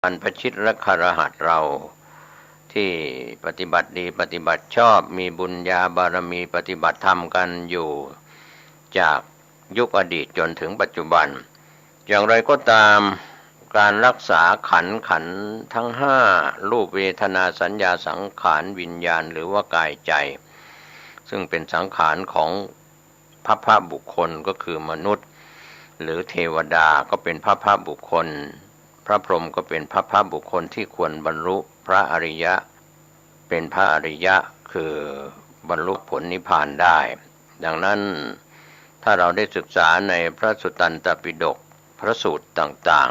บรรพชิตและคฤหัสถ์เราที่ปฏิบัติดีปฏิบัติชอบมีบุญญาบารมีปฏิบัติธรรมกันอยู่จากยุคอดีตจนถึงปัจจุบันอย่างไรก็ตามการรักษาขันธ์ทั้งห้ารูปเวทนาสัญญาสังขารวิญญาณหรือว่ากายใจซึ่งเป็นสังขารของพระบุคคลก็คือมนุษย์หรือเทวดาก็เป็นพระบุคคลพระพรหมก็เป็นพระบุคคลที่ควรบรรลุพระอริยะเป็นพระอริยะคือบรรลุผลนิพพานได้ดังนั้นถ้าเราได้ศึกษาในพระสุตตันตปิฎกพระสูตรต่าง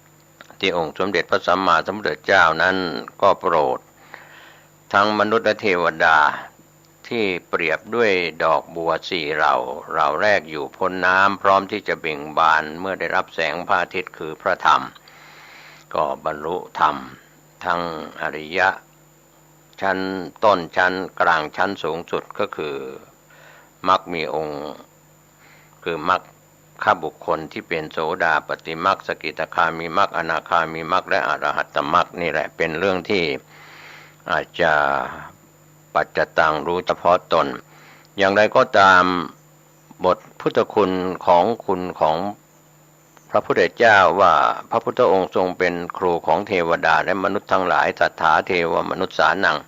ๆที่องค์สมเด็จพระสัมมาสัมพุทธเจ้านั้นก็โปรดทั้งมนุษย์และเทวดาที่เปรียบด้วยดอกบัวสี่เหล่าแรกอยู่พ้นน้ำพร้อมที่จะเบ่งบานเมื่อได้รับแสงพระอาทิตย์คือพระธรรมก็บรรลุธรรมทั้งอริยะชั้นต้นชั้นกลางชั้นสูงสุดก็คือมรรคมีองค์คือมรรคบุคคลที่เป็นโสดาปัตติมรรคสกิทาคามีมรรคอนาคามีมรรคและอรหัตตมรรคนี่แหละเป็นเรื่องที่อาจจะปัจจตังรู้เฉพาะตนอย่างไรก็ตามบทพุทธคุณของพระพุทธเจ้าว่าพระพุทธองค์ทรงเป็นครูของเทวดาและมนุษย์ทั้งหลายสัทธาเทวมนุษย์สานัง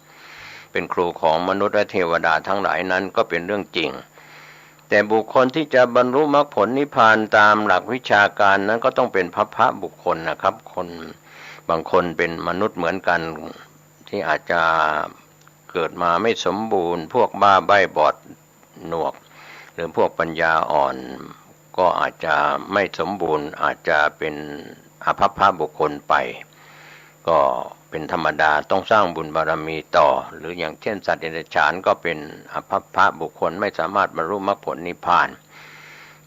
เป็นครูของมนุษย์และเทวดาทั้งหลายนั้นก็เป็นเรื่องจริงแต่บุคคลที่จะบรรลุมรรคผลนิพพานตามหลักวิชาการนั้นก็ต้องเป็นพระบุคคลนะครับคนบางคนเป็นมนุษย์เหมือนกันที่อาจจะเกิดมาไม่สมบูรณ์พวกบ้าใบ้บอดหนวกหรือพวกปัญญาอ่อนก็อาจจะไม่สมบูรณ์อาจจะเป็นอภัพพบุคคลไปก็เป็นธรรมดาต้องสร้างบุญบารมีต่อหรืออย่างเช่นสัตว์เดรัจฉานก็เป็นอภัพพบุคคลไม่สามารถบรรลุมรรคผลนิพพาน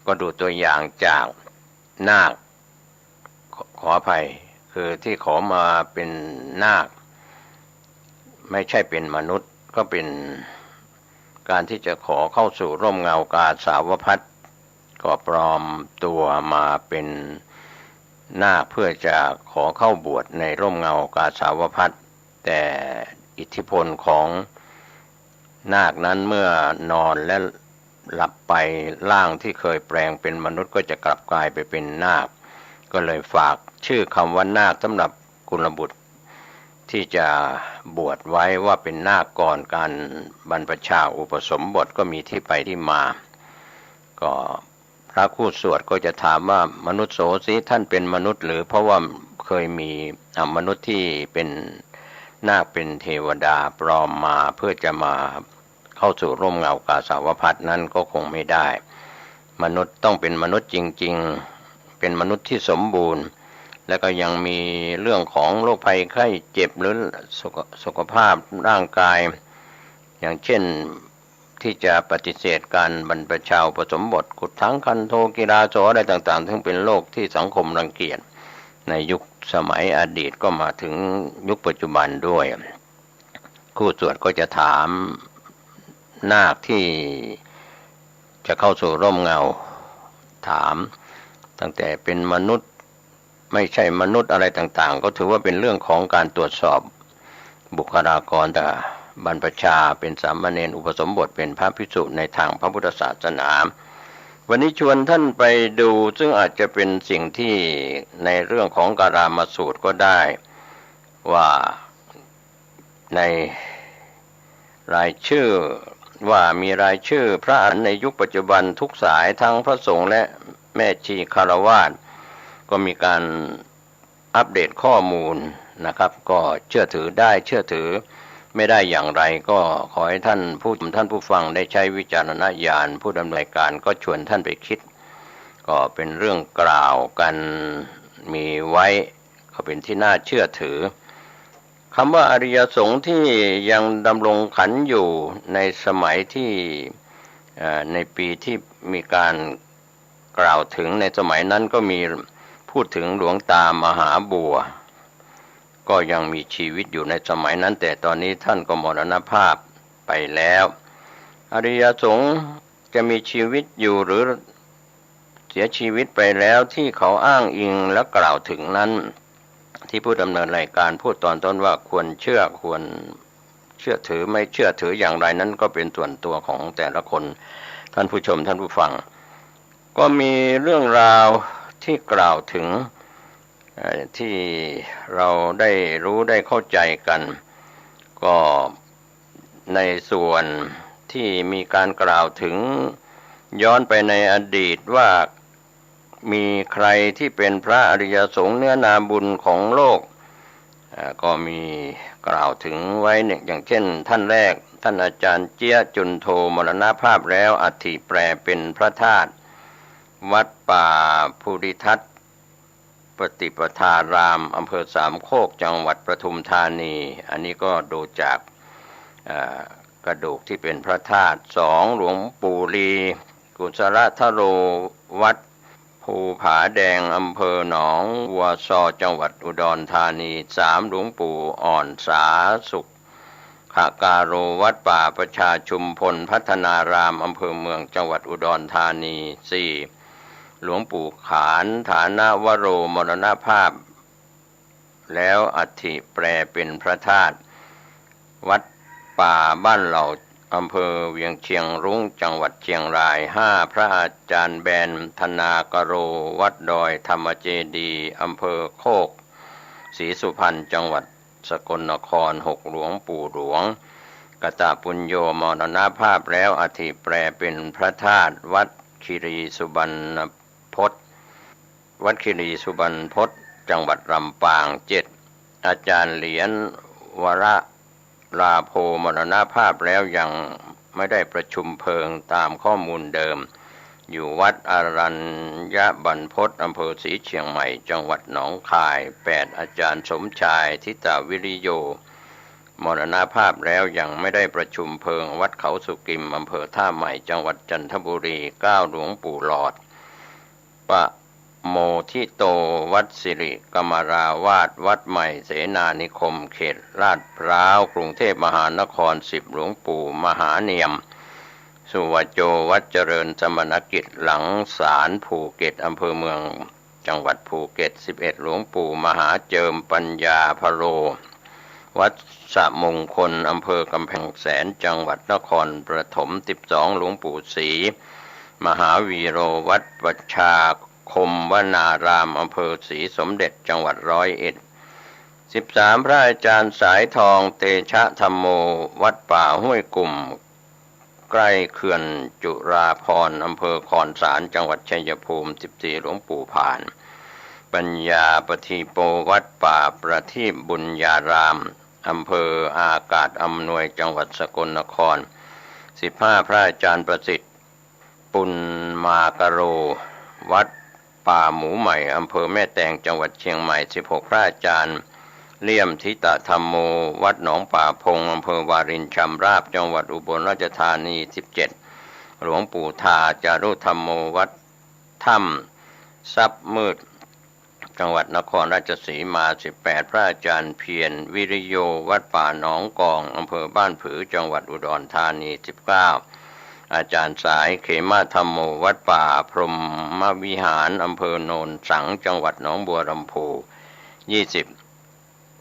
ก็ดูตัวอย่างจากนาคขออภัยคือที่ขอมาเป็นนาคไม่ใช่เป็นมนุษย์ก็เป็นการที่จะขอเข้าสู่ร่มเงากาสาวพัสต์ก็ปลอมตัวมาเป็นนาคเพื่อจะขอเข้าบวชในร่มเงากาสาวพัสต์แต่อิทธิพลของนาคนั้นเมื่อนอนและหลับไปร่างที่เคยแปลงเป็นมนุษย์ก็จะกลับกลายไปเป็นนาคก็เลยฝากชื่อคำว่านาคสำหรับกุลบุตรที่จะบวชไว้ว่าเป็นนาคก่อนการบรรพชาอุปสมบทก็มีที่ไปที่มาก็พระคู่สวดก็จะถามว่ามนุษย์โสสิท่านเป็นมนุษย์หรือเพราะว่าเคยมีมนุษย์ที่เป็นนาคเป็นเทวดาปลอมมาเพื่อจะมาเข้าสู่ร่มเงากาสาวพัสต์นั้นก็คงไม่ได้มนุษย์ต้องเป็นมนุษย์จริงๆเป็นมนุษย์ที่สมบูรณ์แล้วก็ยังมีเรื่องของโรคภัยไข้เจ็บหรือสุขภาพร่างกายอย่างเช่นที่จะปฏิเสธการบรรพชาอุปสมบทกุฏถังคันโทกิราโสอะไรต่างๆซึ่งเป็นโรคที่สังคมรังเกียจในยุคสมัยอดีตก็มาถึงยุคปัจจุบันด้วยคู่สวดก็จะถามนาคที่จะเข้าสู่ร่มเงาถามตั้งแต่เป็นมนุษย์ไม่ใช่มนุษย์อะไรต่างๆก็ถือว่าเป็นเรื่องของการตรวจสอบบุคลากรแต่บรรพชาเป็นสามเณรอุปสมบทเป็นพระภิกษุในทางพระพุทธศาสนาวันนี้ชวนท่านไปดูซึ่งอาจจะเป็นสิ่งที่ในเรื่องของการามสูตรก็ได้ว่าในรายชื่อว่ามีรายชื่อพระอรหันต์ในยุคปัจจุบันทุกสายทั้งพระสงฆ์และแม่ชีคฤหัสถ์ก็มีการอัปเดตข้อมูลนะครับก็เชื่อถือได้เชื่อถือไม่ได้อย่างไรก็ขอให้ท่านผู้ฟังได้ใช้วิจารณญาณผู้ดำเนินการก็ชวนท่านไปคิดก็เป็นเรื่องกล่าวกันมีไว้ก็เป็นที่น่าเชื่อถือคำว่าอริยสงฆ์ที่ยังดำรงขันอยู่ในสมัยที่ในปีที่มีการกล่าวถึงในสมัยนั้นก็มีพูดถึงหลวงตามหาบัวก็ยังมีชีวิตอยู่ในสมัยนั้นแต่ตอนนี้ท่านก็มรณภาพไปแล้วอริยสงฆ์จะมีชีวิตอยู่หรือเสียชีวิตไปแล้วที่เขาอ้างอิงและกล่าวถึงนั้น ที่ผู้ดำเนินรายการพูดตอนต้นว่าควรเชื่อควรเชื่อถือไม่เชื่อถืออย่างไรนั้นก็เป็นส่วนตัวของแต่ละคนท่านผู้ชมท่านผู้ฟังก็มีเรื่องราวที่กล่าวถึงที่เราได้รู้ได้เข้าใจกันก็ในส่วนที่มีการกล่าวถึงย้อนไปในอดีตว่ามีใครที่เป็นพระอริยสงฆ์เนื้อนาบุญของโลกก็มีกล่าวถึงไว้เนี่ยอย่างเช่นท่านแรกท่านอาจารย์เจี๊ยจุนโทมรณภาพแล้วอัฐิแปลเป็นพระธาตุวัดป่าภูริทัศน์ปฏิปทารามอำเภอสามโคกจังหวัดปทุมธานีอันนี้ก็ดูจากกระดูกที่เป็นพระธาตุสองหลวงปู่ลีกุศลทโรวัดภูผาแดงอำเภอหนองวัวซอจังหวัดอุดรธานีสามหลวงปู่อ่อนสาสุขขากาโรวัดป่าประชาชุมพลพัฒนารามอำเภอเมืองจังหวัดอุดรธานีสี่หลวงปู่ขานฐานวโรมรณภาพแล้วอัฐิแปลเป็นพระธาตุวัดป่าบ้านเหล่าอำเภอเวียงเชียงรุ้งจังหวัดเชียงรายห้าพระอาจารย์แบนธนากโรวัดดอยธรรมเจดีย์อำเภอโคกศรีสุพรรณจังหวัดสกลนครหกหลวงปู่หลวงกตปุญโญมรณภาพแล้วอัฐิแปลเป็นพระธาตุวัดคีรีสุบรรณพจน์วัดคีรีสุบรรณพจน์จังหวัดลำปางเจ็ดอาจารย์เหรียญวระลาโภมรณภาพแล้วยังไม่ได้ประชุมเพลิงตามข้อมูลเดิมอยู่วัดอรัญญบรรพตอำเภอศรีเชียงใหม่จังหวัดหนองคายแปดอาจารย์สมชายทิตวิริโยมรณภาพแล้วยังไม่ได้ประชุมเพลิงวัดเขาสุกิมอำเภอท่าใหม่จังหวัดจันทบุรีเก้าหลวงปู่หลอดปะโมทิโตวัดสิริกมราวาสวัดใหม่เสนานิคมเขตลาดพร้าวกรุงเทพมหานครสิบหลวงปู่มหาเนียมสุวโจวัดเจริญสมณกิจหลังศาลภูเก็ตอำเภอเมืองจังหวัดภูเก็ต11หลวงปู่มหาเจิมปัญญาพโรวัดสะมงคลอำเภอกำแพงแสนจังหวัดนครปฐม12หลวงปู่ศรีมหาวีโรวัดประชาคมวนารามอำเภอศรีสมเด็จจังหวัด101 13พระอาจารย์สายทองเตชะธรรมโมวัดป่าห้วยกุ่มใกล้เขื่อนจุราภรณ์อำเภอคอนสารจังหวัดชัยภูมิ14หลวงปู่ผานปัญญาปฏิโปวัดป่าประทีปบุญญารามอำเภออากาศอำนวยจังหวัดสกลนคร15พระอาจารย์ประสิทธิ์ปุณมากโรวัดป่าหมูใหม่อำเภอแม่แตงจังหวัดเชียงใหม่16พระอาจารย์เลี่ยมทิตธรรมโมวัดหนองป่าพงอำเภอวารินชำราบจังหวัดอุบลราชธานี17หลวงปู่ทาจารุธรรมโมวัดถ้ำทรัพย์มืดจังหวัดนครราชสีมา18พระอาจารย์เพียรวิริโยวัดป่าหนองกองอำเภอบ้านผือจังหวัดอุดรธานี19อาจารย์สายเขมาธรรมโมวัดป่าพรหมวิหารอำเภอโนนสังจังหวัดหนองบัวลำพู20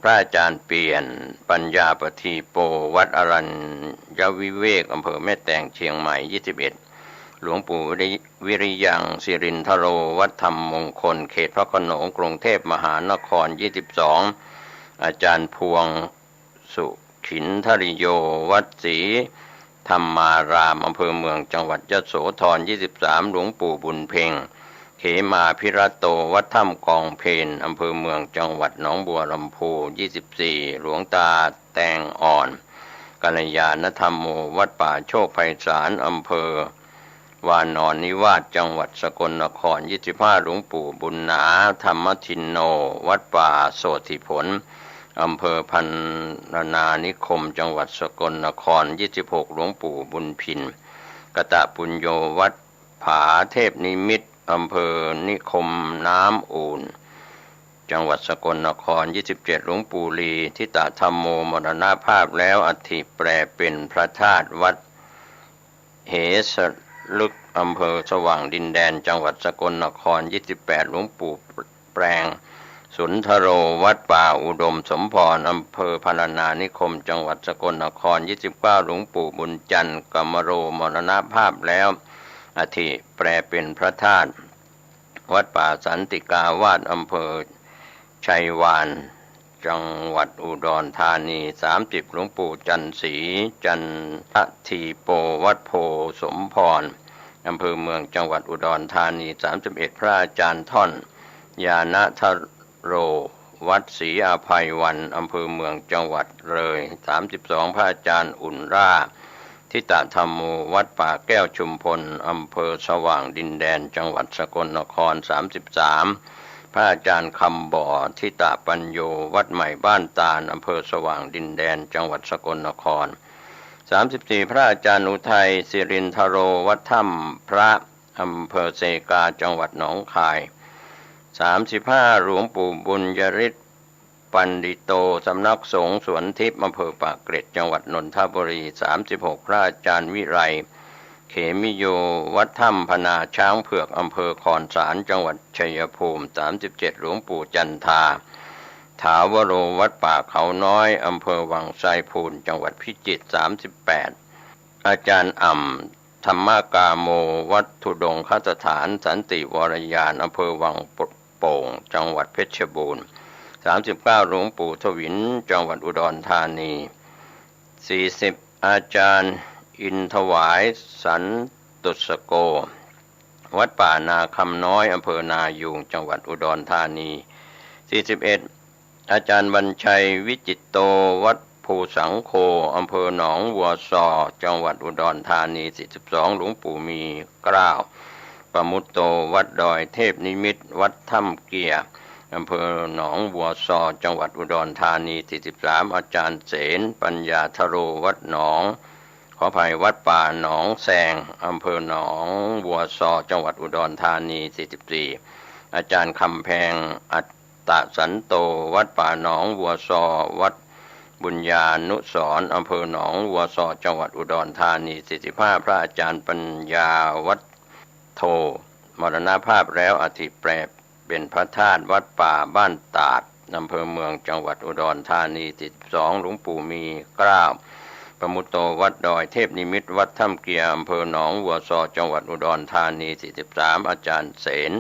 พระอาจารย์เปลี่ยนปัญญาปฏิโปวัดอรัญญวิเวกอำเภอแม่แตงเชียงใหม่21หลวงปู่วิริยังสิรินทโรวัดธรรมมงคลเขตพระโขนงกรุงเทพมหานคร22อาจารย์พวงสุขินทริโยวัดศรีธรรมารามอำเภอเมืองจังหวัดยโสธร23หลวงปู่บุญเพ็งเขมาพิรัตโตวัดถ้ำกองเพนอำเภอเมืองจังหวัดหนองบัวลำพู24หลวงตาแตงอ่อนกัลยาณธรรมโมวัดป่าโชคไพศาลอำเภอวานอนนิวาสจังหวัดสกลนคร25หลวงปู่บุญนาธรรมทินโนวัดป่าโสธิผลอำเภอพันนานิคมจังหวัดสกลนคร26หลวงปู่บุญพินกตปุญโญวัดผาเทพนิมิตรอำเภอนิคมน้ำอู่นจังหวัดสกลนคร27หลวงปู่ลีทิตธรรมโมมรณภาพแล้วอัฐิแปลเป็นพระธาตุวัดเหสลึกอำเภอสว่างดินแดนจังหวัดสกลนคร28หลวงปู่แปลง สุนทโรวัดป่าอุดมสมพรอำเภอพรรณานิคมจังหวัดสกลนคร29หลวงปู่บุญจันทร์กมโรมรณภาพแล้วอธิแปลเป็นพระธาตุวัดป่าสันติกาวาสอำเภอชัยวานจังหวัดอุดรธานี30หลวงปู่จันทร์ศรีจันททีโปวัดโพสมพรอำเภอเมืองจังหวัดอุดรธานี31พระอาจารย์ท่อนยานะทโรวัดศรีอาภัยวันอำเภอเมืองจังหวัดเลย32พระอาจารย์อุ่นร่าทิตธรรมโมวัดป่าแก้วชุมพลอำเภอสว่างดินแดนจังหวัดสกลนคร33พระอาจารย์คำบ่อทิตปัญโยวัดใหม่บ้านตาลอำเภอสว่างดินแดนจังหวัดสกลนคร34พระอาจารย์อุทัยสิรินทโรวัดถ้ำพระอำเภอเซกาจังหวัดหนองคาย35หลวงปู่บุญยฤทธิ์ปันดิโตสำนักสงฆ์สวนทิพย์อำเภอปากเกร็ดจังหวัดนนทบุรี36พระอาจารย์วิไรเขมิโยวัดถ้ำพนาช้างเผือกอำเภอคอนสารจังหวัดชัยภูมิ37หลวงปู่จันทาถาวโรวัดป่าเขาน้อยอำเภอวังไซพูนจังหวัดพิจิตร38อาจารย์อ่ำธรรมกาโมวัดธุดงคสถานสันติวรยานอำเภอวังโป่งจังหวัดเพชรบูรณ์39หลวงปู่ทวินจังหวัดอุดรธานี40อาจารย์อินถวายสันตุสโกวัดป่านาคำน้อยอำเภอนายูงจังหวัดอุดรธานี41อาจารย์บรรชัยวิจิตโตวัดภูสังโฆอำเภอหนองวัวซอจังหวัดอุดรธานี42หลวงปู่มีเกล้าปมุตโตวัดดอยเทพนิมิตรวัดถ้ำเกียร์อำเภอหนองบัวซอจังหวัดอุดรธานี43อาจารย์เสนปัญญาทโรวัดหนองขออภัยวัดป่าหนองแสงอำเภอหนองบัวซอจังหวัดอุดรธานี44อาจารย์คำแพงอัตตสันโตวัดป่าหนองบัวซอวัดบุญญานุสรณ์อำเภอหนองบัวซอจังหวัดอุดรธานี45พระอาจารย์ปัญญาวัดโทมรณภาพแล้วอธิแปรเป็นพระธาตุวัดป่าบ้านตาดอำเภอเมืองจังหวัดอุดรธานี12หลวงปู่มีเกล้าปมุตโตวัดดอยเทพนิมิตรวัดถ้ำเกียร์อำเภอหนองวัวซอจังหวัดอุดรธานี43อาจารย์เสน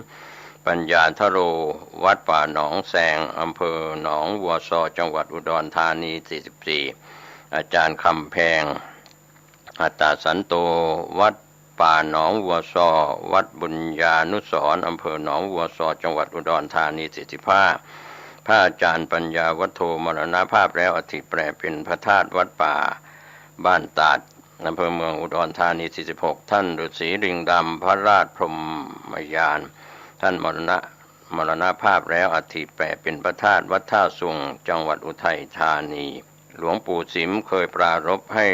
ปัญญาทโรวัดป่าหนองแสงอำเภอหนองวัวซอจังหวัดอุดรธานี44อาจารย์คำแพงอัตตสันโตวัดป่าหนองวัวซอวัดบุญญานุสรณ์อำเภอหนองวัวซอจังหวัดอุดรธานี45พระอาจารย์ปัญญาวัฒโธมรณภาพแล้วอธิแปรเป็นพระธาตุวัดป่าบ้านตาดอำเภอเมืองอุดรธานี46ท่านฤาษีลิงดำพระราชพรหมยานท่านมรณภาพแล้วอธิแปรเป็นพระธาตุวัดท่าสุงจังหวัดอุทัยธานีหลวงปู่สิมเคยปรารภให้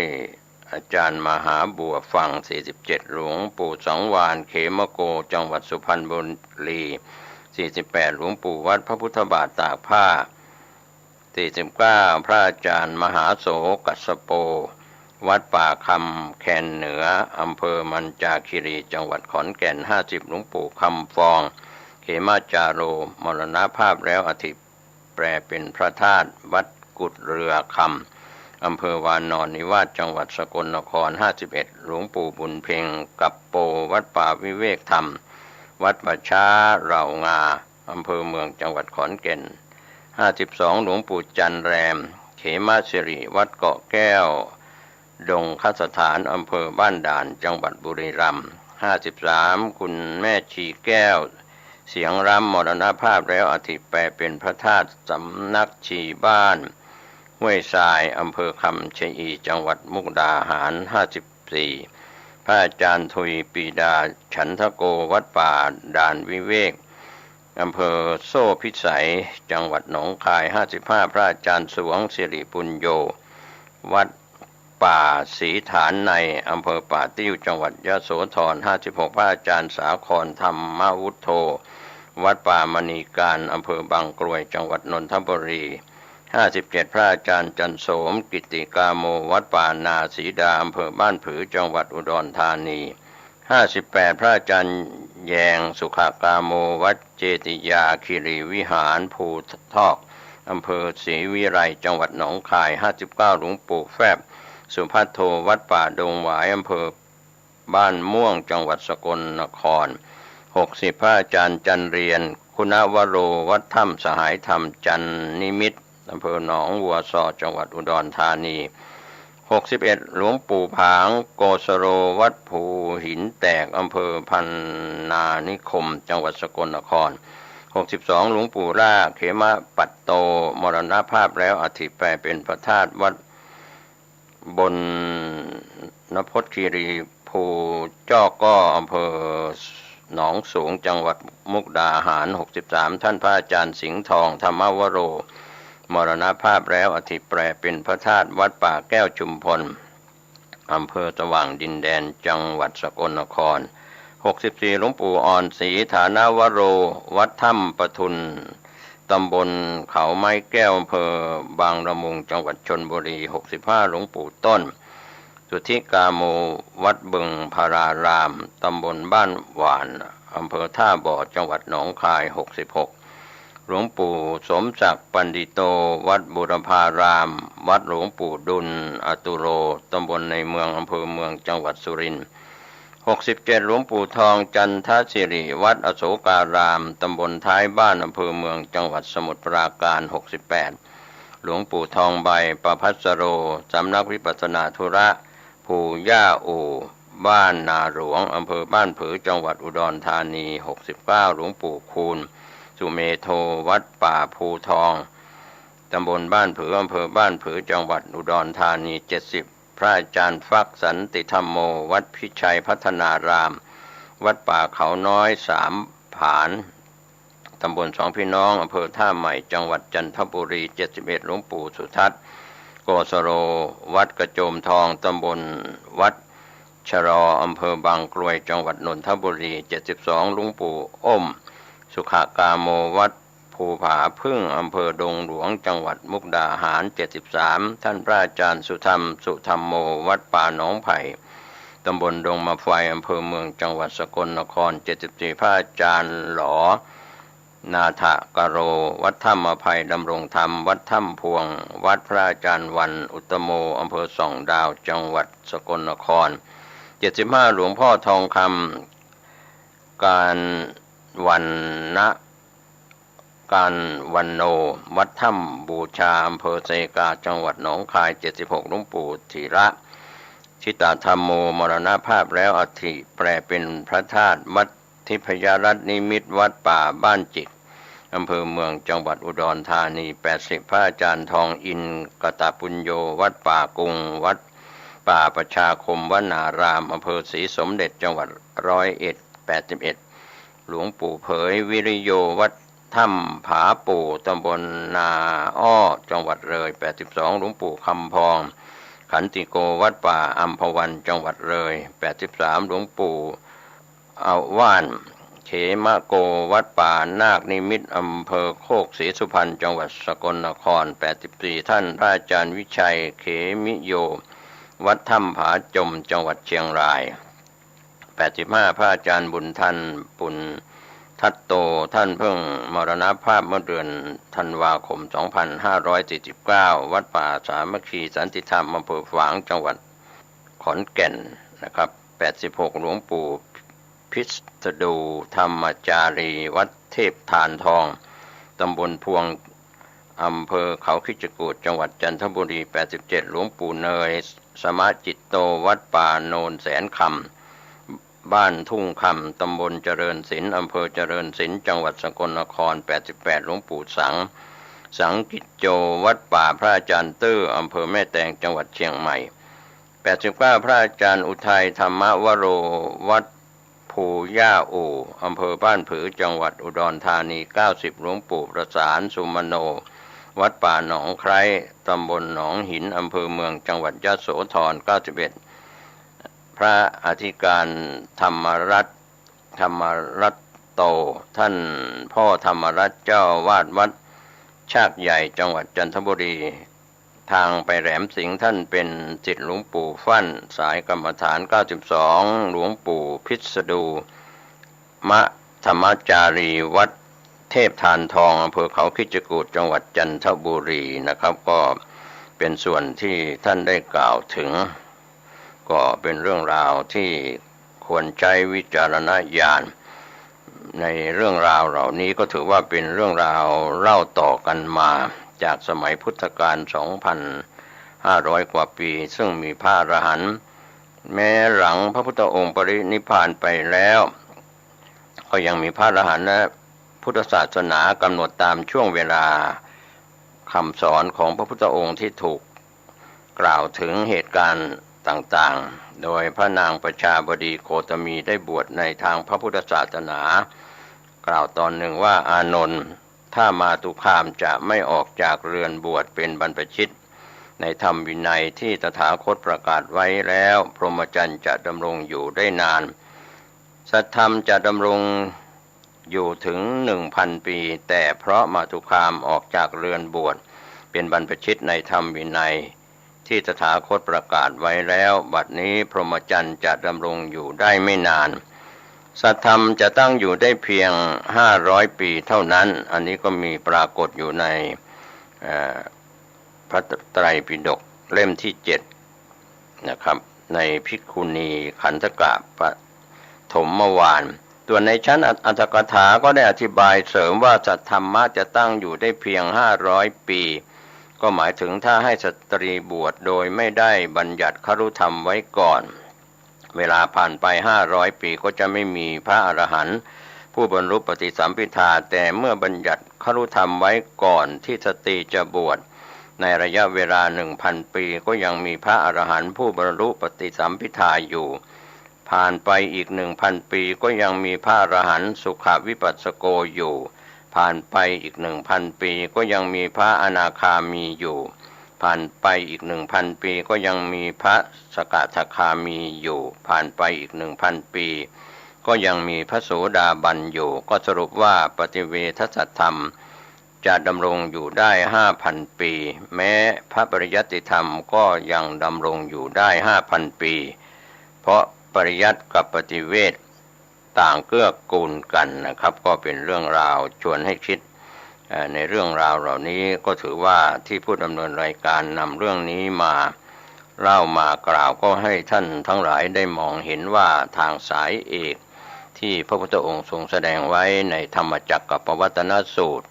อาจารย์มหาบัวฟัง47หลวงปู่สังวานเขมโกจังหวัดสุพรรณบุรี48หลวงปู่วัดพระพุทธบาทตากผ้า49พระอาจารย์มหาโสกัสโปวัดป่าคำแคนเหนืออำเภอมันจาคีรีจังหวัดขอนแก่น50หลวงปู่คำฟองเขมาจาโรมรณภาพแล้วอธิแปรเป็นพระธาตุวัดกุดเรือคำอำเภอวานอนนิวาสจังหวัดสกลนคร51หลวงปู่บุญเพ็งกับโปวัดป่าวิเวกธรรมวัดป่าช้าเหล่างาอำเภอเมืองจังหวัดขอนแก่น52หลวงปู่จันแรมเขมาสิริวัดเกาะแก้วดงคสถานอำเภอบ้านด่านจังหวัดบุรีรัมย์53คุณแม่ชีแก้วเสียงรำมรณภาพแล้วอธิแปรเป็นพระธาตุสำนักชีบ้านห้วยทรายอำเภอคำชะอีจังหวัดมุกดาหาร54พระอาจารย์ทุยปีดาฉันทโกวัดป่าด่านวิเวกอำเภอโซ่พิสัยจังหวัดหนองคาย55พระอาจารย์สวงสิริปุญโญวัดป่าศรีฐานในอำเภอป่าติ้วจังหวัดยโสธร56พระอาจารย์สาครธรรมวุฒโธวัดป่ามณีการอำเภอบางกรวยจังหวัดนนทบุรี57พระอาจารย์จันโสมกิติกาโมวัดป่านาสีดาอำเภอบ้านผือจังหวัดอุดรธานี58พระอาจารย์ แยงสุขากาโมวัดเจติยาคิรีวิหารภูทอกอำเภอศรีวิไลจังหวัดหนองคาย59หลวงปู่แฟบสุภัทโทวัดป่าดงหวายอำเภอบ้านม่วงจังหวัดสกลนคร60พระอาจารย์จันเรียนคุณวโรวัดถ้ำสหายธรรมจันนิมิตรอำเภอหนองวัวซอจังหวัดอุดรธานี61หลวงปู่ผางโกสโรวัดภูหินแตกอำเภอพันนานิคมจังหวัดสกลนคร62หลวงปู่ล่าเขมปัตโตมรณภาพแล้วอธิแปลเป็นพระธาตุวัดบนนพจน์คีรีภูจ้อก้ออำเภอหนองสูงจังหวัดมุกดาหาร63ท่านพระอาจารย์สิงห์ทองธรรมวโรมรณภาพแล้วอธิแปลเป็นพระธาตุวัดป่าแก้วชุมพลอำเภอสว่างดินแดนจังหวัดสกลนคร64หลวงปู่อ่อนศรีฐานวโรวัดถ้ำปทุนตำบลเขาไม้แก้วอำเภอบางละมุงจังหวัดชลบุรี65หลวงปู่ต้นสุทธิกาโมวัดบึงพารารามตำบลบ้านหวานอำเภอท่าบ่อจังหวัดหนองคาย66หลวงปู่สมศักดิ์ปันดิโตวัดบุรพารามวัดหลวงปู่ดุลอตุโรตำบลในเมืองอำเภอเมืองจังหวัดสุรินทร์67หลวงปู่ทองจันทสิริวัดอโศการามตำบลท้ายบ้านอำเภอเมืองจังหวัดสมุทรปราการ68หลวงปู่ทองใบประภัสโรสำนักวิปัสสนาธุระภูย่าอู่บ้านนาหลวงอำเภอบ้านผือจังหวัดอุดรธานี69หลวงปู่คูณสุเมโทวัดป่าภูทองตำบลบ้านผืออำเภอบ้านผือจังหวัดอุดรธานี70พระอาจารย์ฟักสันติธรรมโมวัดพิชัยพัฒนารามวัดป่าเขาน้อย3ผานตำบลสองพี่น้องอำเภอท่าใหม่จังหวัดจันทบุรี71หลวงปู่สุทัศน์โกสโรวัดกระโจมทองตำบลวัดชรออำเภอบางกรวยจังหวัดนนทบุรี72หลวงปู่อ้มสุขากาโมวัดภูผาพึ่งอำเภอดงหลวงจังหวัดมุกดาหาร73ท่านพระอาจารย์สุธรรมโมวัดป่าหนองไผ่ตำบลดงมะไฟอำเภอเมืองจังหวัดสกลนคร74พระอาจารย์หลอนาถกโรวัดถ้ำอภัยดำรงธรรมวัดถ้ำพวงวัดพระอาจารย์วันอุตโมอำเภอส่องดาวจังหวัดสกลนคร75หลวงพ่อทองคำการวันโนวัดถ้ำบูชาอำเภอเซกาจังหวัดหนองคาย76หลวงปู่ธีระชิตาธรรมโมมรณภาพแล้วอธิแปลเป็นพระธาตุวัดทิพยรัตน์นิมิตรวัดป่าบ้านจิกอำเภอเมืองจังหวัดอุดรธานี80พระอาจารย์ทองอินกตปุญโญวัดป่ากุงวัดป่าประชาคมวนารามอำเภอศรีสมเด็จจังหวัด101 81หลวงปู่เผยวิริโยวัดถ้ำผาปู่ตำบลนาอ้อจังหวัดเลย82หลวงปู่คำพองขันติโกวัดป่าอัมพวันจังหวัดเลย83หลวงปู่เอาว่านเขมโกวัดป่านาคนิมิตรอำเภอโคกศรีสุพรรณจังหวัดสกลนคร84ท่านพระอาจารย์วิชัยเขมิโยวัดถ้ำผาจมจังหวัดเชียงราย85พระอาจารย์บุญทันปุณทัตโตท่านเพิ่งมรณภาพเมื่อเดือนธันวาคม2549วัดป่าสามัคคีสันติธรรมอำเภอฝางจังหวัดขอนแก่นนะครับ86หลวงปู่พิสดูธรรมจารีวัดเทพทานทองตำบลพวงอำเภอเขาคิจกูฏจังหวัดจันทบุรี87หลวงปู่เนยสมาจิตโตวัดป่าโนนแสนคำบ้านทุ่งคำตำบลเจริญศิลป์อำเภอเจริญศิลป์จังหวัดสกลนคร88หลวงปู่สังกิจโจวัดป่าพระอาจารย์ตื้ออำเภอแม่แตงจังหวัดเชียงใหม่89พระอาจารย์อุทัยธรรมวโรวัดภูย่าอู่อำเภอบ้านผือจังหวัดอุดรธานี90หลวงปู่ประสานสุมโนวัดป่าหนองไคร้ตำบลหนองหินอำเภอเมืองจังหวัดยโสธร91พระอธิการธรรมรัตโตท่านพ่อธรรมรัตน์เจ้าวาดวัดชากใหญ่จังหวัดจันทบุรีทางไปแหลมสิงห์ท่านเป็นศิษย์หลวงปู่ฟั่นสายกรรมฐาน92หลวงปู่พิสดู มธรรมจารีวัดเทพทานทองอำเภอเขาคิดจกูฏจังหวัดจันทบุรีนะครับก็เป็นส่วนที่ท่านได้กล่าวถึงก็เป็นเรื่องราวที่ควรใช้วิจารณญาณในเรื่องราวเหล่านี้ก็ถือว่าเป็นเรื่องราวเล่าต่อกันมาจากสมัยพุทธกาล 2,500 กว่าปีซึ่งมีพระอรหันต์แม้หลังพระพุทธองค์ปรินิพพานไปแล้วก็ยังมีพระอรหันต์และพุทธศาสนากำหนดตามช่วงเวลาคำสอนของพระพุทธองค์ที่ถูกกล่าวถึงเหตุการณ์ต่างๆโดยพระนางประชาบดีโคตมีได้บวชในทางพระพุทธศาสนากล่าวตอนหนึ่งว่าอานนท์ถ้ามาตุคามจะไม่ออกจากเรือนบวชเป็นบรรพชิตในธรรมวินัยที่ตถาคตประกาศไว้แล้วพรหมจรรย์จะดำรงอยู่ได้นานสัทธรรมจะดำรงอยู่ถึง 1,000 ปีแต่เพราะมาตุคามออกจากเรือนบวชเป็นบรรพชิตในธรรมวินัยที่ตถาคตประกาศไว้แล้วบัดนี้พรหมจรรย์จะดำรงอยู่ได้ไม่นานสัทธรรมจะตั้งอยู่ได้เพียง500 ปีเท่านั้นอันนี้ก็มีปรากฏอยู่ในพระไตรปิฎกเล่มที่7นะครับในภิกขุณีขันธกะปฐมวาลส่วนในชั้นอัตถกถาก็ได้อธิบายเสริมว่าสัทธรรมะจะตั้งอยู่ได้เพียง500 ปีก็หมายถึงถ้าให้สตรีบวชโดยไม่ได้บัญญัติคฤธรรมไว้ก่อนเวลาผ่านไป500 ปีก็จะไม่มีพระอรหันต์ผู้บรรลุปฏิสัมภิทาแต่เมื่อบัญญัติคฤธรรมไว้ก่อนที่สตรีจะบวชในระยะเวลา 1,000 ปีก็ยังมีพระอรหันต์ผู้บรรลุปฏิสัมภิทาอยู่ผ่านไปอีก 1,000 ปีก็ยังมีพระอรหันต์สุขวิปัสสโกอยู่ผ่านไปอีก 1,000 ปีก็ยังมีพระอนาคามีอยู่ผ่านไปอีก 1,000 ปีก็ยังมีพระสกทาคามีอยู่ผ่านไปอีก 1,000 ปีก็ยังมีพระโสดาบันอยู่ก็สรุปว่าปฏิเวทสัทธรรมจะดำรงอยู่ได้ 5,000 ปีแม้พระปริยัติธรรมก็ยังดำรงอยู่ได้ 5,000 ปีเพราะปริยัติกับปฏิเวทต่างเกื้อกูลกันนะครับก็เป็นเรื่องราวชวนให้คิดในเรื่องราวเหล่านี้ก็ถือว่าที่ผู้ดำเนินรายการนำเรื่องนี้มาเล่ามากล่าวก็ให้ท่านทั้งหลายได้มองเห็นว่าทางสายเอกที่พระพุทธองค์ทรงแสดงไว้ในธรรมจักรกับปวัตตนสูตร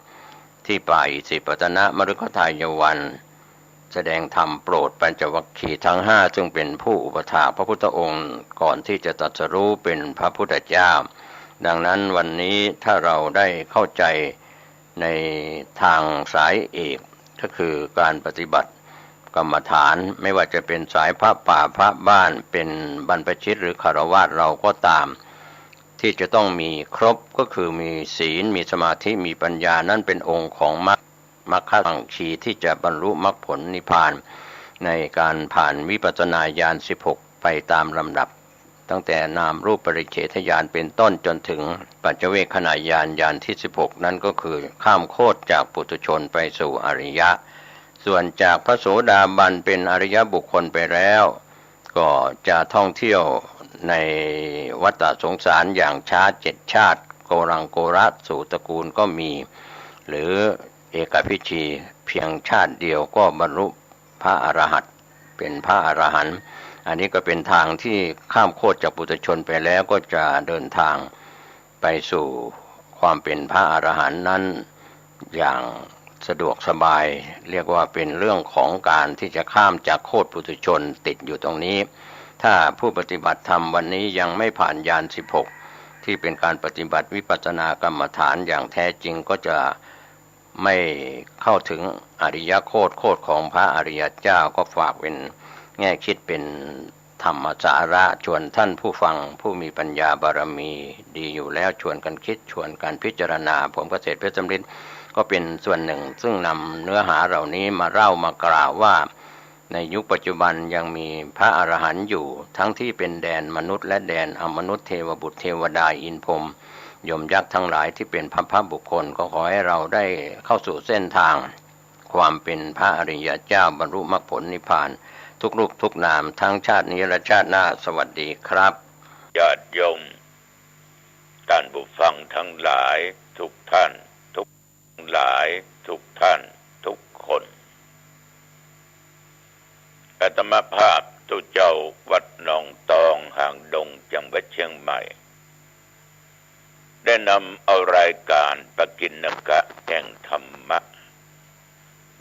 ที่ป่าอิสิปตนมฤคทายวันแสดงธรรมโปรดปัญจวัคคีย์ทั้ง5ซึ่งเป็นผู้อุปถากพระพุทธองค์ก่อนที่จะตรัสรู้เป็นพระพุทธเจ้าดังนั้นวันนี้ถ้าเราได้เข้าใจในทางสายเอกก็คือการปฏิบัติกรรมฐานไม่ว่าจะเป็นสายพระป่าพระบ้านเป็นบรรพชิตหรือฆราวาสเราก็ตามที่จะต้องมีครบก็คือมีศีลมีสมาธิมีปัญญานั่นเป็นองค์ของมรรคสังคีที่จะบรรลุมรรคผลนิพพานในการผ่านวิปัสสนาญาณ16ไปตามลำดับตั้งแต่นามรูปปริเฉทญาณเป็นต้นจนถึงปัจเจเวคขณะญาณญาณที่16นั่นก็คือข้ามโคตรจากปุถุชนไปสู่อริยะส่วนจากพระโสดาบันเป็นอริยบุคคลไปแล้วก็จะท่องเที่ยวในวัฏสงสารอย่างช้า7 ชาติโกรังโกรัสสู่ตระกูลก็มีหรือเอกพิชีเพียงชาติเดียวก็บรรลุพระอรหันต์เป็นพระอรหันต์อันนี้ก็เป็นทางที่ข้ามโคตรจากปุถุชนไปแล้วก็จะเดินทางไปสู่ความเป็นพระอรหันต์นั้นอย่างสะดวกสบายเรียกว่าเป็นเรื่องของการที่จะข้ามจากโคตรปุถุชนติดอยู่ตรงนี้ถ้าผู้ปฏิบัติธรรมวันนี้ยังไม่ผ่านญาณ16ที่เป็นการปฏิบัติวิปัสสนากรรมฐานอย่างแท้จริงก็จะไม่เข้าถึงอริยโคตรของพระอริยเจ้าก็ฝากเป็นแง่คิดเป็นธรรมสาระชวนท่านผู้ฟังผู้มีปัญญาบารมีดีอยู่แล้วชวนกันคิดชวนกันพิจารณาผมเกษตรเพชรสำริดก็เป็นส่วนหนึ่งซึ่งนำเนื้อหาเหล่านี้มาเล่ามากล่าวว่าในยุคปัจจุบันยังมีพระอรหันต์อยู่ทั้งที่เป็นแดนมนุษย์และแดนอมนุษย์เทวบุตรเทวดาอินพรหมยมยักษ์ทั้งหลายที่เป็นพระบุคคลก็ขอให้เราได้เข้าสู่เส้นทางความเป็นพระอริยเจ้าบรรลุมรรคผลนิพพานทุกรูปทุกนามทั้งชาตินี้และชาติหน้าสวัสดีครับญาติโยม ท่านผู้ฟังทั้งหลายทุกท่านทุกหลายทุกท่านทุกคนอาตมาภาพตุเจ้าวัดหนองตองห่างดงจังหวัดเชียงใหม่ได้นำเอารายการปกิณกะแห่งธรรมะ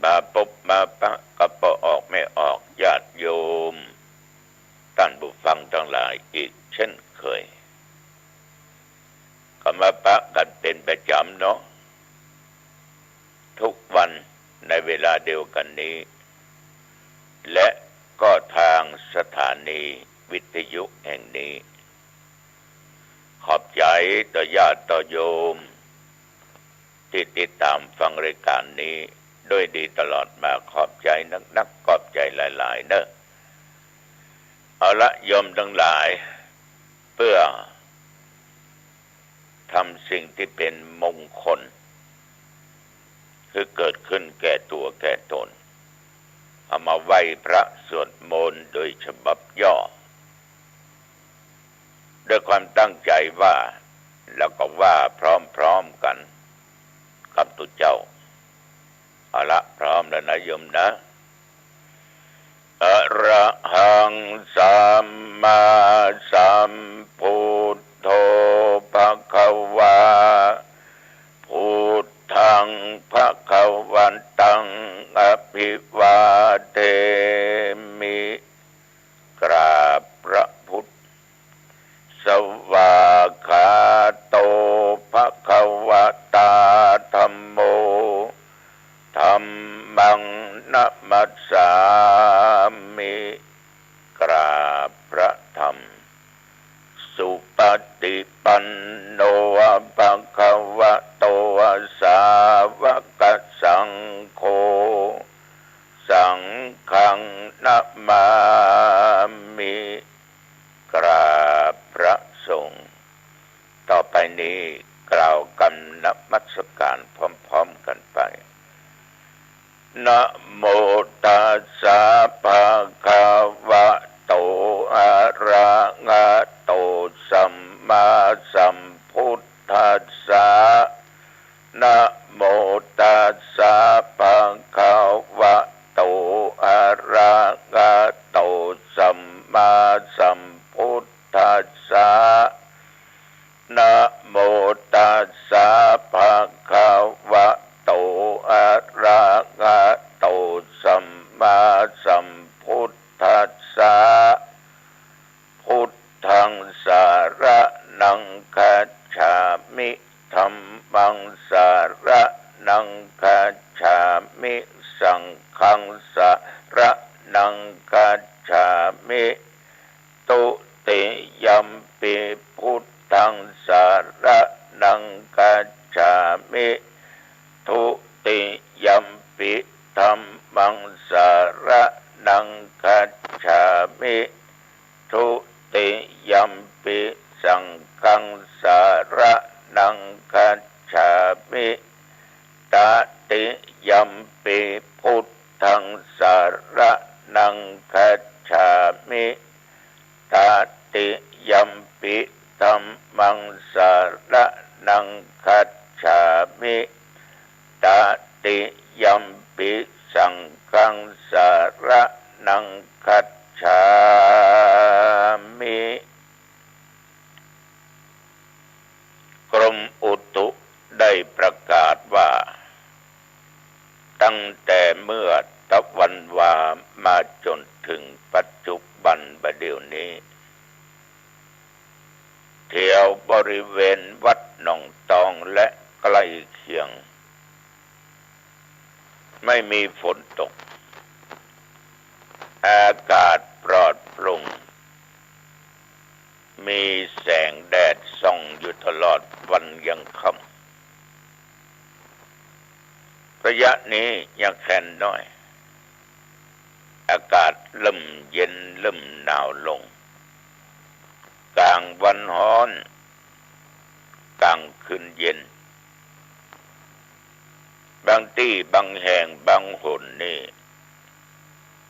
มาพบมาปะกระปออกไม่ออกญาติโยมท่านผู้ฟังทั้งหลายอีกเช่นเคยก็มาปะกันเป็นประจำเนาะทุกวันในเวลาเดียวกันนี้และก็ทางสถานีวิทยุแห่งนี้ขอบใจต่อญาติต่อโยมที่ติดตามฟังรายการนี้ด้วยดีตลอดมาขอบใจนักขอบใจหลายๆเนอะเอาละโยมทั้งหลายเพื่อทำสิ่งที่เป็นมงคลคือเกิดขึ้นแก่ตัวแก่ตนเอามาไหว้พระสวดมนต์โดยฉบับย่อด้วยความตั้งใจว่าแล้วก็ว่าพร้อมๆกันกับตุเจ้าเอาละพร้อมแล้วนะโยมนะอะระหังสัมมาสัมพุทโธภควาพุทธังภวันตังอภิวาเทมิกราบพระพุทธสวากขาโตภควตาธัมโมธัมมังนัมมัสสามิกราบพระธรรมสุปฏิปันโนภควโตสาวกสังโฆสังฆังนัมมามิกราบพระสงฆ์ต่อไปนี้กล่าวคำนมัสการพร้อมๆกันไปนะโมตัสสะภะคะวะโตอะระหะโตสัมมาสัมพุทธัสสะนะโมตัสสะภะคะวะโตอะระหะโตสัมมาสัมพุทธัสสะนะโมตัสสะภะคะวะโตอะระหะโตสัมมาสัมพุทธัสสะพุทธังสารนังคัจฉามิธัมมังสารนังคัจฉามิสังฆังสารนังคัจฉามิตุติยัมปิพุทธังสารนังคัจฉามิทุติยัมปิธัมมังสารนังคัจฉามิทุติยัมปิสังฆังสารนังคัจฉามิตติยัมปิพุทธังสารนังคัจฉามิตติยัมปิธัมมังสารนังคัจฉามิตติยัมปิสังฆังสารนังคัจฉามิกรมอุตุได้ประกาศว่าตั้งแต่เมื่อตะวันวามาจนถึงปัจจุบันบัดเดี๋ยวนี้แถวบริเวณวัดหนองตองและใกล้เคียงไม่มีฝนตกอากาศปลอดโปร่งมีแสงแดดส่องอยู่ตลอดวันยังค่ำระยะนี้ยังแค่นน้อยอากาศเริ่มเย็นเริ่มหนาวลงกลางวันร้อนกลางคืนเย็นบางที่บางแห่งบางหนนี่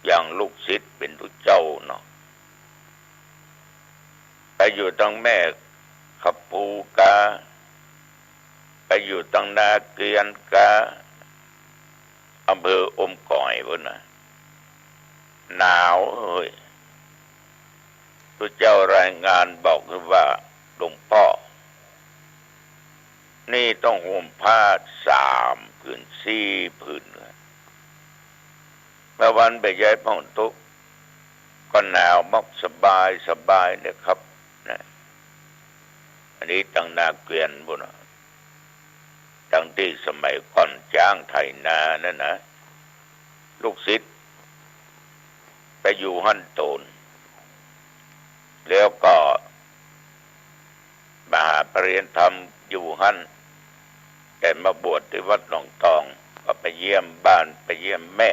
อย่างลูกศิษย์เป็นผู้เจ้าเนาะไปอยู่ตั้งแม่ ขับปูกาไปอยู่ตั้งนาเกวียนกาอำเภออมก่อยพุ่นน่ะหนาวเฮ้ยพระเจ้ารายงานบอกว่าหลวงพ่อนี่ต้องห่มผ้า3 ผืน4 ผืนเมื่อวันไปย้ายพ่อตุกก็หนาวมากสบายเนี่ยครับนะอันนี้ตั้งนาเกวียนบุญตั้งที่สมัยก่อนจ้างไถนานั่นนะลูกศิษย์ไปอยู่หั่นโตนแล้วก็มาหาปรริญญาธรรมอยู่หั่นแต่มาบวชที่วัดหนองตองก็ไปเยี่ยมบ้านไปเยี่ยมแม่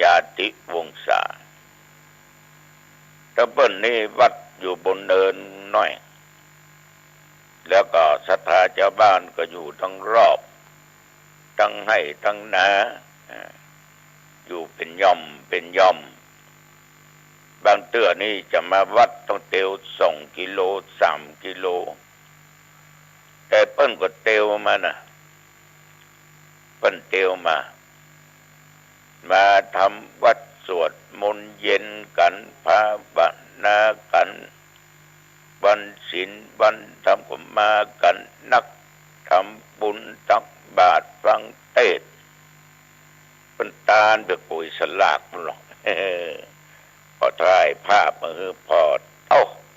ญาติวงศาตะเปิ้นนี่วัดอยู่บนเนินน้อยแล้วก็ศรัทธาชาวบ้านก็อยู่ทั้งรอบทั้งให้ทั้งนาอยู่เป็นย่อมบางเตื้อนี่จะมาวัดต้องเตียว2 กิโล3 กิโลแต่เปิ้นก็เตียวมานะเปิ้นเตียวมาทำวัดสวดมนต์เย็นกันภาวนากันวันศีลวันธรรมก็มากันนักทำบุญตักบาตรฟังเทศน์เป็นตาลแบบปุ๋ยสลากหรอกพอถ่ายภาพมือพอ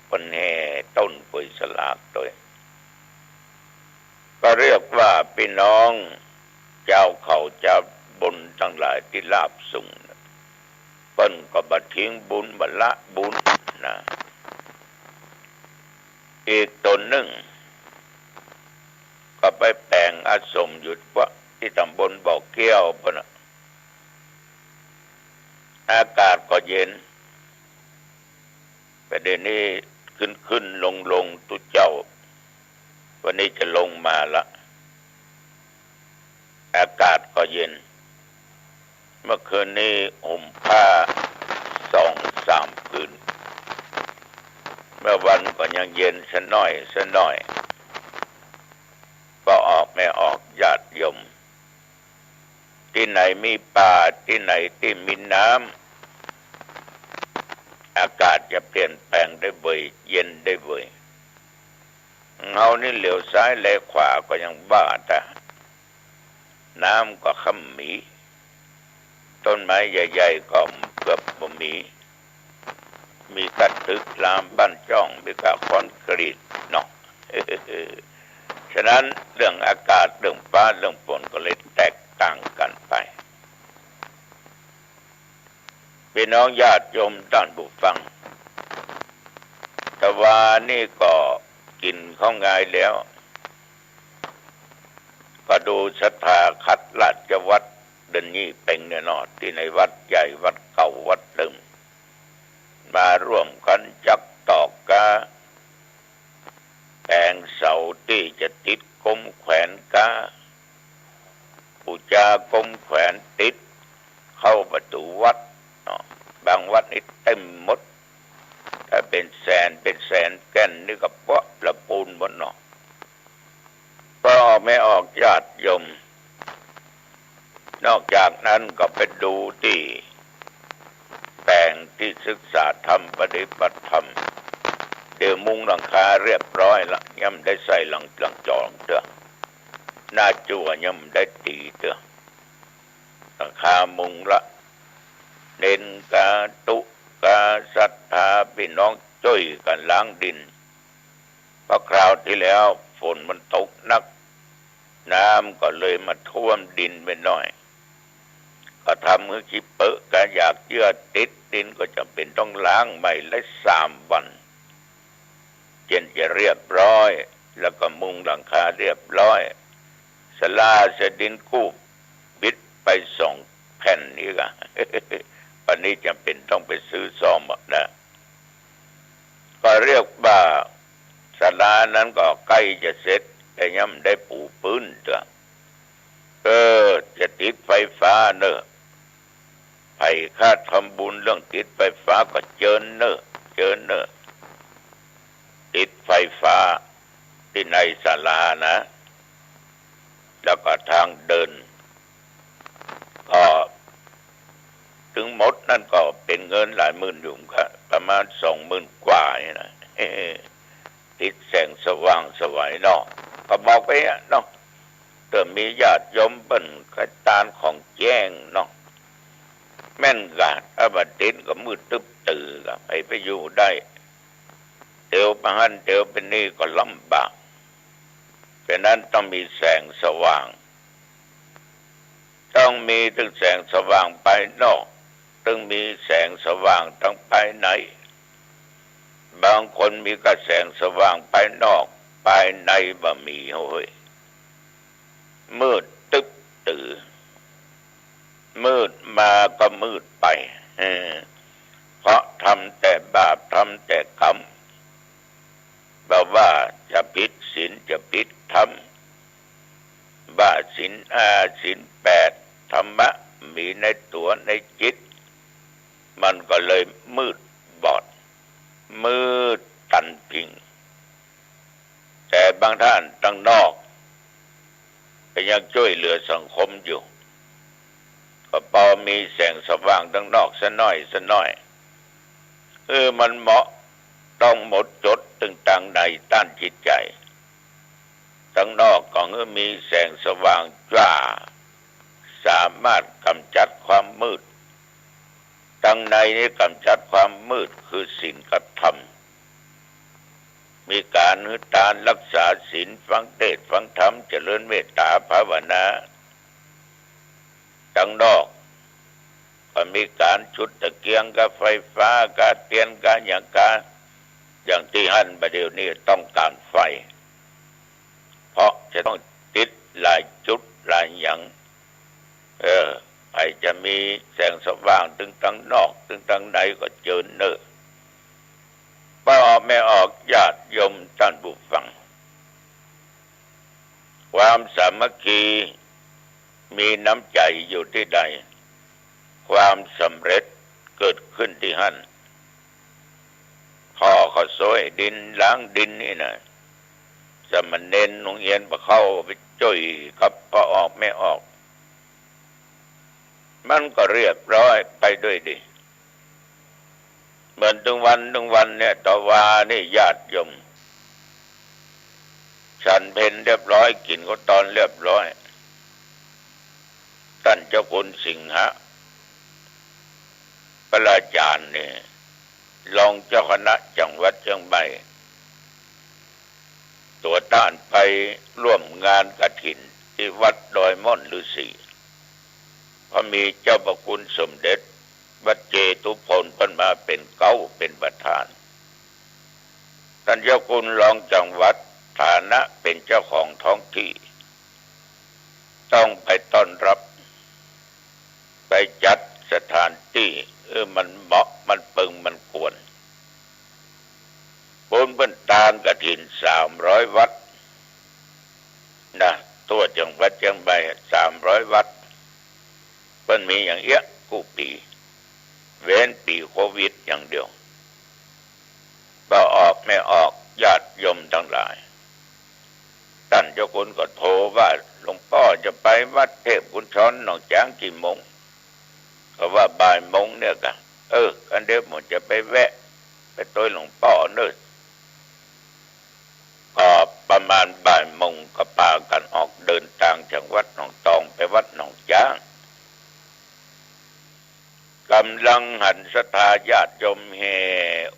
เป็นแห่ต้นปุ๋ยสลากโดยก็เรียกว่าพี่น้องเจ้าเขาเจ้าบุญทั้งหลายที่ลาบสุ่งเปิ้นก็บัดทิ้งบุญบัดละบุญนะอีกตนหนึ่งก็ไปแปลงอาสมหยุดว่าที่ตำบลบ่อเกี้ยวปะอากาศก็เย็นประเดี๋ยวนี้ขึ้นลงตุเจ้าวันนี้จะลงมาละอากาศก็เย็นเมื่อคืนนี้ห่มผ้า2-3 ผืนเมื่อวันก็ยังเย็นซะหน่อยก็ออกไม่ออกญาติโยมที่ไหนมีป่าที่ไหนที่มีน้ำอากาศจะเปลี่ยนแปลงได้บ่อยเย็นได้บ่อยเงานี่เหลียวซ้ายแลขวาก็ยังบ้าแต่น้ำก็ค่ำมีต้นไม้ใหญ่ๆก็เกือบบ่มีกัดตึกรามบ้านจ้องมีกะคอนกรีตเนาะ ฉะนั้นเรื่องอากาศเรื่องฟ้าเรื่องฝนก็เลยแตกต่างกันไปพี่น้องญาติโยมท่านผู้ฟังแต่ว่านี่ก็กินข้าวง่ายแล้วก็ดูศรัทธาขัดราชวัดเดินนี้เป็นแน่นอนที่ในวัดใหญ่วัดเก่าวัดเดิมมาร่วมกันจักตอกกาแต่งเสาที่จะติดกลมแขวนกาปูจากลมแขวนติดเข้าประตูวัดบางวัดนี่เต็มหมดถ้าเป็นแสนแก่นนี่ก็เพราะละปูนบนเนาะก็ไม่ออกญาติโยมนอกจากนั้นก็ไปดูที่แปลงที่ศึกษาธรรมปฏิบัติธรรมเดี๋ยวมุงหลังคาเรียบร้อยละย่ำได้ใส่หลังจองเถอะหน้าจั่วย่ำได้ตีเถอะหลังคามุงละเน้นกาตุกาศรัทธาพี่น้องช่วยกันล้างดินเพราะคราวที่แล้วฝนมันตกหนักน้ำก็เลยมาท่วมดินไปหน่อยก็ทำมือขี้เปอะก็อยากเยื่อติดดินก็จำเป็นต้องล้างใหม่ละ3 วันจนจะเรียบร้อยแล้วก็มุงหลังคาเรียบร้อยศาลาเสดินคู่บิดไป2 แผ่นนี้ก็ วันนี้จำเป็นต้องไปซื้อซ่อมนะก็เรียกว่าศาลานั้นก็ใกล้จะเสร็จแต่ยังได้ปูพื้นเถอะจะติดไฟฟ้าเนอะไผ่ค่าทำบุญเรื่องติดไฟฟ้าก็เจิญเนอะ ติดไฟฟ้าที่ในศาลานะแล้วก็ทางเดินก็ถึงหมดนั่นก็เป็นเงินหลายหมื่นอยู่ครับประมาณ20,000 กว่านี่นะติดแสงสว่างสวัยเนาะก็บอกไปเนาะเติมมีญาติโยมเปิ้นกระตานของแจ้งเนาะแม่นกาดอบัดดินก็มืดตึ๊บตื่อกับไปอยู่ได้เดี๋ยวมาหันเดี๋ยวเป็นนี่ก็ลำบากฉะนั้นต้องมีแสงสว่างต้องมีทั้งแสงสว่างภายนอกต้องมีแสงสว่างทั้งภายในบางคนมีก็แสงสว่างภายนอกภายในบ่มีเฮ้ยมืดตึ๊บตื่อมืดมาก็มืดไปเพราะทำแต่บาปทำแต่กรรมแบบว่าจะผิดศีลจะผิดธรรมว่าศีลศีล8ธรรมะมีในตัวในจิตมันก็เลยมืดบอดมืดตันพิงแต่บางท่านตั้งนอกก็ยังช่วยเหลือสังคมอยู่ก็พอมีแสงสว่างตั้งนอกซะหน่อยมันเหมาะต้องหมดจดตึงต่างในต้านจิตใจตั้งนอกก็มีแสงสว่างจ้าสามารถกำจัดความมืดตั้งในนี้กำจัดความมืดคือศีลกับธรรมมีการนึกตานรักษาศีลฟังเทศน์ฟังธรรมเจริญเมตตาภาวนาตั้งนอกก็มีการชุดตะเกียงกับไฟฟ้าการเตียนการอย่างที่หันประเดี๋ยวนี้ต้องการไฟเพราะจะต้องติดหลายจุดหลายอย่างไอจะมีแสงสว่างถึงตั้งนอกถึงตั้งในก็เจิญเนอป้าออกไม่ออกญาติโยมท่านผู้ฟังความสามัคคีมีน้ำใจอยู่ที่ใดความสำเร็จเกิดขึ้นที่หั่นพ่อเขาซอยดินล้างดินนี่นะสมณเณรโรงเรียนบ่เข้าไปจ้อยครับพอออกไม่ออกมันก็เรียบร้อยไปด้วยดิเหมือนทุกวันเนี่ยต่อวานี่ญาติโยมฉันเพลเรียบร้อยกินก็ตอนเรียบร้อยท่านเจ้าคุณสิงหะพระอาจารย์เนี่ยรองเจ้าคณะจังหวัดเชียงใหม่ตัวต้านไปร่วมงานกฐินที่วัดดอยม่อนฤาษีพอมีเจ้าพระคุณสมเด็จวัดเจตุพลเพิ่นมาเป็นเก้าเป็นประธานท่านเจ้าคุณรองจังหวัดฐานะเป็นเจ้าของท้องที่ต้องไปต้อนรับไปจัดสถานที่มันเหมาะมันปึงมันควรบุญเพิ่นตามกฐิน300 วัดนะตัวจังหวัดเชียงใหม่300 วัดเพิ่นมีอย่างเอี้ยกู้ปีเว้นปีโควิดอย่างเดียวก็ออกไม่ออกญาติโยมทั้งหลายท่านเจ้าคุณก็โทรว่าหลวงพ่อจะไปวัดเทพกุญชรหนองจางกี่โมงก็ว่าบ่ายโมงเนี่ยกันกันเดี๋ยวผมจะไปแวะไปตัวหลวงพ่อเนิ่นก็ประมาณบ่ายโมงก็พากันออกเดินทางจากวัดหนองตองไปวัดหนองจางกำลังหันศรัทธาญาติโยมแห่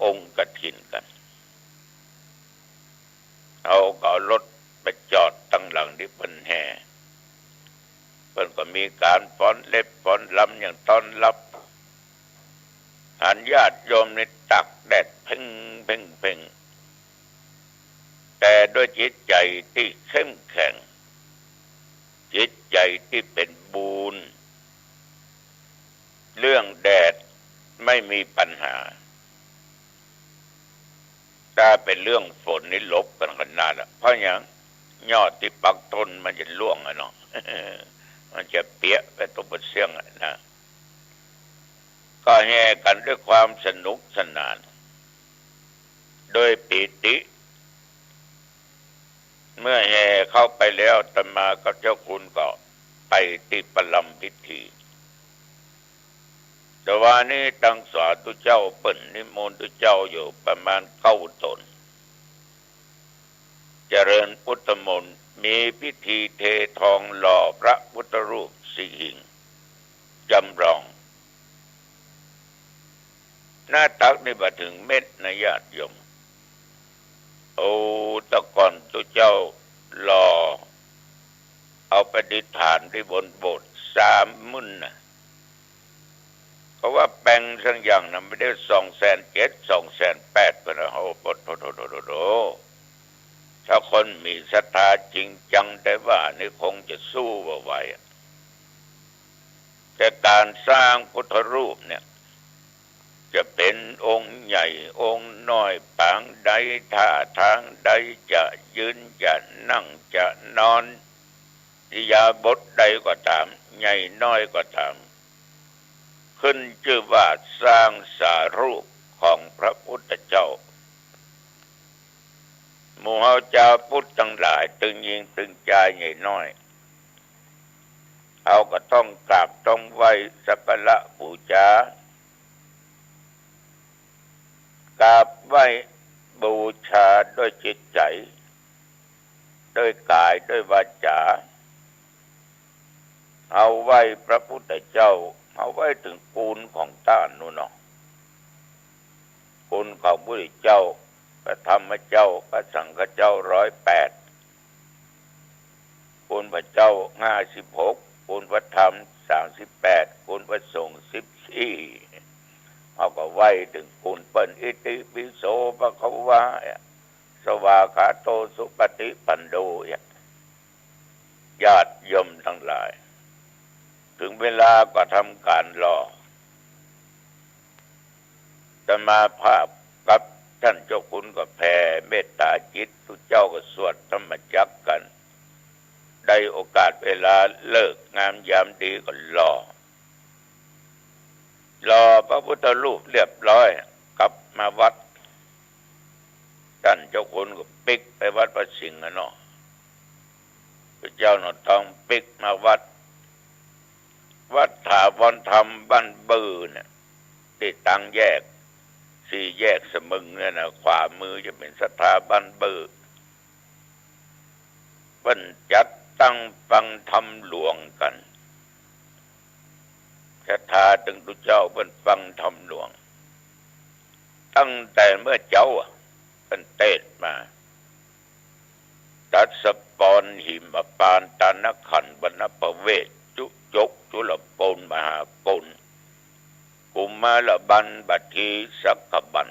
องค์กฐินกันเอาก็รถไปจอดตั้งหลังที่เพิ่นแห่เพิ่นก็มีการฟ้อนเล็บฟ้อนลำอย่างต้อนรับหันญาติโยมในตักแดดเพ่งแต่ด้วยจิตใจที่เข้มแข็งจิตใจที่เป็นบุญเรื่องแดดไม่มีปัญหาถ้าเป็นเรื่องฝนนี่ลบกันขนาดละเพราะอย่างยอดที่ปักต้นมันจะร่วงอะเนาะ มันจะเปียกไปตบเสียงนะก็แห่กันด้วยความสนุกสนานโดยปิติ เมื่อแห่เข้าไปแล้วอาตมากับเจ้าคุณก็ไปที่ประลัมพิธีแต่ว่านี้ตั้งสาธุเจ้าเปิ่นนิมนต์เจ้าอยู่ประมาณ9 ตนเจริญพุทธมนต์มีพิธีเททองหล่อพระพุทธรูปสี่หิ่งจำลองหน้าตักนี่มาถึงเม็ดนะญาติโยมโอ้ตะก่อนตุเจ้าหล่อเอาประดิษฐานที่บนโบสถ์3 มื้นนะเขาว่าแปลงทั้งอย่างนะไม่ได้2,700,000 2,800,000เป็นโอ้โหถ้าคนมีศรัทธาจริงจังแต่ว่านี่คงจะสู้บ่ไหวแต่การสร้างพุทธรูปเนี่ยจะเป็นองค์ใหญ่องค์น้อยปางใดท่าทางใดจะยืนจะนั่งจะนอนอิริยาบถใดก็ตามใหญ่น้อยก็ตามขึ้นชื่อว่าสร้างสารูปของพระพุทธเจ้าหมู่เฮาเจ้าพุทธทั้งหลายตึงยิงตึงใจใหญ่น้อยเอาก็ต้องกราบต้องไหว้สักการะบูชากราบไหว้บูชาด้วยจิตใจด้วยกายด้วยวาจาเอาไหว้พระพุทธเจ้าเอาไว้ถึงกูลของต้านนู่นเนาะกูลของพระพุทธเจ้าพระธรรมเจ้าพระสังฆเจ้า108คุณพระเจ้า56คุณพระธรรม38คุณพระสงฆ์14เอาก็ไว้ถึงคุณเปิ้นอิติปิโสภะคะวะสวากขาโตสุปฏิปันโนญาติโยมทั้งหลายถึงเวลาก็ทำการรอจะมาภาพกับท่านเจ้าคุณก็แผ่เมตตาจิตทุกเจ้าก็สวดธรรมจักรกันได้โอกาสเวลาเลิกงามยามดีก็รอพระพุทธรูปเรียบร้อยกลับมาวัดท่านเจ้าคุณก็ปิกไปวัดพระสิงห์เนาะพระเจ้าหนอทองปิกมาวัดถาวรธรรมบ้านบือเนี่ยที่ตั้งแยก4 แยกสมึงเนี่ยนะขวามือจะเป็นสถาบันบือเพิ่นจัดตั้งฟังธรรมหลวงกันศรัทธาถึงตุเจ้าเพิ่นฟังธรรมหลวงตั้งแต่เมื่อเจ้าเพิ่นเทศมาตัสปอนหิมปานตานขันบรรณประเวศยกจุลปนมหากลกุมารบันบัตทีสักขบัน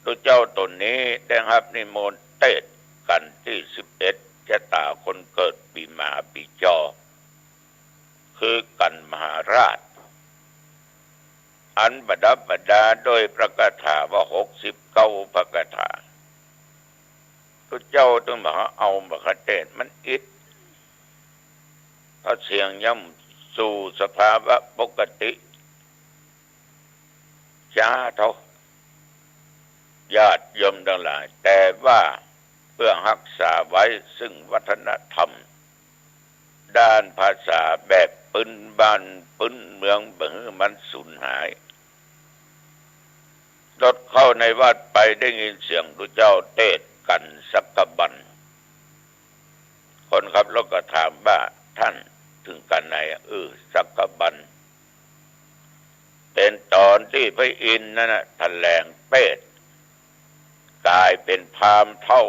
ตัวเจ้าตนนี้ได้รับนิมนต์เทศกันที่11ชะตาคนเกิดปีมหาปีจอคือกันมหาราชอันประดับประดาโดยพระคาถาว่า69พระคาถาตัวเจ้าต้องมาเอามาเทศมันอิดเขาเสียงย่ำสู่สภาวะปกติช้าเท่าญาติโยมทั้งหลายแต่ว่าเพื่อรักษาไว้ซึ่งวัฒนธรรมด้านภาษาแบบปืนบ้านปืนเมืองบ่ให้มันสูญหายรถเข้าในวัดไปได้ยินเสียงพระเจ้าเทศกันสักกบันคนขับรถก็ถามว่าท่านถึงกันไหนสักกบันเป็นตอนที่พระอินทร์นั่นน่ะแถลงเปตกลายเป็นพราหมณ์เท่า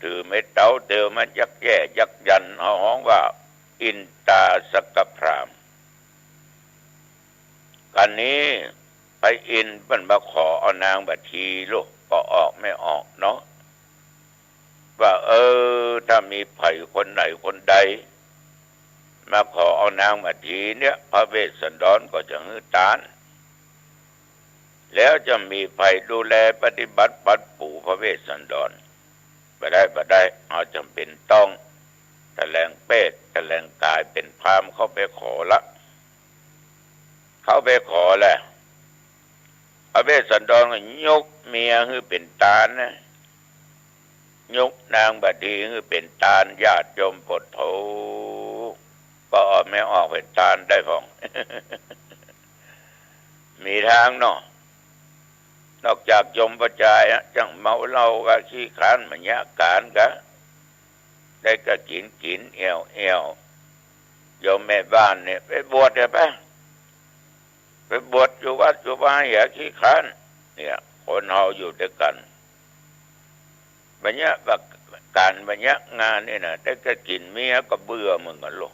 ถือไม่เต้าเดียวมันยักแย่ยักยันเอาห้องว่าอินตาสักกพราหมณ์กันนี้พระอินทร์เพิ่นมาขอเอานางบัดทีลูกก็ออกไม่ออกเนาะว่าถ้ามีไผ่คนไหนคนใดมาขอเอานางบัดทีเนี่ยพระเวสสันดรก็จะฮือตานแล้วจะมีไผ่ดูแลปฏิบัติปัดปู่พระเวสสันดรบ่ได้เอาจำเป็นต้องแถลงเปตแถลงกายเป็นพราหมณ์เข้าไปขอแล้วพระเวสสันดรก็ยกเมียคือเป็นตาลนะ ยุคนางบดีคือเป็นตาลญาติโยมปดโถก็ไม่ออกเป็นตาลได้พ้อง มีทางเนาะนอกจากยมประจายจังเมาเหล้าก็ขี้ขานมันยะการก็ได้ก็กินเอวโยมแม่บ้านเนี่ยไปบวชเนี่ยไปบวชอยู่วัดอยู่บ้านอย่าขี้ขานเนี่ยคนเฮาอยู่ด้วยกันบัญญัติการบัญญัติงานนี่นะได้ก็กินเมียก็เบื่อมึงกันลูก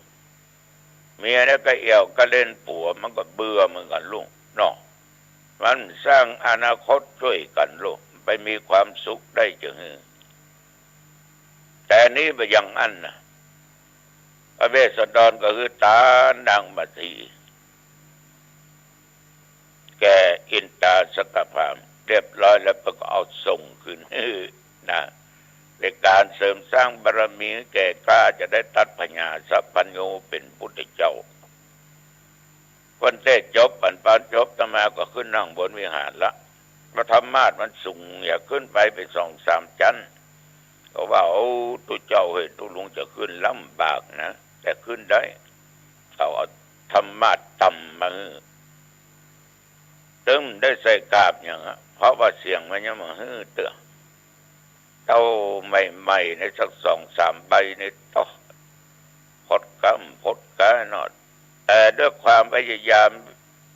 เมียได้ก็เอวก็เล่นผัวมันก็เบื่อมึงกันลูกเนาะมันสร้างอนาคตช่วยกันลูกไปมีความสุขได้จังแต่นี้ไปยังอันนะพระเวสสันดรก็คือตาดังบัตีแกอินตาสกพามเรียบร้อยแล้วก็เอาส่งขึ้นนะในการเสริมสร้างบารมีแก่กล้าจะได้ตัดพญาสัพพัญโยเป็นพุทธเจ้าคนเทศจบปันจบตมาก็ขึ้นนั่งบนวิหารละพระธรรมาสมันสูงอย่าขึ้นไป2-3 ชั้นก็ว่าโอ้ตุเจ้าเห็นตุลุงจะขึ้นลำบากนะแต่ขึ้นได้เขาเอาธรรมาสต่ำมาตึมได้ใส่กาบอย่างเพราะว่าเสียงมันยังมาเตือเต้าใหม่ๆในสัก2-3 ใบในต่อพดกะนอดแต่ด้วยความพยายาม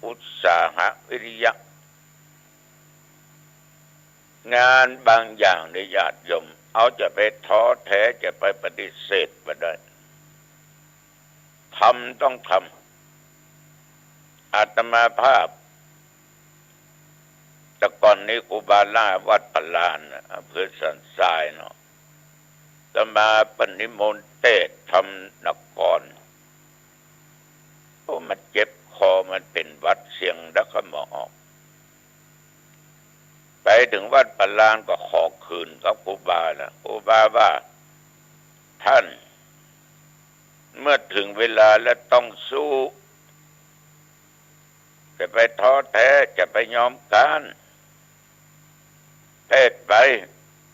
อุตสาหะวิริยะงานบางอย่างในญาติโยมเอาจะไปท้อแท้จะไปปฏิเสธไม่ได้ทำต้องทำอาตมาภาพแต่ก่อนนี้ครูบาล่าวัดปลานอำเภอสันทรายเนาะจะมาปนิมนต์เทศทำนครโอ้มันเจ็บคอมันเป็นวัดเสียงดักขมออกไปถึงวัดปลานก็ขอคืนกับครูบานะครูบาว่าท่านเมื่อถึงเวลาแล้วต้องสู้จะไปท้อแท้จะไปยอมการเทศไป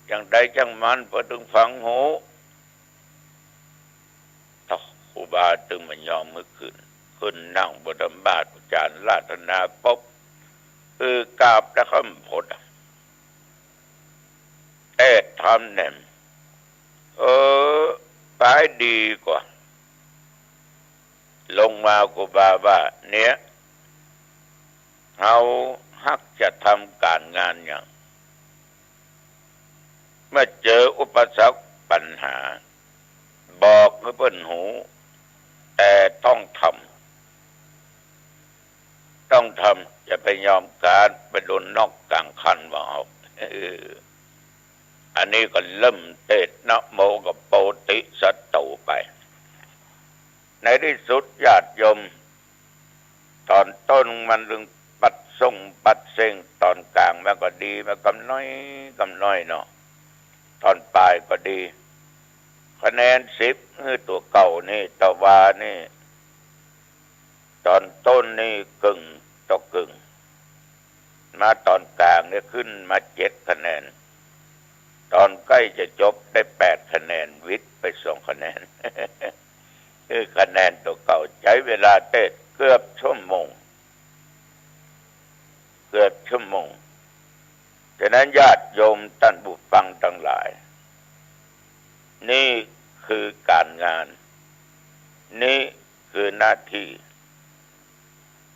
อย่างใดจังมันพอถึงฟังหูครูบาถึงมันยอมเมื่อคืนขึ้นนั่งบนธรรมบาทอาจารย์ราตนาปบคือกราบและคำพดเทศทำเนี่ยไปดีกว่าลงมาครูบาว่าเนี่ยเราฮักจะทำการงานอย่างเมื่อเจออุปสรรคปัญหาบอกให้เปิ้นหูแต่ต้องทำจะไปยอมการไปโดนนอกกลางคันว่าเอาอันนี้ก็เริ่มเทศนะโมกับโปติสัตตูไปในที่สุดญาติโยมตอนต้นมันลึงปัดส่งปัดเซ็งตอนกลางมันก็ดีมันกำน้อยเนาะตอนปลายก็ดีคะแนน10ตัวเก่านี่ตะวานี่ตอนต้นนี่กึ่งต่อกึ่งมาตอนกลางเนี่ยขึ้นมา7 คะแนนตอนใกล้จะจบได้8 คะแนนวิทย์ไป2 คะแนน คือคะแนนตัวเก่าใช้เวลาเทศเกือบชั่วโมงฉะนั้นญาติโยมท่านผู้ฟังทั้งหลายนี่คือการงานนี่คือหน้าที่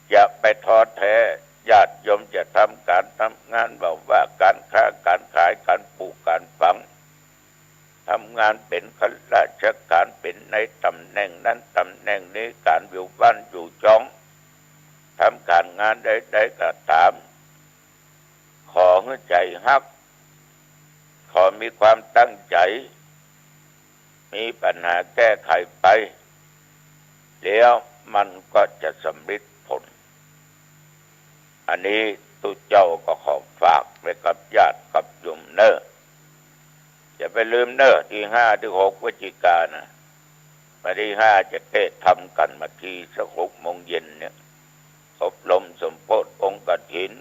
อย่าไปท้อแท้ญาติโยมจะทำการทำงานบอกว่าการค้าการขายการปลูกการฝังทำงานเป็นข้าราชการเป็นในตำแหน่งนั้นตำแหน่งนี้การอยู่บ้านอยู่จ้องทำการงานใดๆก็ตามขอให้ใจฮักขอมีความตั้งใจมีปัญหาแก้ไขไปแล้วมันก็จะสำเร็จผลอันนี้ตุเจ้าก็ขอฝากไว้กับญาติกับโยมเนออย่าไปลืมเนอที่5 ถึง 6 พฤศจิกายนนะวันที่5จะเทศทำกันมาที่สัก6 โมงเย็นเนี่ยอบรมสมโภชองค์กฐิน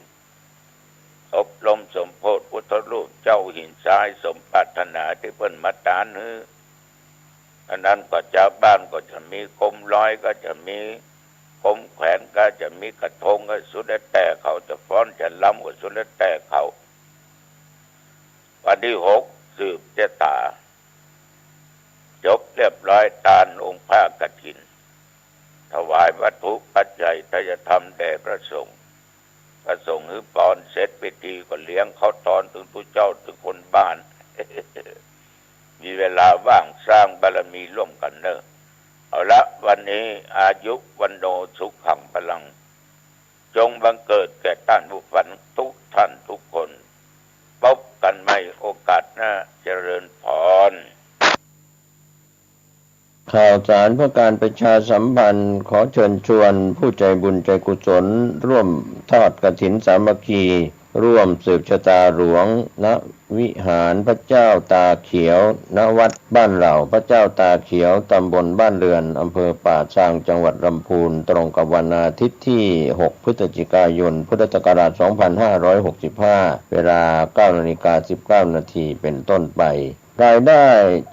อบรมสมโภชพุทธรูปเจ้าหินทราย ให้สมปรารถนาที่เพิ่นมาตานฮื้ออันนั้นก็ชาวบ้านก็จะมีโคมลอยก็จะมีโคมแขวนก็จะมีกระทงก็สุดแต่เขาจะฟ้อนจะล้ำก็สุดแต่เขาวันที่6สืบเจตาจบเรียบร้อยตานองค์พระกฐินถวายวัตถุปัจจัยทายธรรมแด่พระสงฆ์พระสงฆ์หือปอนเสร็จพิธีก็เลี้ยงเขาตอนถึงผู้เจ้าถึงคนบ้าน มีเวลาว่างสร้างบารมีร่วมกันเนอะเอาละวันนี้อายุวันโนสุขังพลังจงบังเกิดแก่ท่านผู้ฟังทุกท่านทุกคนพบกันใหม่โอกาสหน้าเจริญพรข่าวสารเพื่อการประชาสัมพันธ์ขอเชิญชวนผู้ใจบุญใจกุศลร่วมทอดกฐินสามัคคีร่วมสืบชะตาหลวงณวิหารพระเจ้าตาเขียวณวัดบ้านเหล่าพระเจ้าตาเขียวตำบลบ้านเรือนอำเภอป่าซางจังหวัดลำพูนตรงกับวันอาทิตย์ที่6พฤศจิกายนพุทธศักราช2565เวลา 9:19 น.เป็นต้นไปรายได้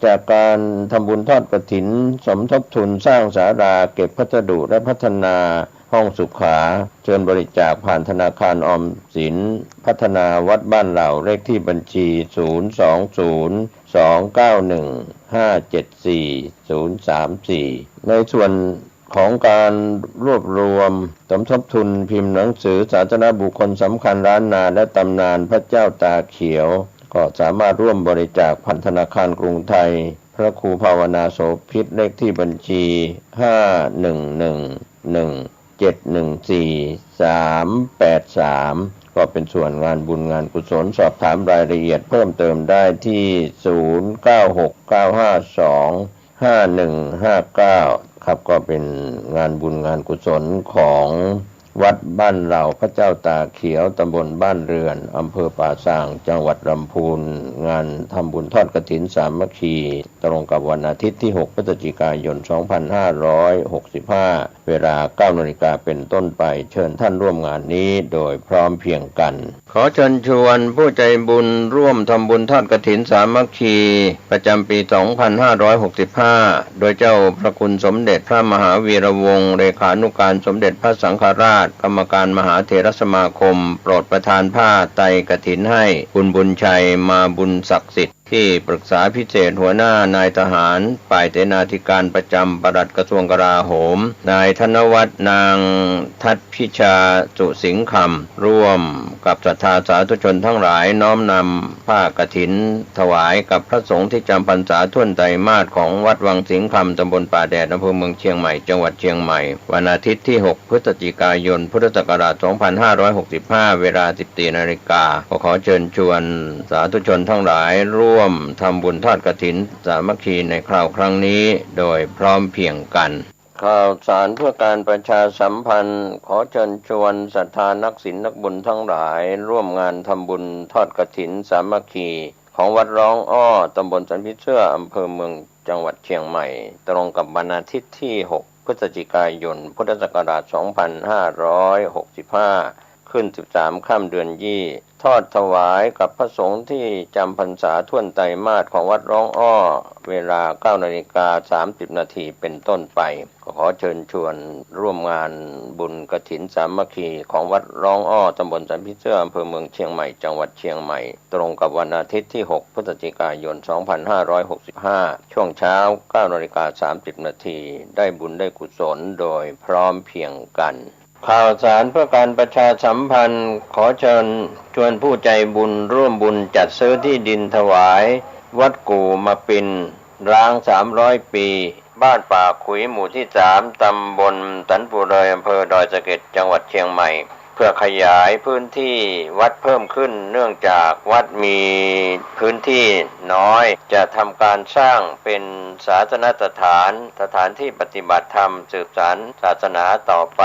จากการทำบุญทอดกฐินสมทบทุนสร้างศาลาเก็บพัสดุและพัฒนาห้องสุขาเชิญบริจาคผ่านธนาคารออมสินพัฒนาวัดบ้านเหล่าเลขที่บัญชี 02029157434 ในส่วนของการรวบรวมสมทบทุนพิมพ์หนังสือศาสนบุคคลสำคัญล้านนาและตำนานพระเจ้าตาเขียวก็สามารถร่วมบริจาคผ่านธนาคารกรุงไทยพระครูภาวนาโสภิตเลขที่บัญชี511171433ก็เป็นส่วนงานบุญงานกุศลสอบถามรายละเอียดเพิ่มเติมได้ที่0969525159ครับก็เป็นงานบุญงานกุศลของวัดบ้านเหล่าพระเจ้าตาเขียวตำบลบ้านเรือนอำเภอป่าซางจังหวัดลำพูนงานทำบุญทอดกฐินสามัคคีตรงกับวันอาทิตย์ที่6พฤศจิกายน2565เวลา 9 นาฬิกาเป็นต้นไปเชิญท่านร่วมงานนี้โดยพร้อมเพรียงกันขอเชิญชวนผู้ใจบุญร่วมทำบุญทอดกฐินสามัคคีประจำปี2565โดยเจ้าพระคุณสมเด็จพระมหาวีระวงศ์เลขานุการสมเด็จพระสังฆราชกรรมการมหาเถรสมาคมโปรดประทานผ้าไตรกฐินให้คุณบุญชัยมาบุญศักดิ์สิทธิ์ที่ปรึกษาพิเศษหัวหน้านายทหารฝ่ายเสนาธิการประจำปลัดกระทรวงกลาโหมนายธนวัฒน์นางทัตพิชาสุสิงห์คำร่วมกับศรัทธาสาธุชนทั้งหลายน้อมนำผ้ากฐินถวายกับพระสงฆ์ที่จำพรรษาท่วนไตรมาสของวัดวังสิงห์คำตำบลป่าแดดอำเภอเมืองเชียงใหม่จังหวัดเชียงใหม่วันอาทิตย์ที่6พฤศจิกายนพุทธศักราช2565เวลา 14 นาฬิกาขอเชิญชวนสาธุชนทั้งหลายร่วมทำบุญทอดกฐินสามัคคีในคราวครั้งนี้โดยพร้อมเพรียงกันข่าวสารเพื่อการประชาสัมพันธ์ขอเชิญชวนศรัทธานักศีลนักบุญทั้งหลายร่วมงานทำบุญทอดกฐินสามัคคีของวัดร้องอ้อตำบลสันพิเชื่ออำเภอเมืองจังหวัดเชียงใหม่ตรงกับวันอาทิตย์ที่6พฤศจิกายนพุทธศักราช2565ขึ้น13ค่ำเดือนยี่ทอดถวายกับพระสงฆ์ที่จำพรรษาท่วนไตรมาสของวัดร้องอ้อเวลา 9:30 น.เป็นต้นไปขอเชิญชวนร่วมงานบุญกฐินสามัคคีของวัดร้องอ้อตำบลสันพิเชื่ออำเภอเมืองเชียงใหม่จังหวัดเชียงใหม่ตรงกับวันอาทิตย์ที่6พฤศจิกายน2565ช่วงเช้า 9:30 น.ได้บุญได้กุศลโดยพร้อมเพรียงกันข่าวสารเพื่อการประชาสัมพันธ์ขอเชิญชวนผู้ใจบุญร่วมบุญจัดซื้อที่ดินถวายวัดกู่มาปินร้าง300 ปีบ้านป่าขุยหมู่ที่3ตำบลสันปูเลยอำเภอดอยสะเก็ดจังหวัดเชียงใหม่เพื่อขยายพื้นที่วัดเพิ่มขึ้นเนื่องจากวัดมีพื้นที่น้อยจะทำการสร้างเป็นศาสนสถานที่ปฏิบัติธรรมสืบสานศาสนาต่อไป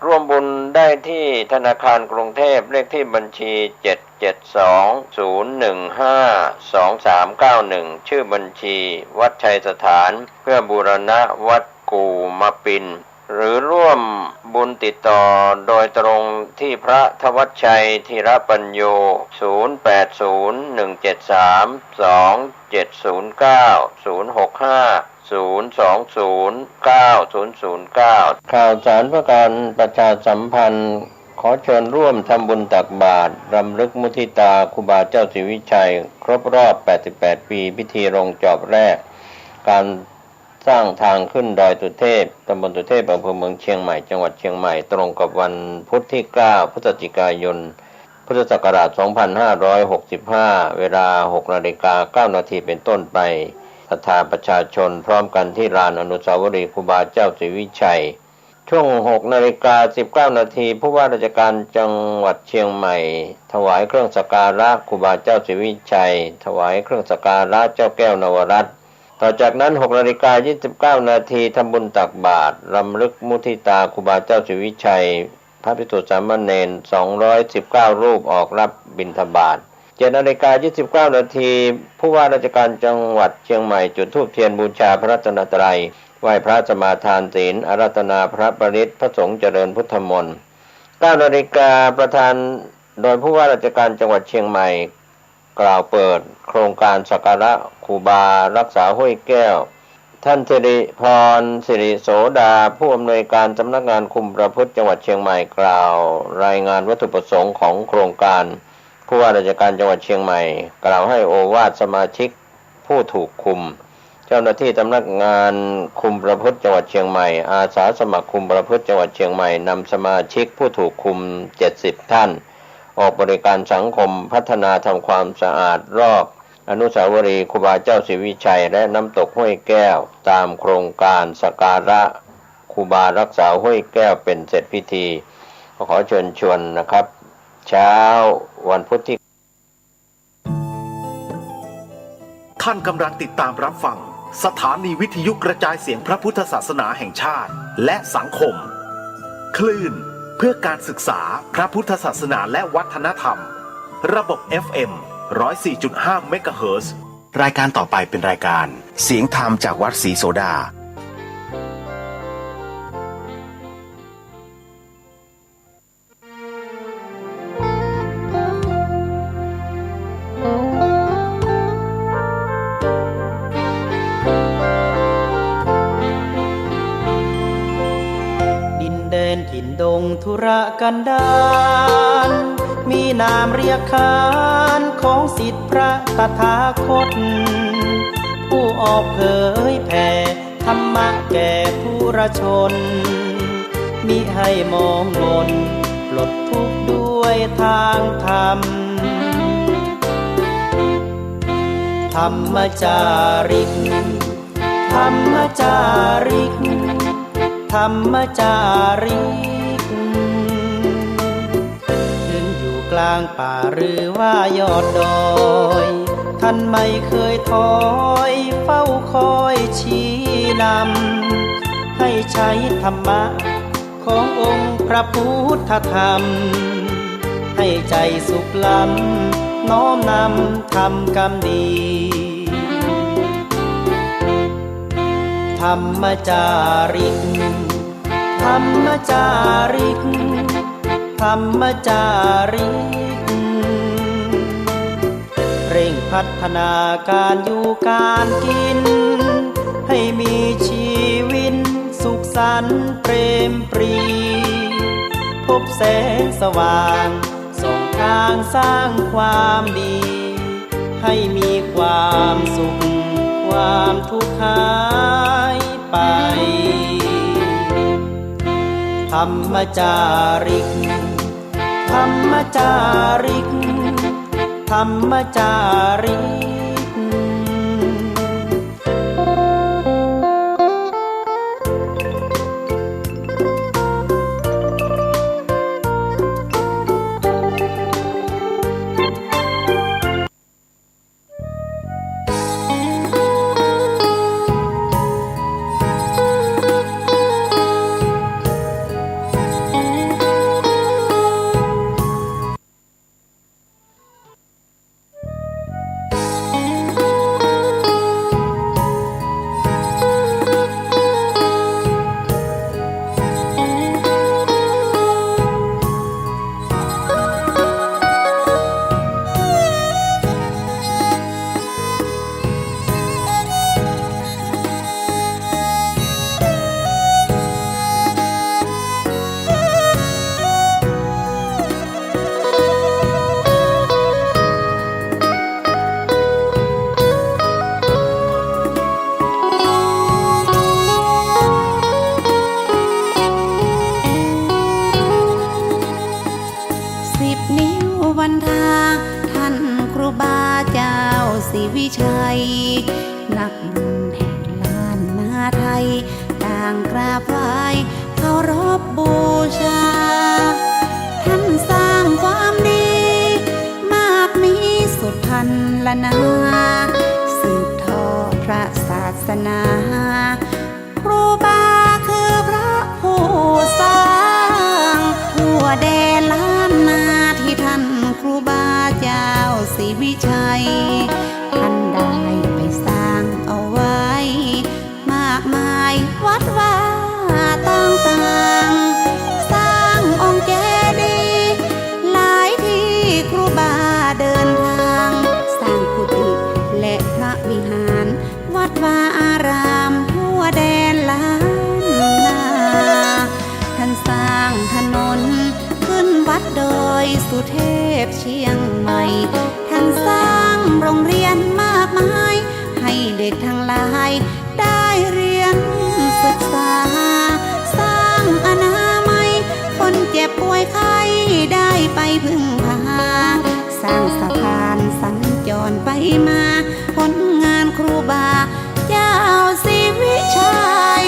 ร่วมบุญได้ที่ธนาคารกรุงเทพเลขที่บัญชี772-015-2391ชื่อบัญชีวัดชัยสถานเพื่อบูรณะวัดกู่มาปิน หรือร่วมบุญติดต่อโดยตรงที่พระธวัชชัยธีรปัญโย080173270906502009009009ข่าวสารเพื่อการประชาสัมพันธ์ขอเชิญร่วมทำบุญตักบาตรรำลึกมุทิตาครูบาเจ้าศรีวิชัยครบรอบ88ปีพิธีลงจอบแรกการสร้างทางขึ้นดอยสุเทพตำบลสุเทพอำเภอเมืองเชียงใหม่จังหวัดเชียงใหม่ตรงกับวันพุธที่9พฤศจิกายนพุทธศักราช2565เวลา 6:09 น.เป็นต้นไปศรัทธาประชาชนพร้อมกันที่ลานอนุสาวรีย์ครูบาเจ้าศรีวิชัยช่วง 6:19 น.ผู้ว่าราชการจังหวัดเชียงใหม่ถวายเครื่องสักการะครูบาเจ้าศรีวิชัยถวายเครื่องสักการะเจ้าแก้วนวรัตน์ต่อจากนั้น 6:29 น.ทำบุญตักบาตรรำลึกมุทิตาครูบาเจ้าศรีวิชัยพระภิกษุสามเณร219รูปออกรับบิณฑบาต 7:29 น.ผู้ว่าราชการจังหวัดเชียงใหม่จุดธูปเทียนบูชาพระรัตนตรัยไหว้พระสมาทานศีลอาราธนาพระปริตรพระสงฆ์เจริญพุทธมนต์ 9 นาฬิกาประธานโดยผู้ว่าราชการจังหวัดเชียงใหม่กล่าวเปิดโครงการสักการะครูบารักษาห้วยแก้วท่านสิริพรสิริโสดาผู้อำนวยการสำนักงานคุมประพฤติจังหวัดเชียงใหม่กล่าวรายงานวัตถุประสงค์ของโครงการผู้ว่าราชการจังหวัดเชียงใหม่กล่าวให้โอวาทสมาชิกผู้ถูกคุมเจ้าหน้าที่สำนักงานคุมประพฤติจังหวัดเชียงใหม่อาสาสมัครคุมประพฤติจังหวัดเชียงใหม่นำสมาชิกผู้ถูกคุม70ท่านออกบริการสังคมพัฒนาทำความสะอาดรอบอนุสาวรีย์ครูบาเจ้าศรีวิชัยและน้ำตกห้วยแก้วตามโครงการสักการะครูบารักษาห้วยแก้วเป็นเสร็จพิธีขอเชิญชวนนะครับเช้าวันพุธที่ท่านกำลังติดตามรับฟังสถานีวิทยุกระจายเสียงพระพุทธศาสนาแห่งชาติและสังคมคลื่นเพื่อการศึกษาพระพุทธศาสนาและวัฒนธรรมระบบ FM 104.5 เมกะเฮิรตซ์รายการต่อไปเป็นรายการเสียงธรรมจากวัดศรีโสดาถิ่นดงธุรกันดารมีนามเรียกขานของศิษย์พระตถาคตผู้ออกเผยแผ่ธรรมะแก่ผู้ราชนมิให้มองมนปลดทุกข์ด้วยทางธรรมธรรมจาริกธรรมจาริกธรรมจาริกถึงอยู่กลางป่าหรือว่ายอดดอยท่านไม่เคยถอยเฝ้าคอยชี้นำให้ใช้ธรรมะขององค์พระพุทธธรรมให้ใจสุขล้ำน้อมนำทำกรรมดีธรรมจาริกธรรมจาริกธรรมจาริกเร่งพัฒนาการอยู่การกินให้มีชีวิตสุขสันต์เปรมปรีพบแสงสว่างส่องทางสร้างความดีให้มีความสุขความทุกข์หายไปธรรมจาริกธรรมจาริกธรรมจาริก นักบุญแห่งล้านนาไทยต่างกราบไหว้เคารพบูชาท่านสร้างความดีมากมีสุดพันละนาสืบทอดพระศาสนาครูบาคือพระผู้สร้างทั่วแดนล้านนาที่ท่านครูบาเจ้าศรีวิชัยท่านได้ไปสร้างเอาไว้มากมายวัดว่าต่างๆสร้างองค์เจดีย์หลายที่ครูบาเดินทางสร้างกุฏิและพระวิหารวัดวาอารามทั่วแดนล้านนาท่านสร้างถนนขึ้นวัดโดยสุเทพเชียงใหม่ท่านสร้างโรงเรียนมากมายให้เด็กทั้งหลายได้เรียนศึกษาสร้างอนามัยคนเจ็บป่วยไข้ได้ไปพึ่งพาสร้างสะพานสัญจรไปมาผลงานครูบาเจ้าศรีวิชัย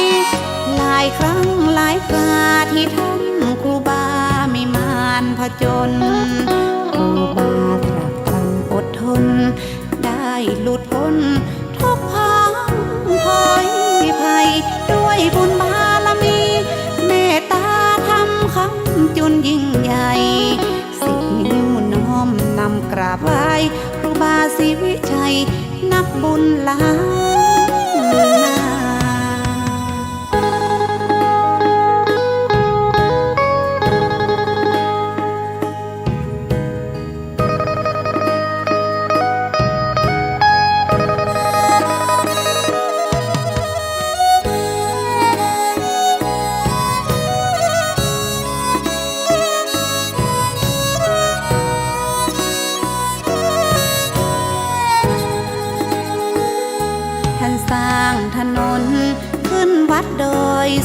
หลายครั้งหลายคราที่ท่านครูบามีมารผจญครูบาตรัสตรัสอดทนได้หลุดพ้นทุกพ้องพ้อยภัยด้วยบุญบารมีเมตตาธรรมคำจุนยิ่งใหญ่สิบนิ้วน้อมนำกราบไหว้ครูบาศรีวิชัยนักบุญล้านนา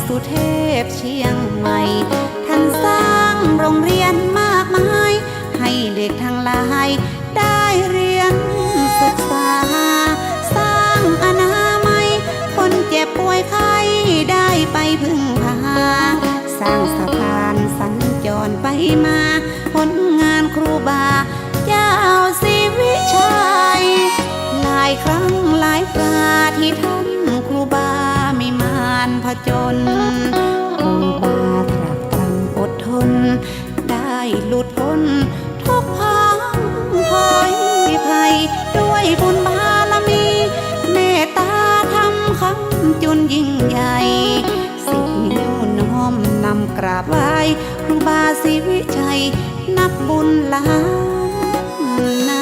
สุเทพเชียงใหม่ท่านสร้างโรงเรียนมากมายให้เด็กทั้งหลายได้เรียนศึกษาสร้างอนามัยคนเจ็บป่วยไข้ได้ไปพึ่งพาสร้างสะพานสัญจรไปมาผลงานครูบาเจ้าศรีวิชัยหลายครั้งหลายคราที่ท่านครูบามีมารผจญครูบาตรัสตรัสอดทนได้หลุดพ้นทุกพ้องพ้อยภัยด้วยบุญบารมีเมตตาธรรมคำจุนยิ่งใหญ่สิบนิ้วน้อมนำกราบไหว้ครูบาศรีวิชัยนักบุญล้านนา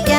ใจ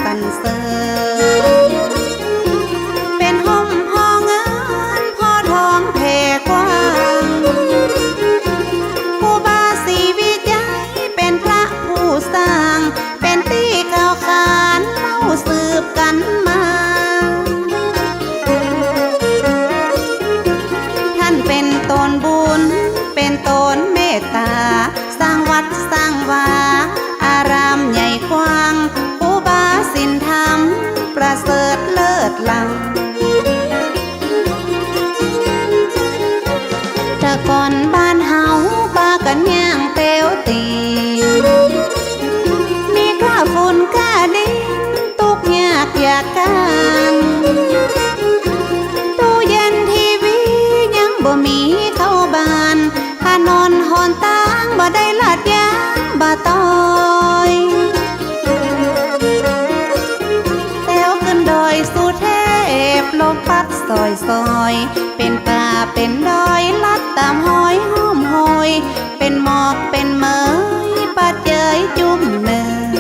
สรรเสริญเป็นห่มพอเงินพอทองแผ่กว้างครูบาศรีวิจัยเป็นพระผู้สร้างเป็นที่เก่าขานเล่าสืบกันมาท่านเป็นตนบุญเป็นตนเมตตาสร้างวัดสร้างวาอารามใหญ่กว้างครูบาศีลธรรมประเสริฐเลิศล้ำแต่ก่อนบ้านเฮาปากันย่างเตียวตีมีกล้าฝุ่นกล้าดินตุกยากอยากกันตู้เย็นทีวียังบ่มีเข้าบ้านถนนหนทางบ่ได้ลาดยางบ่ต้อยแถวขึ้นดอยสุเทพลมพัดซอยเป็นป่าเป็นดอยลัดตามห้อยห้อมหอยเป็นหมอกเป็นเหมยปัดเจยจุ่มเนย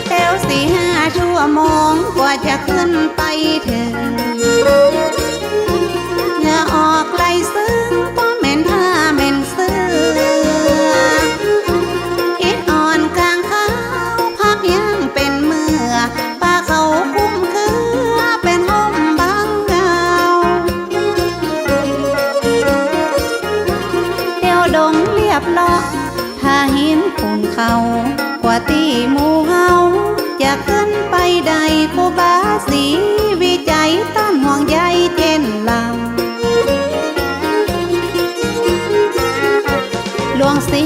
แถว4-5 ชั่วโมงกว่าจะขึ้นไปถึงเหงื่อออกไหลซึ้งเพราะเหม็นผ้าเหม็นเสื้ออิดอ่อนกลางเขาพักยังเป็นเมื่อป่าเขาคุ้มคือเป็นห่มบางเงาเดี่ยวดงเรียบเลาะถ้าหินปูนเขากว่าตีหมู่เฮาจะขึ้นไปใดครูบาศรีวิจัยต้านห่วงใยเจนลำหลวงศรี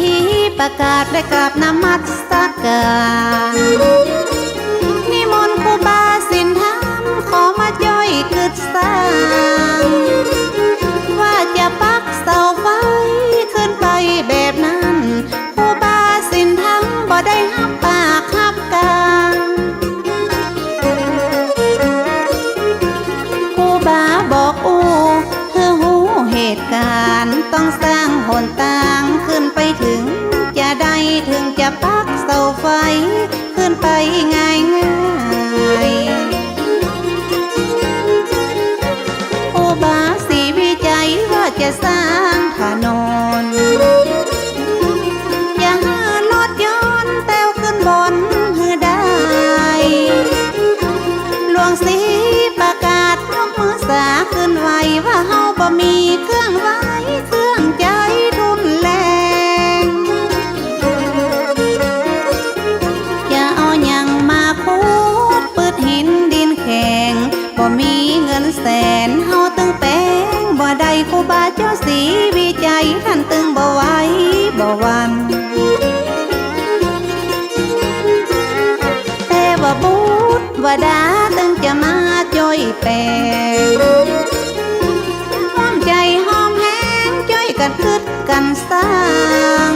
ประกาศและกราบนมัสการนิมนต์ครูบาศีลธรรมขอมาย่อยกึศสร้างว่าจะปักเสาไฟขึ้นไปแบบนั้นครูบาศีลธรรมบ่ได้ห้ามปากห้ามกาครูบาบอกคือหูเหตุการณ์ต้องสร้างหนทางขึ้นไปถึงจะได้ถึงจะปักเสาไฟขึ้นไปง่ายครูบาศรีวิจัยว่าจะสร้างถนนอย่าหารถยนต์แต้วขึ้นบนหือได้หลวงศรีประกาศยกมือสาขึ้นไว้ว่าเฮาบ่มีเครื่องไว้เครื่องใจทุนแรงอย่าเอาหยังมาพูดปืดหินดินแข็งบ่มีเงินแสนเฮาตึงแป้งบ่ได้ครูบาเจ้าศรีวิจัยท่านตึงบ่ไหวบ่วันแต่ว่าบูดว่าดาตึงจะมาจ่อยแปลงห้อมใจห้อมแห้งจ่อยกันคึดกันสร้าง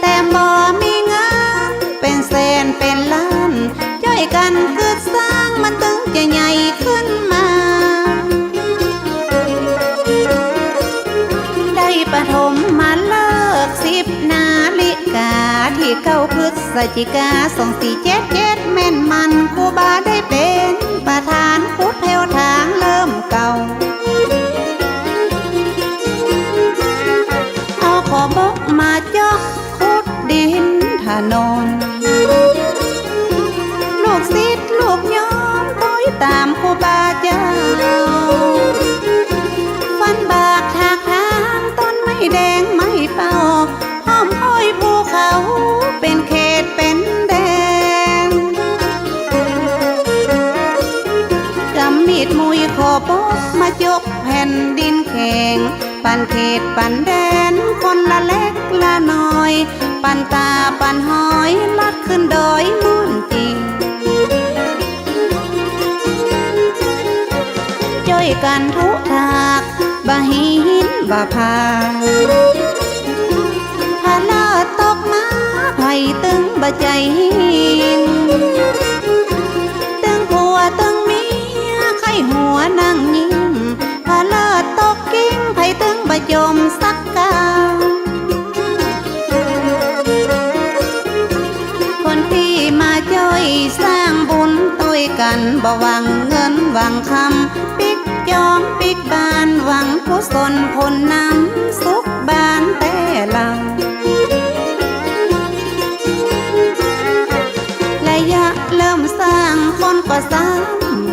แต่บ่มีเงินเป็นแสนเป็นล้านจ่อยกันคึดสร้างมันตึงจะใหญ่ขึ้นมาได้ปฐมมาเลิก10 นาฬิกาที่9 พฤศจิกา2477แม่นมันครูบาได้เป็นประธานพุทธแถวทางเริ่มเก่าเอาขอบกมาจอกขุดดินถนนลูกศิษย์ลูกโยมคอยตามครูบาเจ้าฟันบากถากทางต้นไม้แดงไม้เป่าห้อมห้อยภูเขาเป็นเขตเป็นแดนกำมีดมุยขอบกมาจกแผ่นดินแข็งปันเขตปันแดนคนละเล็กละน้อยปันตาปันหอยลัดขึ้นดอยม่อนจริงจ้อยกันทุทากบะหินบะพาพาลาตกมาไผ่ตึงบะใจหินตึงผัวตึงเมียไข้หัวนั่งยิ้มพาลาตกกิ้งไผ่ตึงบะจมสักกา บ่หวังเงินหวังคำปิกจอมปิกบานหวังกุศลผลนำสุขบานแต่เราระยะเริ่มสร้างคนก็สร้าง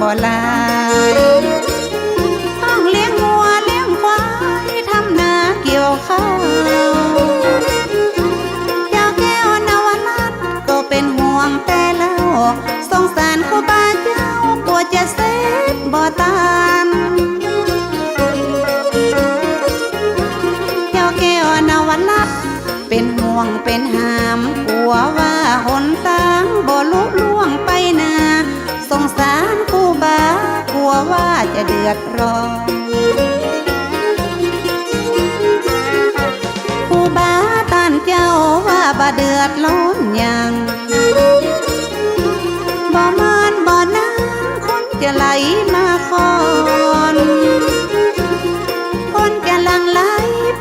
บ่หลายต้องเลี้ยงวัวเลี้ยงควายทำนาเกี่ยวข้าวเจ้าแก้วนวรัตน์ก็เป็นห่วงแต่เล่าสงสารครูบาเจ้ากลัวจะเสพบ่ตานเจ้าแก้วนวรัตน์เป็นห่วงเป็นหามกลัวว่าหนทางบ่ลุล่วงไปนาสงสารครูบากลัวว่าจะเดือดร้อนครูบาต้านเจ้าว่าบ่เดือดร้อนยังบ่มานบ่นานคนจะไหลมาคอนคนจะหลั่งไหล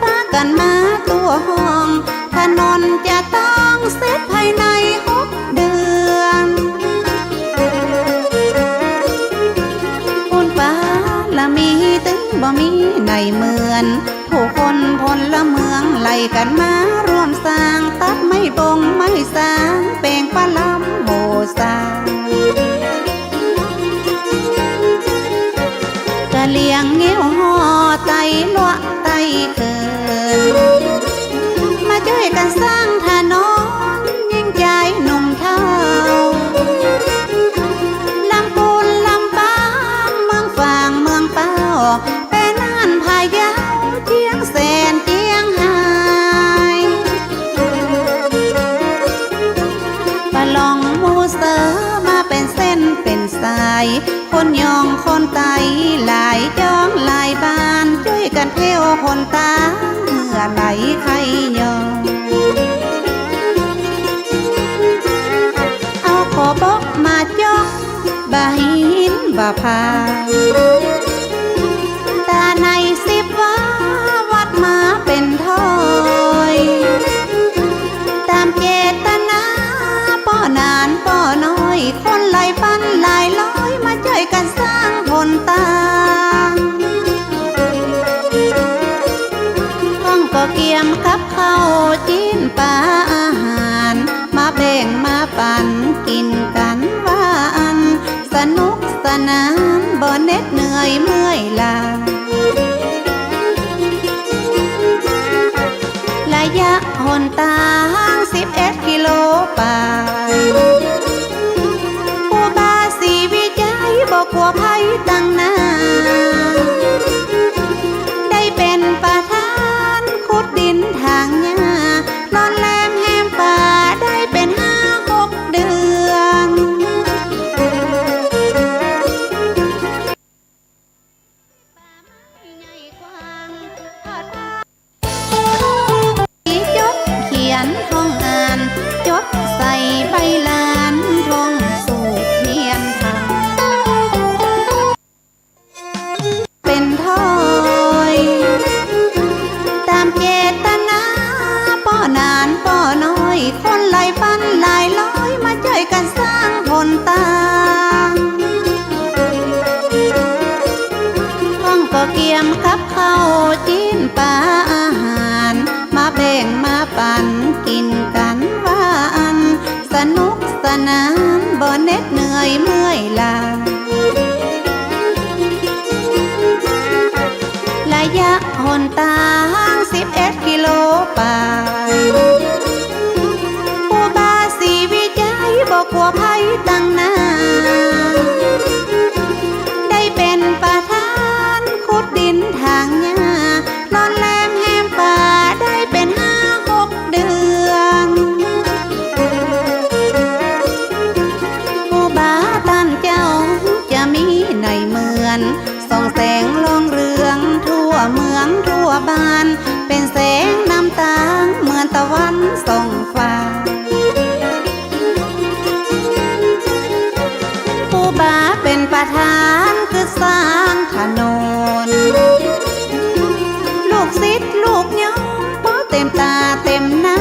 พากันมาตัวห้องถนนจะต้องเสร็จภายใน6 เดือนคุณป้าละมีตึงบ่มีในเหมือนผู้คนพลเมืองไล่กันมาร่วมสร้างตัดไม่บงไม่สร้างแปลงปลาล้ำโหสร้างกะเลียงเงี้ยวห่อไตลวะไตเขินมาช่วยกันสร้างถนนยิ่งใจหนุ่มเท่าลำพูนลำปางเมืองฝางเมืองเป้าแต่น่านพะเยาเจียงแสนเจียงไฮ้ปะลองมูเสอมาเป็นเส้นเป็นสายคนยองคนไตหลายจองหลายบ้านช่วยกันเที่ยวคนตาเมื่อไหลใครยองเอาขอบกมาจอกบ่หินบ่พาตาใน10 ว่าวัดมาเป็นทอยตามเจตนาป้อนานป้อน้อยคนหลายพันหลายร้อยมาช่วยกันสร้างผลตาห้องก็เกียมกับข้าวจีนปลาอาหารมาแบ่งมาปั่นกินกันว่าอันสนุกสนานบ่เหน็ดเหนื่อยเมื่อยล้าระยะหนทาง11 กิโลไปครูบาศรีวิจัยบ่กลัวภัยตั้งหน้าได้เป็นประธานขุดดินทางหญ้านอนแลมแหมป่าได้เป็น5-6 เดือนจดเขียนท่องอ่านจดใส่ใบลานท่องสู่เพียนทางเป็นถ้อยตามเจตนาป้อนานป้อน้อยคนหลายพันหลายร้อยมาช่วยกันสร้างผลตาห้องก็เกียมกับข้าวจีนปลาอาหารมาแบ่งมาปั่นกินกันว่าอันสนุกสนานบ่เหน็ดเหนื่อยเมื่อยล้าระยะหนทาง11 กิโลไปครูบาศรีวิจัยบ่กลัวภัยตั้งหน้าได้เป็นประธานขุดดินทางหญ้านอนแลมแหมป่าได้เป็น5-6 เดือนครูบาต้านเจ้าจะมีในเหมือนส่องแสงลองเรืองทั่วเมืองทั่วบ้านเป็นแสงน้ำตาเหมือนตะวันส่องฟ้าครูบาเป็นประธานคือสร้างถนนลูกศิษย์ลูกโยมพอเต็มตาเต็มหน้า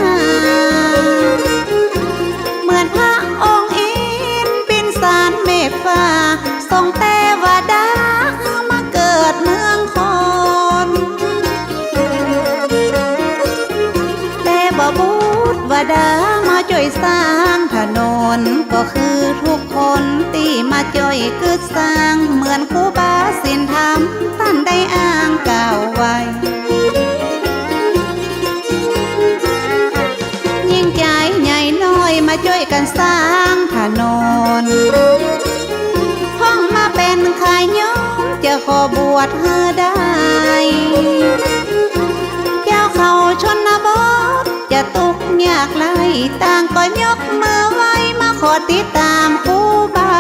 เหมือนพระองค์อินบินสารเมฆฟ้า บุตรวดามาช่วยสร้างถนนก็คือทุกคนที่มาช่วยกึศสร้างเหมือนครูบาศีลธรรมท่านได้อ้างกล่าวไว้ยิ่งใจใหญ่น้อยมาช่วยกันสร้างถนนห้องมาเป็นขายย้อมจะขอบวชเฮอได้เจ้าเขาชนบทจะตุกยากไรต่างก็ยกมือไว้มาขอติดตามครูบา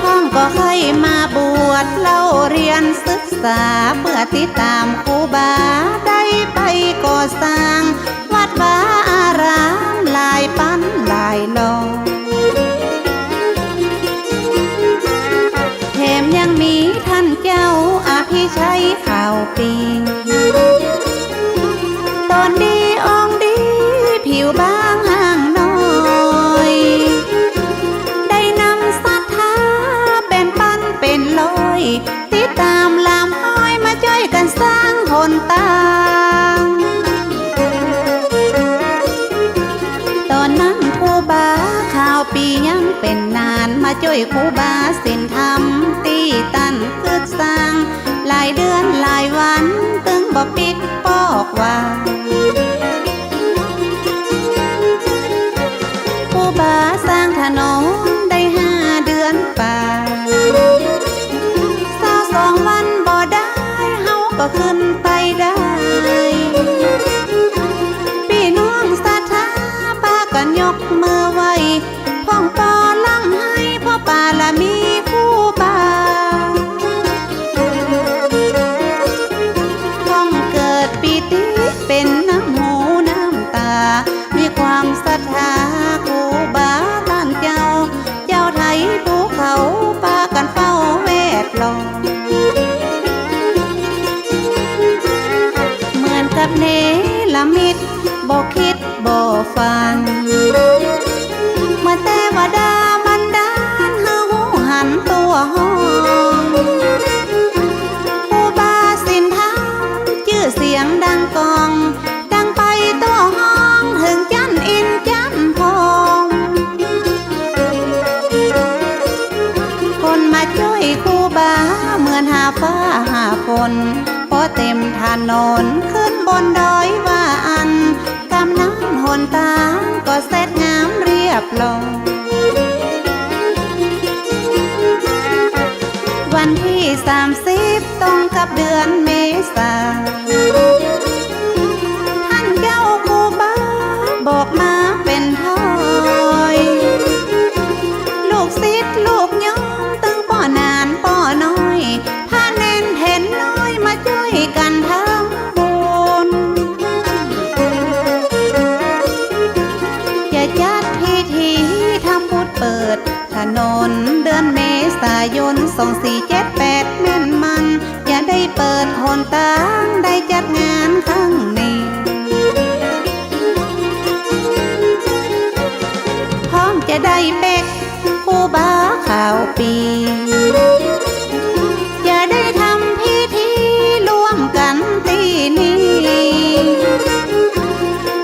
ห้องก็ให้มาบวชเล่าเรียนศึกษาเพื่อติดตามครูบาได้ไปก่อสร้างวัดวาอารามหลายปันหลายลองแถมยังมีท่านเจ้าอภิชัยข่าวปีตอนดีองดีผิวบางห่างน้อยได้นำศรัทธาเป็นปันเป็นลอยติดตามลำห้อยมาช่วยกันสร้างหนทางตอนนั้นครูบาข่าวปียังเป็นนานมาช่วยครูบาศีลธรรมตีตันกึศสร้างหลายเดือนหลายวันตึงบอกปิกปอกว่าครูบาสร้างถนนได้5 เดือนป่า22 วันบ่ได้เฮาก็ขึ้นไปได้พี่น้องศรัทธาพากันยกมือไหว้พ้องปอลำให้พ่อปาละมีครูบาพ้องเกิดปีติเป็นน้ำหูน้ำตามีความศรัทธาครูบาท่านเจ้าไทยภูเขาพากันเฝ้าแวดล้อมเหมือนกับเนรมิตบ่คิดบ่ฟังเมื่อแต่ว่าดามันดานเฮาหันตัวห้องครูบาศีลธรรมชื่อเสียงดังกองดังไปตัวห้องถึงจันอินจันทองคนมาช่วยครูบาเหมือนหาฟ้าหาฝนพอเต็มถนนขึ้นบนดอยว่าอันกำนันหนตางก็เสร็จงามเรียบร้อยวันที่30ตรงกับเดือนเมษาท่านเจ้าครูบาบอกมาเป็นถ้อยลูกศิษย์ลูกโยมตึงป้อนานป้อน้อยพาเน้นเห็นน้อยมาช่วยกันทำบุญจะจัดพิธีทำบุญเปิดถนนเดือนเมษายน2478แม่นมันจะได้เปิดหนทางได้จัดงานครั้งนี้พร้อมจะได้เป็กครูบาข่าวปีจะได้ทำพิธีร่วมกันที่นี่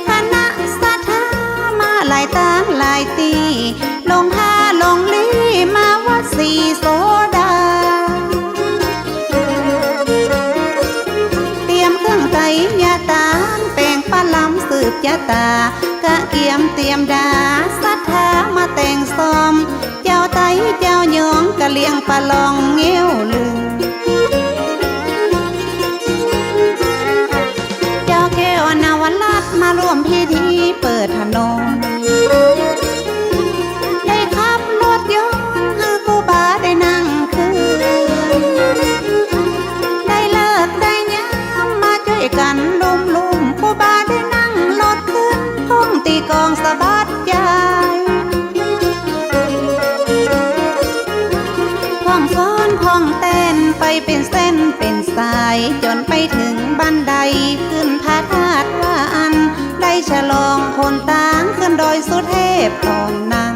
คณะศรัทธามาหลายตางหลายตีลงท่าลงลีมาวัดศรีโสดาเตรียมเครื่องไตรยาตานแป้งปลาลำสืบยาตากะเกียมเตรียมดาศรัทธามาแต่งซ้อมเจ้าไตเจ้าหยองกะเลียงปลาลองเงี้ยวลือเจ้าแก้วนาวลัดมาร่วมพิธีเปิดถนนได้ขับรถยนต์ให้ครูบาได้นั่งคืนได้เลิกได้ยามมาช่วยกันลุมครูบาได้นั่งรถขึ้นท่องตีกองสะบัดใจพ่องฟ้อนพ่องเต้นไปเป็นเส้นเป็นสายจนไปถึงบันไดขึ้นพระธาตุว่าอันได้ฉลองคนต่างขึ้นโดยสุเทพตอนนั่ง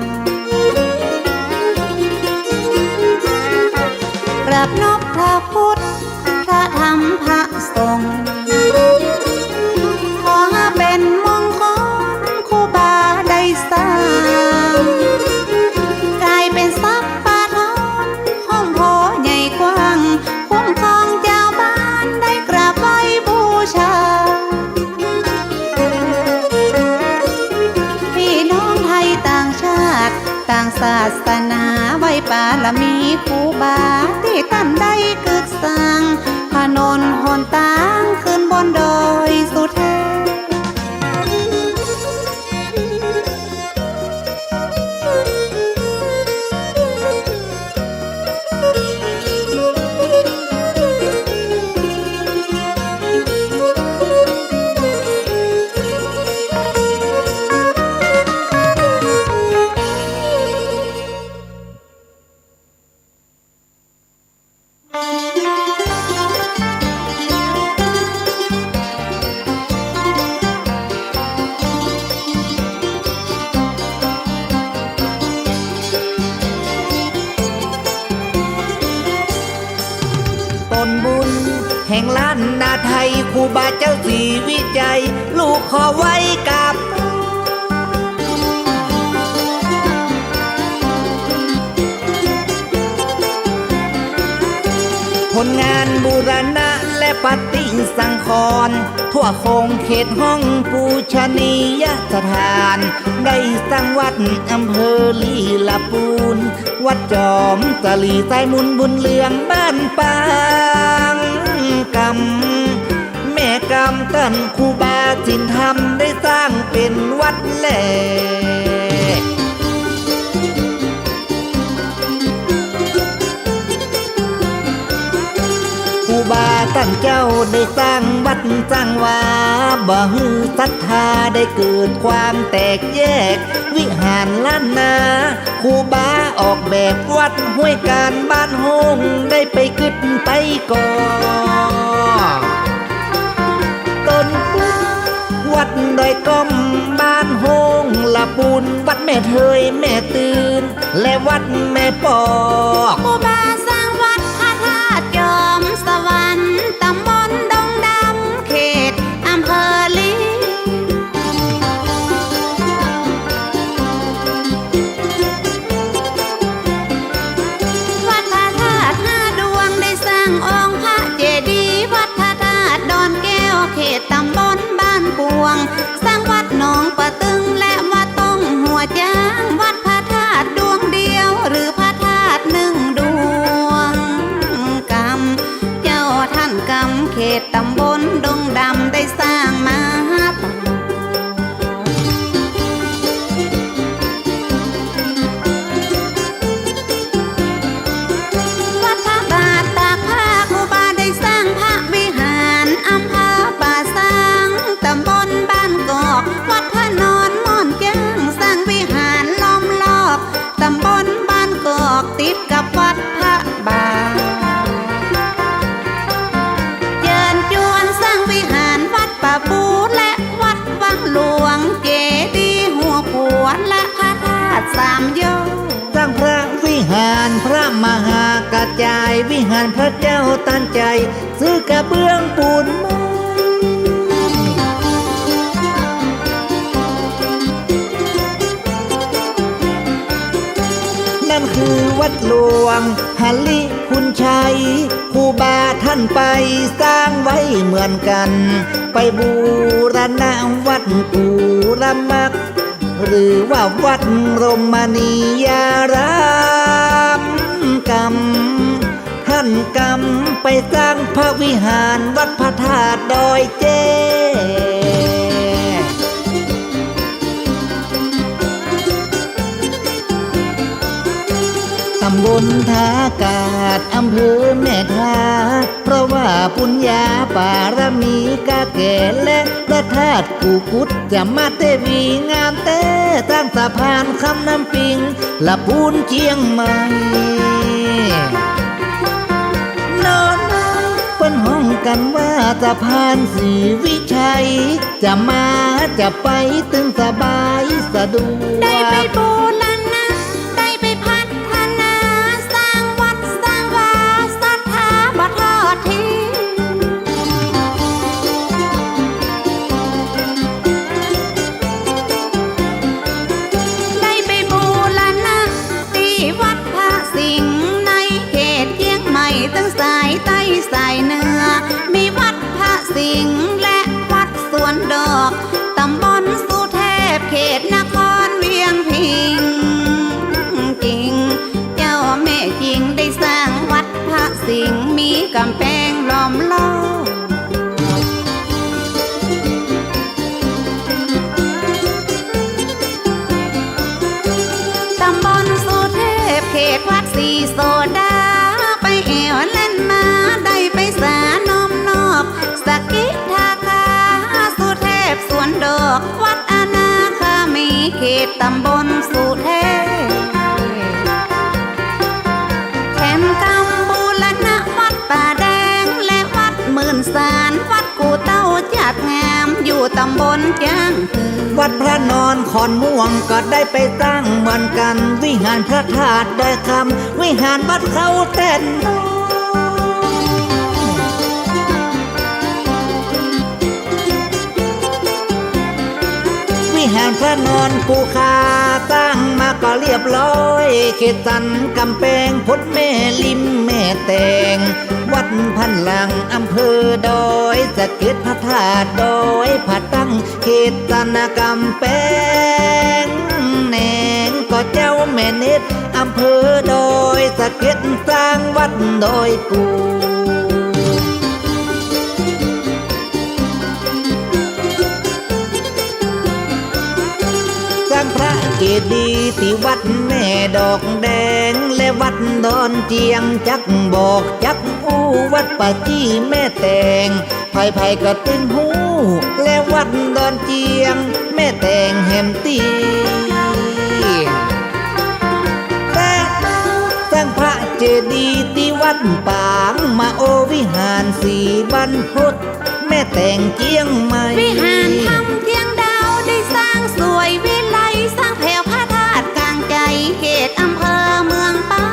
กราบนบพระพุทธพระธรรมพระสงฆ์ ต่างศาสนาไว้ปาละมีครูบาที่ท่านได้กึดสร้างถนนหนทางขึ้นบนดอยสุเทพต้นบุญแห่งล้านนาไทยครูบาเจ้าสีวิจัยลูกขอไว้กับผลงานบูรณะและปฏิสังขรณ์ทั่วโคงเขตห้องปูชนียสถานได้สร้างวัดอำเภอลีลาปูนวัดจอมตะลีใต้มุนบุญเลืองบ้านปางกำแม่กำตันครูบาจินธรรมได้สร้างเป็นวัดแหลกครูบาตั้งเจ้าได้สร้างวัดสร้างวาบ่ฮือศรัทธาได้เกิดความแตกแยกวิหารล้านนาครูบาออกแบบวัดห้วยการบ้านโฮงได้ไปกึดไปก่อต้นวัดดอยก้อมบ้านโฮงละปูนวัดแม่เทยแม่ตื่นและวัดแม่ปอกครูบาสร้างวัดพระธาตุจอมสวรรค์ตำบลดงดำเขตอำเภอลีวัดพระธาตุ5 ดวงได้สร้างองค์พระเจดีย์วัดพระธาตุดอนแก้วเขตตำบลบ้านปวงสร้างวัดหนองปะตึงและวัดต้องหัวจ้างวัดพระธาตุดวงเดียวหรือพระธาตุ1 ดวงกรรมเจ้าท่านกรรมเขตตำบลดงดำได้สร้างมาต่อวัดพระบาทตากผ้าครูบาได้สร้างพระวิหารอำเภอป่าสังตำบลบ้านกอกวัดพระนอนม่อนแจ้งสร้างวิหารล้อมรอบตำบลบ้านกอกติดกับวัดพระบาทเยินจวนสร้างวิหารวัดป่าปูและวัดวังหลวงเจดีย์หัวขวดและพระธาตุ3 ยอดสร้างพระวิหารพระมหากระจายวิหารพระเจ้าตันใจซื้อกระเบื้องปูนไม้นั่นคือวัดหลวงหลิคุณชัยครูบาท่านไปสร้างไว้เหมือนกันไปบูรณะวัดปูระมักหรือว่าวัดรมณียารามกรรมท่านกรรมไปสร้างพระวิหารวัดพระธาตุดอยเจตำบลท่ากาศอำเภอแม่ทาเพราะว่าปุญญาปารมีกาแก่และพระธาตุกูกุดจะมาเตวีงามแต่สร้างสะพานคำน้ำปิงละปูนเชียงใหม่นอนเปิ้นห้องกันว่าสะพานศรีวิชัยจะมาจะไปตึงสบายสะดวกได้ไปบูรณะได้ไปพัฒนาสร้างวัดสร้างวาศรัทธาบ่ทอดทิ้งได้ไปบูรณะที่วัดพระสิงห์ในเขตเชียงใหม่ตั้งสายใต้สายเหนือมีวัดพระสิงห์และวัดสวนดอกตำบลสุเทพเขตนครเวียงพิง อกวัดอนาคามีเขตตำบลสุเทพแถมกำบูรณะวัดป่าแดงและวัดหมื่นสารวัดกูเต้าจัดงามอยู่ตำบลจ้างคือ วัดพระนอนขอนม่วงก็ได้ไปตั้งเหมือนกันวิหารพระธาตุดอยคำวิหารวัดเขาแท่นวิหารพระนอนปูคาตั้งมาก็เรียบร้อยเขตสันกำแพงพุทธแม่ลิมแม่แตงวัดพันหลังอำเภอดอยสะเก็ดพระธาตุดอยผาตั้งเขตสันกำแพงแหนงก็เจ้าแม่เน็ตอำเภอดอยสะเก็ดสร้างวัดดอยกูพระเจดีย์ที่วัดแม่ดอกแดงและวัดดอนเจียงจักบอกจักผู้วัดป่าจี้แม่แตงไผ่ก็ตึงหูและวัดดอนเจียงแม่แตงแหมตีแต่สร้างพระเจดีย์ที่วัดปางมาโอวิหารสีบรรพตแม่แตงเจียงใหม่วิหารทำเทียงดาวได้สร้างสวยวิไลสร้างแผ่วพระธาตุกลางใจเขตอำเภอเมืองป้า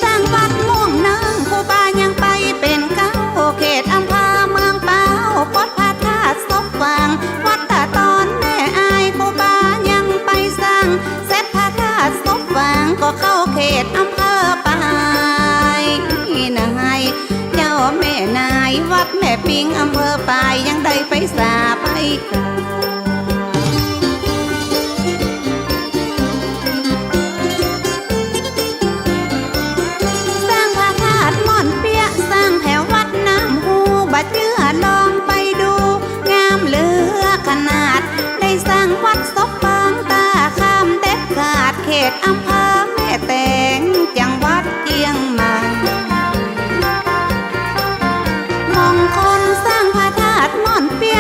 สร้างวัดม่วงนางครูบายังไปเป็นเก้าเขตอำเภอเมืองเป้าปดพระธาตุศพฟางวัดตาตอนแม่อายครูบายังไปสร้างเสร็จพระธาตุศพฟางก็เข้าเขตอำเภอป้ายนายเจ้าแม่นายวัดแม่ปิงอำเภอปายยังได้ไปสาไปกาสร้างพระธาตุม่อนเปียสร้างแถววัดน้ำหูบัดเจือลองไปดูงามเหลือขนาดได้สร้างวัดศพบางตาคำเด็ดขาดเขตอำเภอแม่แตงจังหวัดเชียงใหม่มงคลสร้างพระธาตุม่อนเปีย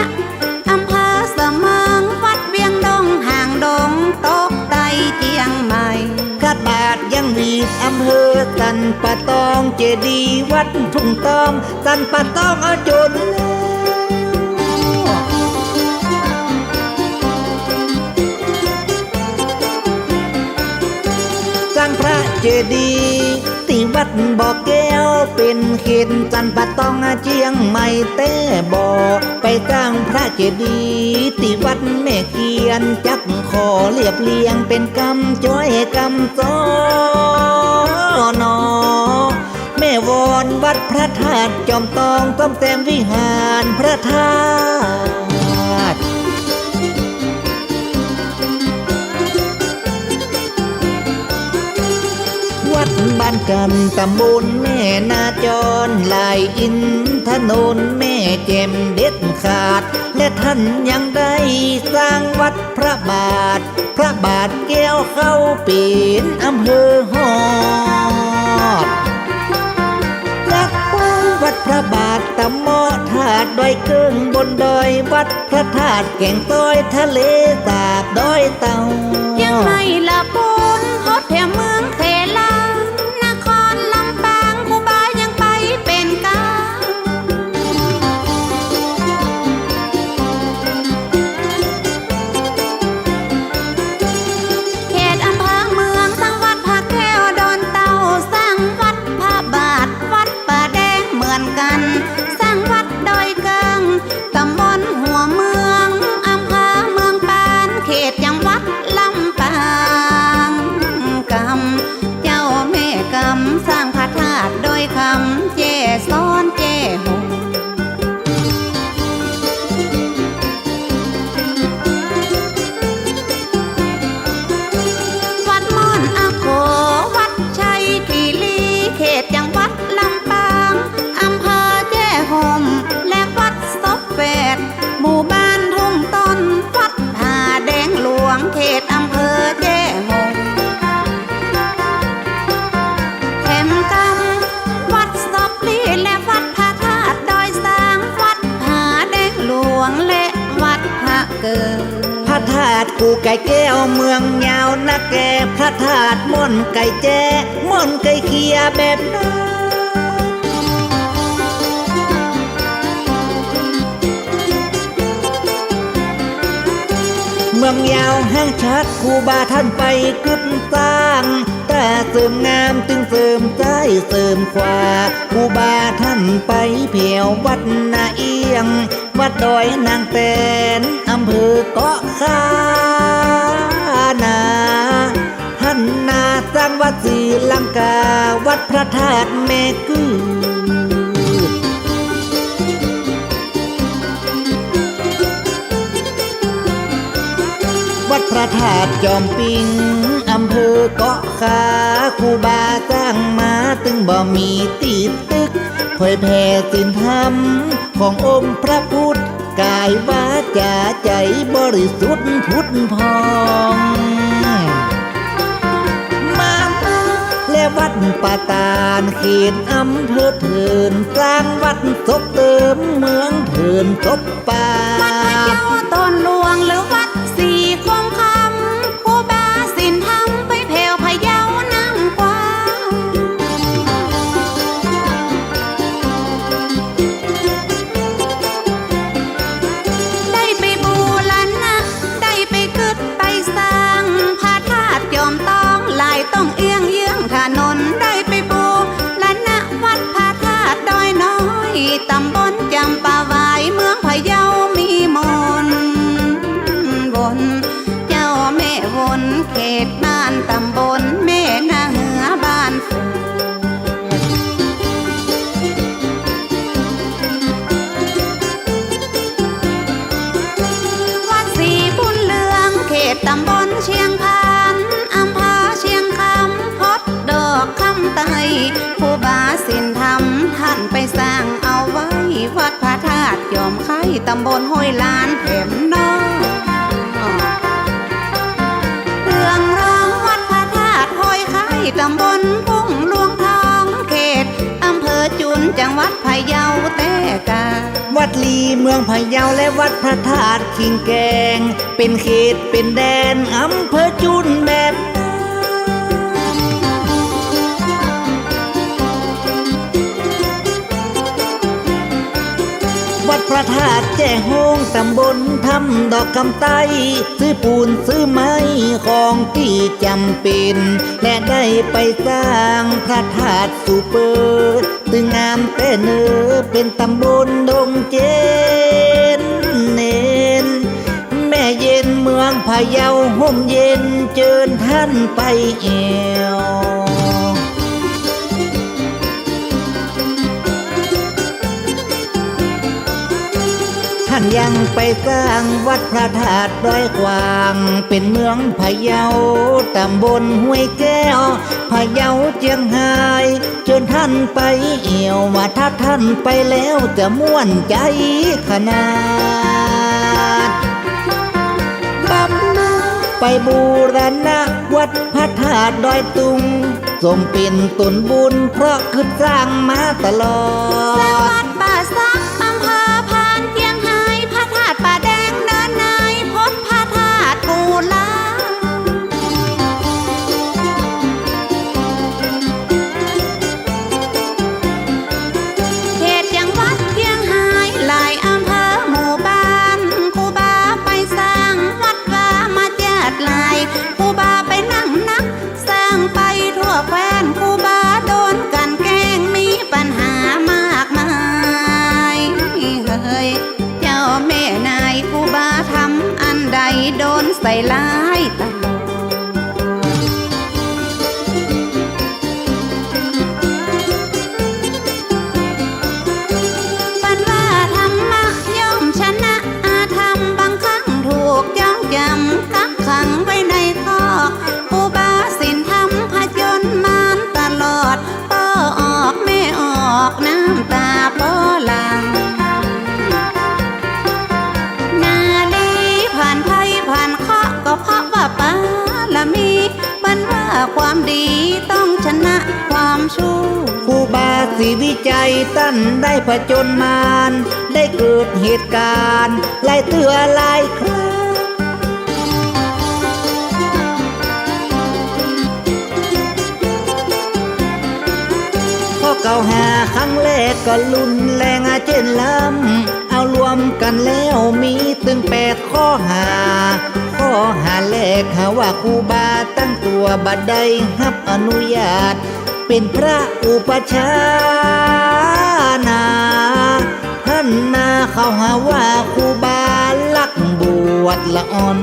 อำเภอเสมิงวัดเวียงดงห่างดงตกไตเชียงใหม่กาบาดยังวีอำเภอสันปะตองเจดีย์วัดทุ่งตอมสันปะตองเอาจนสร้างพระเจดีย์ที่วัดบ่อแก้วเป็นเขตสันปะตองเชียงใหม่แต่บ่อไปสร้างพระเจดีย์ที่วัดแม่เกียนจักขอเรียบเรียงเป็นกำจ้อยกำซ้อนอแม่วอนวัดพระธาตุจอมตองต้อมแต้มวิหารพระธาตุวัดบ้านกันตำบลแม่นาจรลายอินถนนแม่แจ่มเด็ดขาดและท่านยังได้สร้างวัดพระบาทแก้วเข้าเป็นอำเภอฮอดรักป้องวัดพระบาทตะหม้อธาตุดอยเกิ้งบนดอยวัดพระธาตุแก่งต้อยทะเลสาบดอยเต่ายังไม่ละปูนพดแถวเมืองเขลานครลำปางครูบายังไปเป็นเก้าเขตอำเภอเมืองสร้างวัดพระแก้วดอนเต่าสร้างวัดพระบาทวัดป่าแดงเหมือนกันสร้างวัดดอยเกิ้งตำบลหัวเมืองอำเภอเมืองปานเขตจังหวัดลำปางกำ กูไก่แก้วเมืองยาวนักแก่พระธาตุม่อนไก่แจ้ม่อนไก่เคียแบบนั้นเมืองยาวห้างชัดครูบาท่านไปกึดสร้างแต่เสริมงามจึงเสริมใจเสริมขวาครูบาท่านไปเพียววัดนาเอียงวัดดอยนางแตนอำเภอเกาะคานาท่านนาสร้างวัดศรีลังกาวัดพระธาตุแม่กือวัดพระธาตุจอมปิงอำเภอเกาะคาครูบาสร้างมาตึงบ่มีติดตึกเผยแผ่ศีลธรรมขององค์พระพุทธกายวาจาใจบริสุทธิ์พุทธพองมาและวัดปาตานเขตอำเภอเถินสร้างวัดศพเติมเมืองเถินศพป่าวัดพระเจ้าตนหลวงหรือวัดสีคมคำครูบาศีลธรรมไปแผ่วพะเยานั่งกว้างได้ไปบูรณะได้ไปกึดไปสร้างพระธาตุยอมต้องลายต้องเอียงเยื้องถนนได้ไปบูรณะวัดพระธาตุดอยน้อยตำบลจำปาไว้เมืองพะเยามีมนวนเจ้าแม่วนเขตบ้านตำบลแม่นาเหนือบ้านเฟืวัดศรีบุญเรืองเขตตำบลเชียงพานอำเภอเชียงคำพดดอกคำไตครูบาศีลธรรมท่านไปสร้างเอาไว้วัดพระธาตุยอมไข่ตำบลห้วยลานแถมน้องเรื่องร้องวัดพระธาตุห้วยไข่ตำบลพุ่งหลวงทองเขตอำเภอจุนจังหวัดพะเยาแต่กาวัดลีเมืองพะเยาและวัดพระธาตุขิงแกงเป็นเขตเป็นแดนอำเภอจุนแบบวัดพระธาตุแจ้โฮงตำบลทำดอกคำไต้ซื้อปูนซื้อไม้ของที่จำเป็นและได้ไปสร้างพระธาตุสุเปอร์ตึงงามแต่เนอเป็นตำบลดงเจนเนนแม่เย็นเมืองพะเยาห่มเย็นเจิญท่านไปเอวท่านยังไปสร้างวัดพระธาตุดอยกวางเป็นเมืองพะเยาตำบลห้วยแก้วพะเยาเจียงไฮ้จนท่านไปเอี่ยวว่าถ้าท่านไปแล้วจะม่วนใจขนาดบำรุงไปบูรณะวัดพระธาตุดอยตุงสมเป็นตนบุญเพราะขึ้นสร้างมาตลอดสร้างวัดป่าซักอำเภอพานเจียงไฮ้พระธาตุป่าแดงเนินนายพดพระธาตุกูลาเขตจังหวัดเจียงไฮ้หลายอำเภอหมู่บ้านครูบาไปสร้างวัดว่ามาจัดลายครูบาไปนั่งนักสร้างไปทั่วแคว้นครูบาโดนกันแกล้งมีปัญหามากมายเฮ้ยเจ้าแม่นายครูบาทำอันใดโดนใส่ร้ายตลอดปันว่าธรรมะย่อมชนะอาธรรมบางครั้งถูกจ้องจำกักขังไว้ในคอกครูบาศีลธรรมผจญมารตลอดป้อออกแม่ออกน้ำตาป้อหลังนาลีผ่านภัยผ่านเคราะห์ก็เพราะว่าปาละมีบันว่าความดีต้องชนะความชั่วครูบาศรีวิจัยตั้นได้ผจญมารได้เกิดเหตุการณ์หลายเตือหลายครั้ง เก่าหาครั้งแรกก็ลุ่นแรงเจนลำเอารวมกันแล้วมีตึง8 ข้อหาแรกหาว่าครูบาตั้งตัวบัดใดรับอนุญาตเป็นพระอุปชฌาย์นาท่านนาเขาหาว่าครูบาลักบวชละอ่อน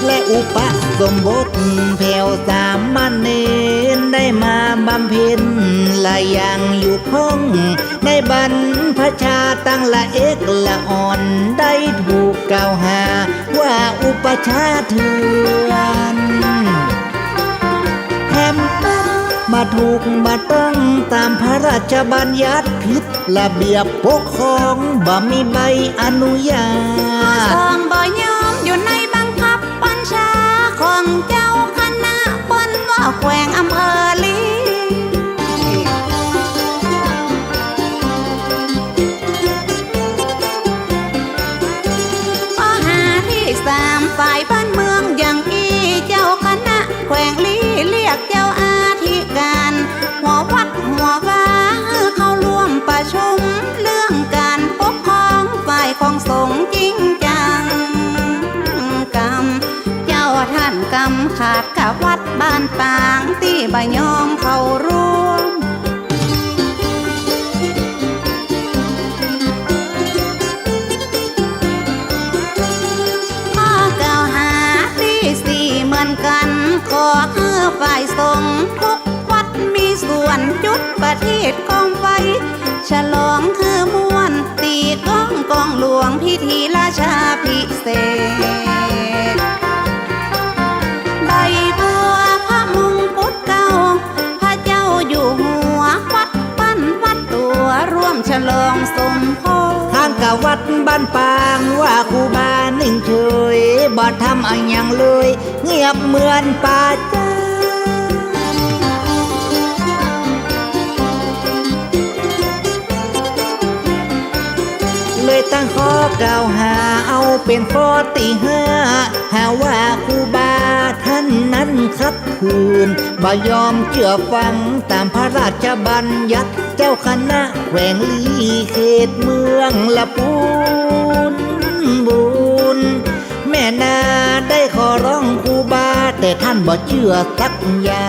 และอุปสมบทแผ่วสามเณรได้มาบำเพ็ญหลายอย่างอยู่พ้องในบรรพชาตั้งละเอกละอ่อนได้ถูกกล่าวหาว่าอุปชาเถื่อนแถมมาถูกมาต้องตามพระราชบัญญัติผิดระเบียบปกครองบ่มีใบอนุญาตทองบ่ยอมอยู่ในบังคับบัญชาของเจ้าคณะเปิ้นว่าแขวงอำเภอลีข้อหาที่3ฝ่ายบ้านเมืองอย่างอีเจ้าคณะแขวงลีเรียกเจ้าอาธิการหัววัดหัววาเข้าร่วมประชุมเรื่องการปกครองฝ่ายของสงฆ์จริงจังกรรมเจ้าท่านกรรมขาดกับวัดบ้านปางที่บ่ยอมเข้าร่วมข้อกล่าวหาที่4เหมือนกันก็คือฝ่ายสงฆ์ทุกวัดมีส่วนจุดประทีปกองไฟฉลองคือม่วนตีกองหลวงพิธีราชาพิเศษใบบัวพระมงกุฎเก่าพระเจ้าอยู่หัววัดปั้นวัดตัวร่วมฉลองสมโภชทางกับวัดบ้านปางว่าครูบานิ่งเฉยบ่ทำอะไรอย่างเลยเงียบเหมือนป่าจ้าเลยตั้งข้อกล่าวหาเอาเป็นข้อที่5หาว่าครูบาท่านนั้นขัดขืนบ่ยอมเชื่อฟังตามพระราชบัญญัติเจ้าคณะแขวงลีเขตเมืองละปูนบุญแม่นาได้ขอร้องครูบาแต่ท่านบ่เชื่อสักอย่า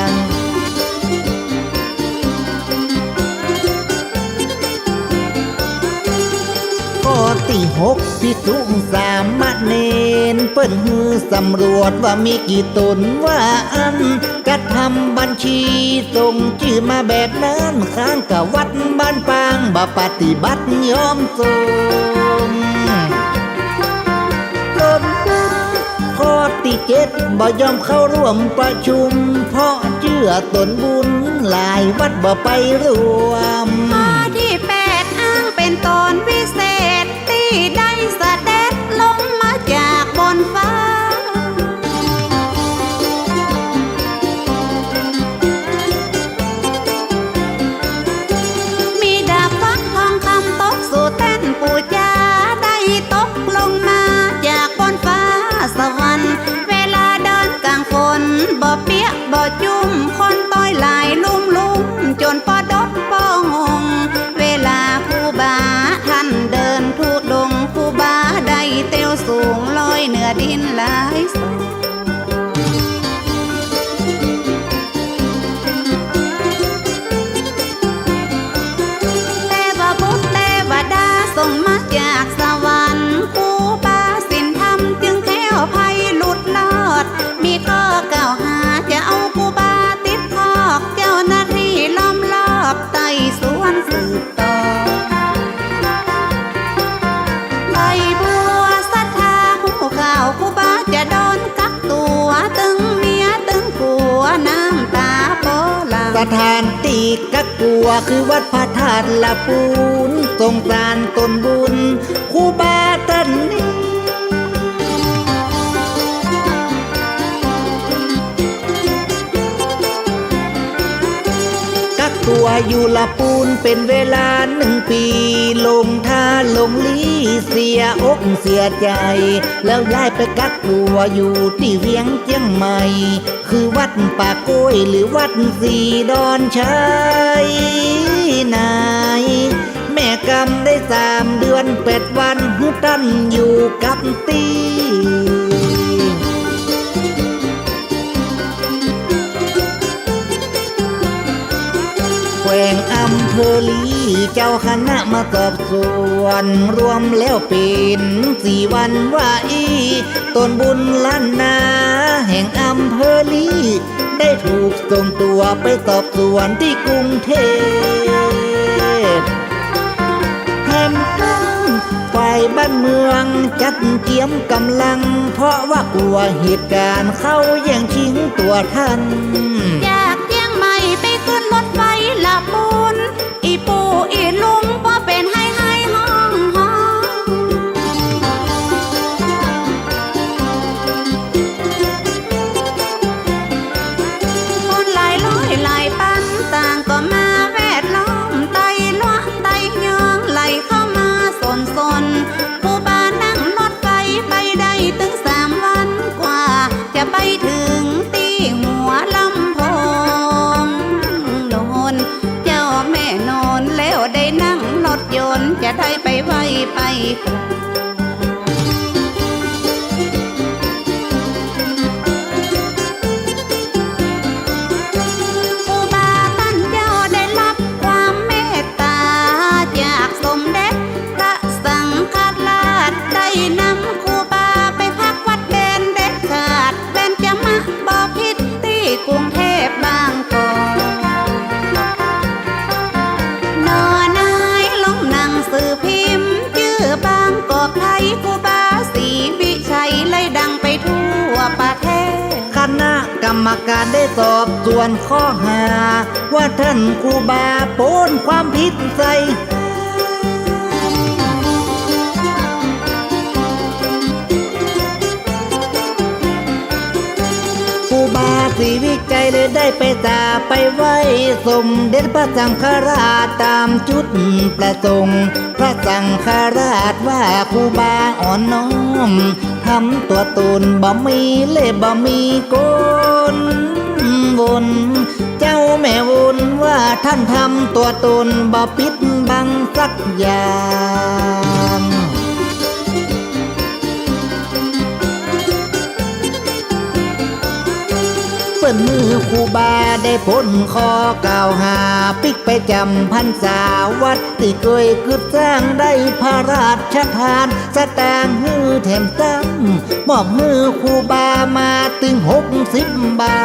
งข้อที่6พิสุสามเณรเปิ้นฮือสำรวจว่ามีกี่ตนว่าอันกระทำบัญชีส่งชื่อมาแบบนั้นข้างกับวัดบ้านปางบ่ปฏิบัติยอมส่งข้อที่7บ่ยอมเข้าร่วมประชุมเพราะเชื่อตนบุญหลายวัดบ่ไปรวมข้อที่8อ้างเป็นตนวิเศษที่ได้เสด็จลงมาจากบนฟ้ามีดาบฟักทองคำตกสู่แท่นปูจาได้ตกลงมาจากบนฟ้าสวรรค์เวลาเดินกลางฝนบ่เปียกบ่จุ่มคนต้อยหลายลุ่มจนปอดดปองงเวลาครูบาท่านเดินทุดงครูบาได้เตียวสูงลอยเหนือดินหลายศอกเทวบุตรเทวดาส่งมาจากสวรรค์ครูบาศีลธรรมจึงแคล้วภัยหลุดรอดมีข้อกล่าวหาจะเอาครูบาติดคอกเจ้าหน้าที่ล้อมรอบไต่สวนสืบต่อใบบัวศรัทธาหูข่าวครูบาจะโดนกักตัวตึงเมียตึงผัวน้ำตาโปลาสถานที่กักตัวคือวัดพระธาตุละปูนสงสารตนบุญครูบาท่านนี้กักตัว อยู่ละปูนเป็นเวลา1 ปีลงท่าลงลี้เสียอกเสียใจ แล้วย้ายไปกักตัวอยู่ที่เวียงเจียงใหม่คือวัดป่าโก้ยหรือวัดสีดอนชัยนายแม่กำได้3 เดือน8 วันหูตันอยู่กับตีแขวงอำเภอลีเจ้าคณะมาสอบสวนรวมแล้วเป็น4 วันว่าต้นบุญล้านนาแห่งอำเภอลีได้ถูกส่งตัวไปสอบสวนที่กรุงเทพแถมทั้งฝ่ายบ้านเมืองจัดเตรียมกำลังเพราะว่ากลัวเหตุการณ์เข้าแย่งชิงตัวท่านจากเชียงใหม่ไปขึ้นรถไฟละปูนอีปูอีลุงว่าเป็นให้ห้องคนหลายร้อยหลายปันต่างก็มาแวดล้อมไต่ล้อไต่ยองไหลเข้ามาสนผู้บ้านนั่งรถไฟไปได้ถึง3 วันกว่าจะไปถึงตีหัวลำโพงโนนเจ้าแม่นอนแล้วได้นั่งรถยนต์จะได้ไปไวไปผู้บาท่านเจ้าได้รับความเมตตาจากสมเด็จพระสังฆราชได้นำครูบาไปพักวัดแดนเด็ดขาดเบญจมบพิตรที่กรุงเทพบางกอกนอนายลงหนังสือพิมพ์ชื่อบางกอกไทยครูบาศรีวิชัยไล่ดังไปทั่วประเทศคณะกรรมการได้สอบสวนข้อหาว่าท่านครูบาโปนความผิดใส่ครูบาศรีวิจัยเลยได้ไปตาไปไหว้สมเด็จพระสังฆราชตามจุดประสงค์พระสังฆราชว่าครูบาอ่อนน้อมทำตัวตนบ่มีเล่บ่มีโกนวนเจ้าแม่วนว่าท่านทำตัวตนบ่ปิดบังสักอย่างเปิ้นมือครูบาได้พ้นข้อกล่าวหาปิกไปจำพรรษาวัดที่เคยกึดสร้างได้พระราชทานสตางค์ฮือแถมตั้งมอบมือครูบามาถึง60 บา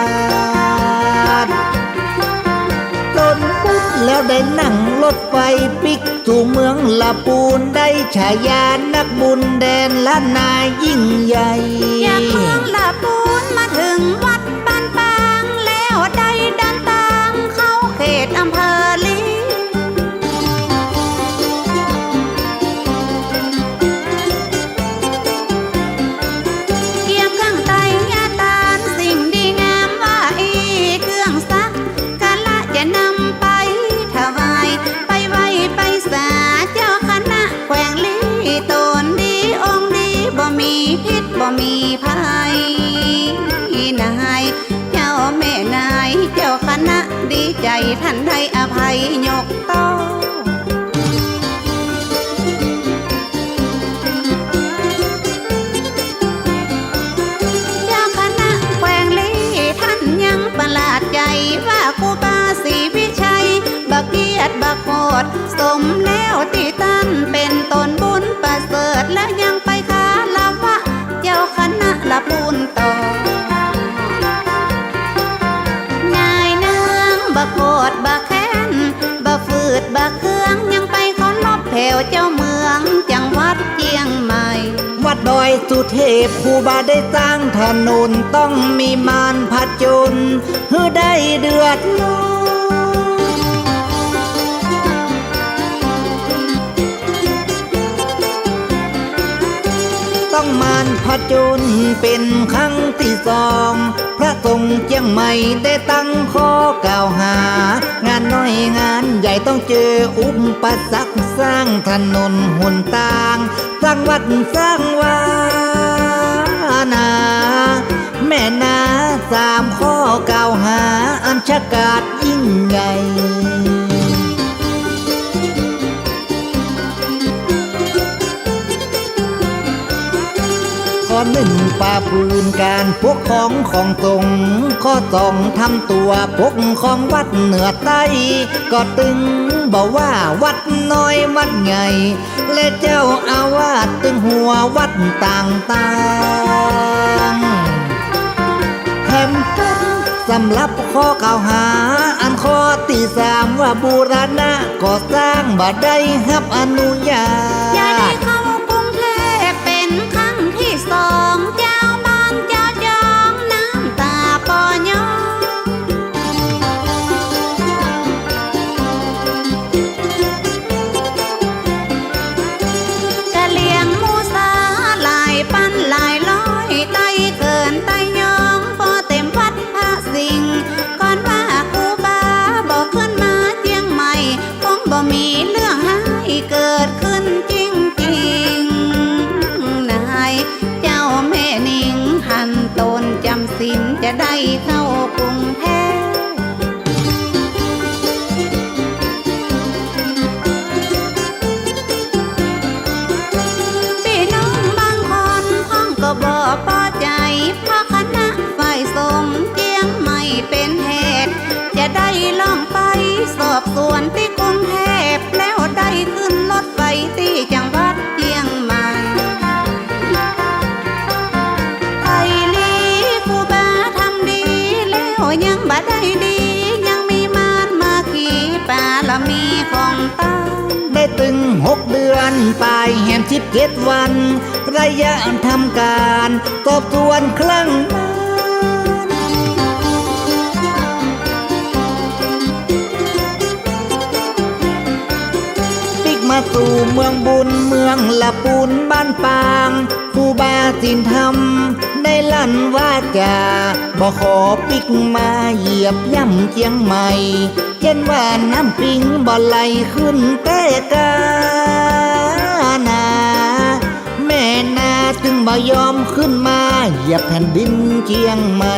ทต้นปุ๊บแล้วได้นั่งรถไฟปิกสู่เมืองละปูนได้ฉายานักบุญแดนล้านนายิ่งใหญ่จากเมืองละปูนมาถึงวัดบ้านปางแล้วได้เดินทางเข้าเขตอำเภอลีเกี่ยวเครื่องไตยาตาลสิ่งดีงามว่าเครื่องซักกะละจะนำไปถวายไปไหว้ไปสาเจ้าคณะแขวงลีตนดีองค์ดีบ่มีพิษบ่มีภัยนายเจ้าแม่นายเจ้าคณะดีใจท่านได้อภัยยกโตเจ้าคณะแขวงลีท่านยังประหลาดใจว่าครูบาศรีวิชัยบักเกียรติบักโคดสมแล้วที่ตั้นเป็นตนบุญประเสริฐและยังไปคาลาวะเจ้าคณะละปูนต่อนายนางบักโคดบักแค้นบักฝืดบักเครื่องยังไปเคารพแผ่วเจ้าเมืองจังหวัดเชียงใหม่วัดดอยสุเทพครูบาได้สร้างถนนต้องมีมารผจญเพื่อได้เดือดร้อนต ต้องมานผจญเป็นครั้งที่สองพระสงฆ์เจียงใหม่ได้ตั้งข้อกล่าวหางานน้อยงานใหญ่ต้องเจออุปสรรคสร้างถนนหนทางสร้างวัดสร้างวานาแม่นา3 ข้อกล่าวหาอันชะกาจยิ่งใหญ่ข้อ 1ป่าปืนการปกครองของตรงข้อ 2ทำตัวปกครองวัดเหนือใต้ก็ตึงบอกว่าวัดน้อยวัดใหญ่และเจ้าอาวาสตึงหัววัดต่างๆแถมสำหรับข้อกล่าวหาอันข้อที่3ว่าบูรณะก่อสร้างบ่ได้รับอนุญาตอย่าได้เข้ากรุงเทพเป็นครั้งที่2เจ้าบ้านเจ้าจองน้ำตาปอยอกะเลียงมูสาหลายปันหลายร้อยไตเกินไตยองพอเต็มวัดพระสิงห์ก่อนว่าครูบาบอกขึ้นมาเจียงใหม่คงบ่มีเรื่องให้เกิดขึ้นจริงๆนายเจ้าแม่นิ่งหันตนจำศีลจะได้เข้ากรุงเทพพี่น้องบางคนพ้องก็บ่พอใจเพราะคณะฝ่ายสงฆ์เจียงใหม่เป็นเหตุจะได้ล่องไปสอบสวนที่กรุงเทพแล้วได้ขึ้นรถไฟที่จังหวัดเจียงใหม่ไทยลีครูบาทำดีแล้วยังบ่ได้ดียังมีมารมาขี่ปาละมีของตาได้ตึง6 เดือนปลายแหม17 วันระยะทำการสอบสวนครั้งมาสู่เมืองบุญเมืองละปูนบ้านปางครูบาศีลธรรมได้ลั่นว่าจาบ่ขอปิกมาเหยียบย่ำเจียงใหม่เช่นว่าน้ำปิงบ่ไหลขึ้นแต่กานาแม่นาจึงบ่ยอมขึ้นมาเหยียบแผ่นดินเจียงใหม่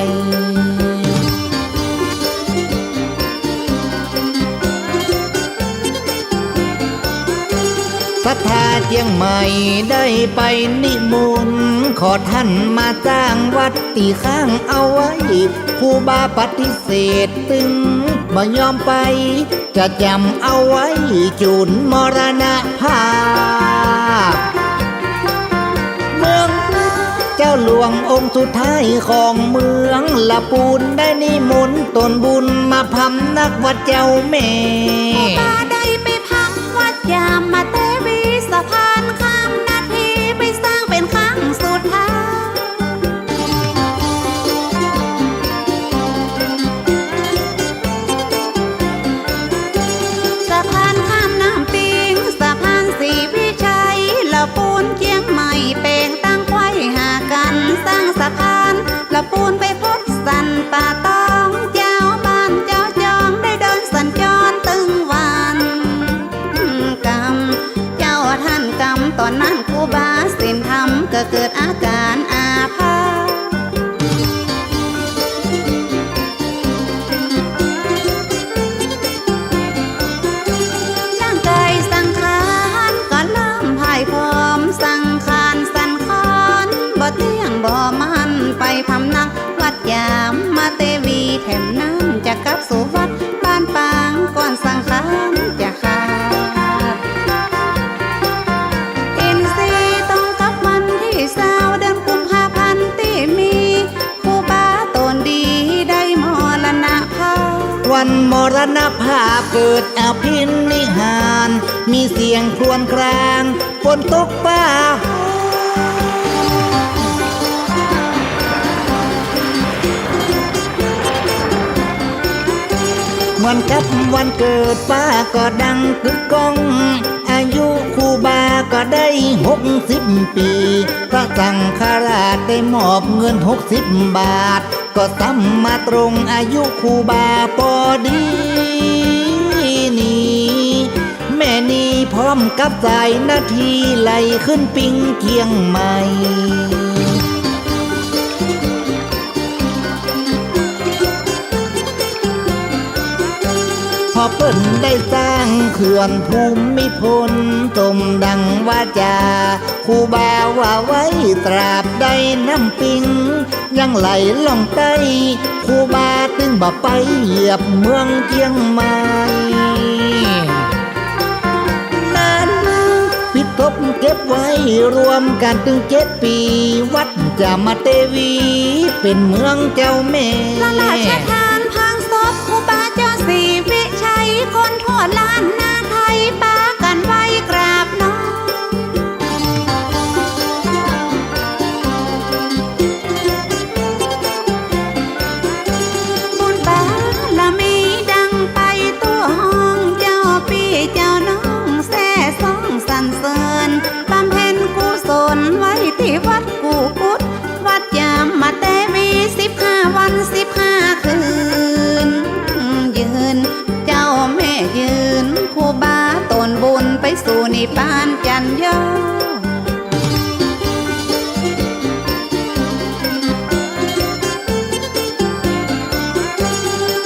ศรัทธาเจียงใหม่ได้ไปนิมนต์ขอท่านมาสร้างวัดตีข้างเอาไว้ครูบาปฏิเสธตึงบ่ยอมไปจะจำเอาไว้จุนมรณภาพเมืองเจ้าหลวงองค์สุดท้ายของเมืองละปูนได้นิมนต์ตนบุญมาพำนักวัดเจ้าแม่ได้ไปพักวัดยามมาเตวีสะพานข้ามนาทีไปสร้างเป็นครั้งสุดท้ายสะพานข้ามน้ำปิงสะพานศรีวิชัยละปูนเจียงใหม่เป่งตั้งไว้หากันสร้างสะพานละปูนไปพบสันป่าตองเจ้าบ้านเจ้าจองได้เดินสัญจรตึงวันกรรมเจ้าท่านกรรมตอนนั้นครูบาศีลธรรมก็เกิดอาการอาภาษร่างกายสังขารก็เริ่มพ่ายพร้อมสังขารสั่นคลอนบ่เที่ยงบ่มันไปพำนักวัดยามมาเตวีแถมน้ำจะกลับสู่วัดบ้านปางก่อนสังขารจะขาดอินทรีย์ตรงกับวันที่20 เดือนกุมภาพันธ์ที่มีครูบาตนดีได้มรณภาพวันมรณภาพเกิดอภินิหารมีเสียงครวญครางฝนตกฟ้าเหมือนกับวันเกิดฟ้าก็ดังกึกก้องอ อายุครูบาก็ได้60 ปีพระสังฆราชได้มอบเงิน60 บาทก็ซ้ำมาตรงอายุครูบาพอดีนี่แม่นี่พร้อมกับสายนาทีไหลขึ้นปิงเคียงใหม่พอเปิ้นได้สร้างเขื่อนภูมิพลสมดังวาจาครูบาว่าไว้ตราบใดน้ำปิงยังไหลล่องใต้ครูบาตึงบ่ไปเหยียบเมืองเชียงใหม่นานมาพิทบเก็บไว้รวมกันถึง7 ปีวัดจามเทวีเป็นเมืองเจ้าแม่ละราชทานพังศพครูบาเจ้าศรีวิชัยคนทั่วล้านนาไทยปากันไว้กราบน้องบุญบารมีดังไปตัวห้องเจ้าพี่เจ้าน้องแซ่ซ่องสรรเสริญบำเพ็ญกุศลไว้ที่วัดกูกุฏวัดยามเทวี15 วัน 15 คืนยืนเจ้าแม่ยืนครูบาตนบุญไปสู่นิพพานจันยอ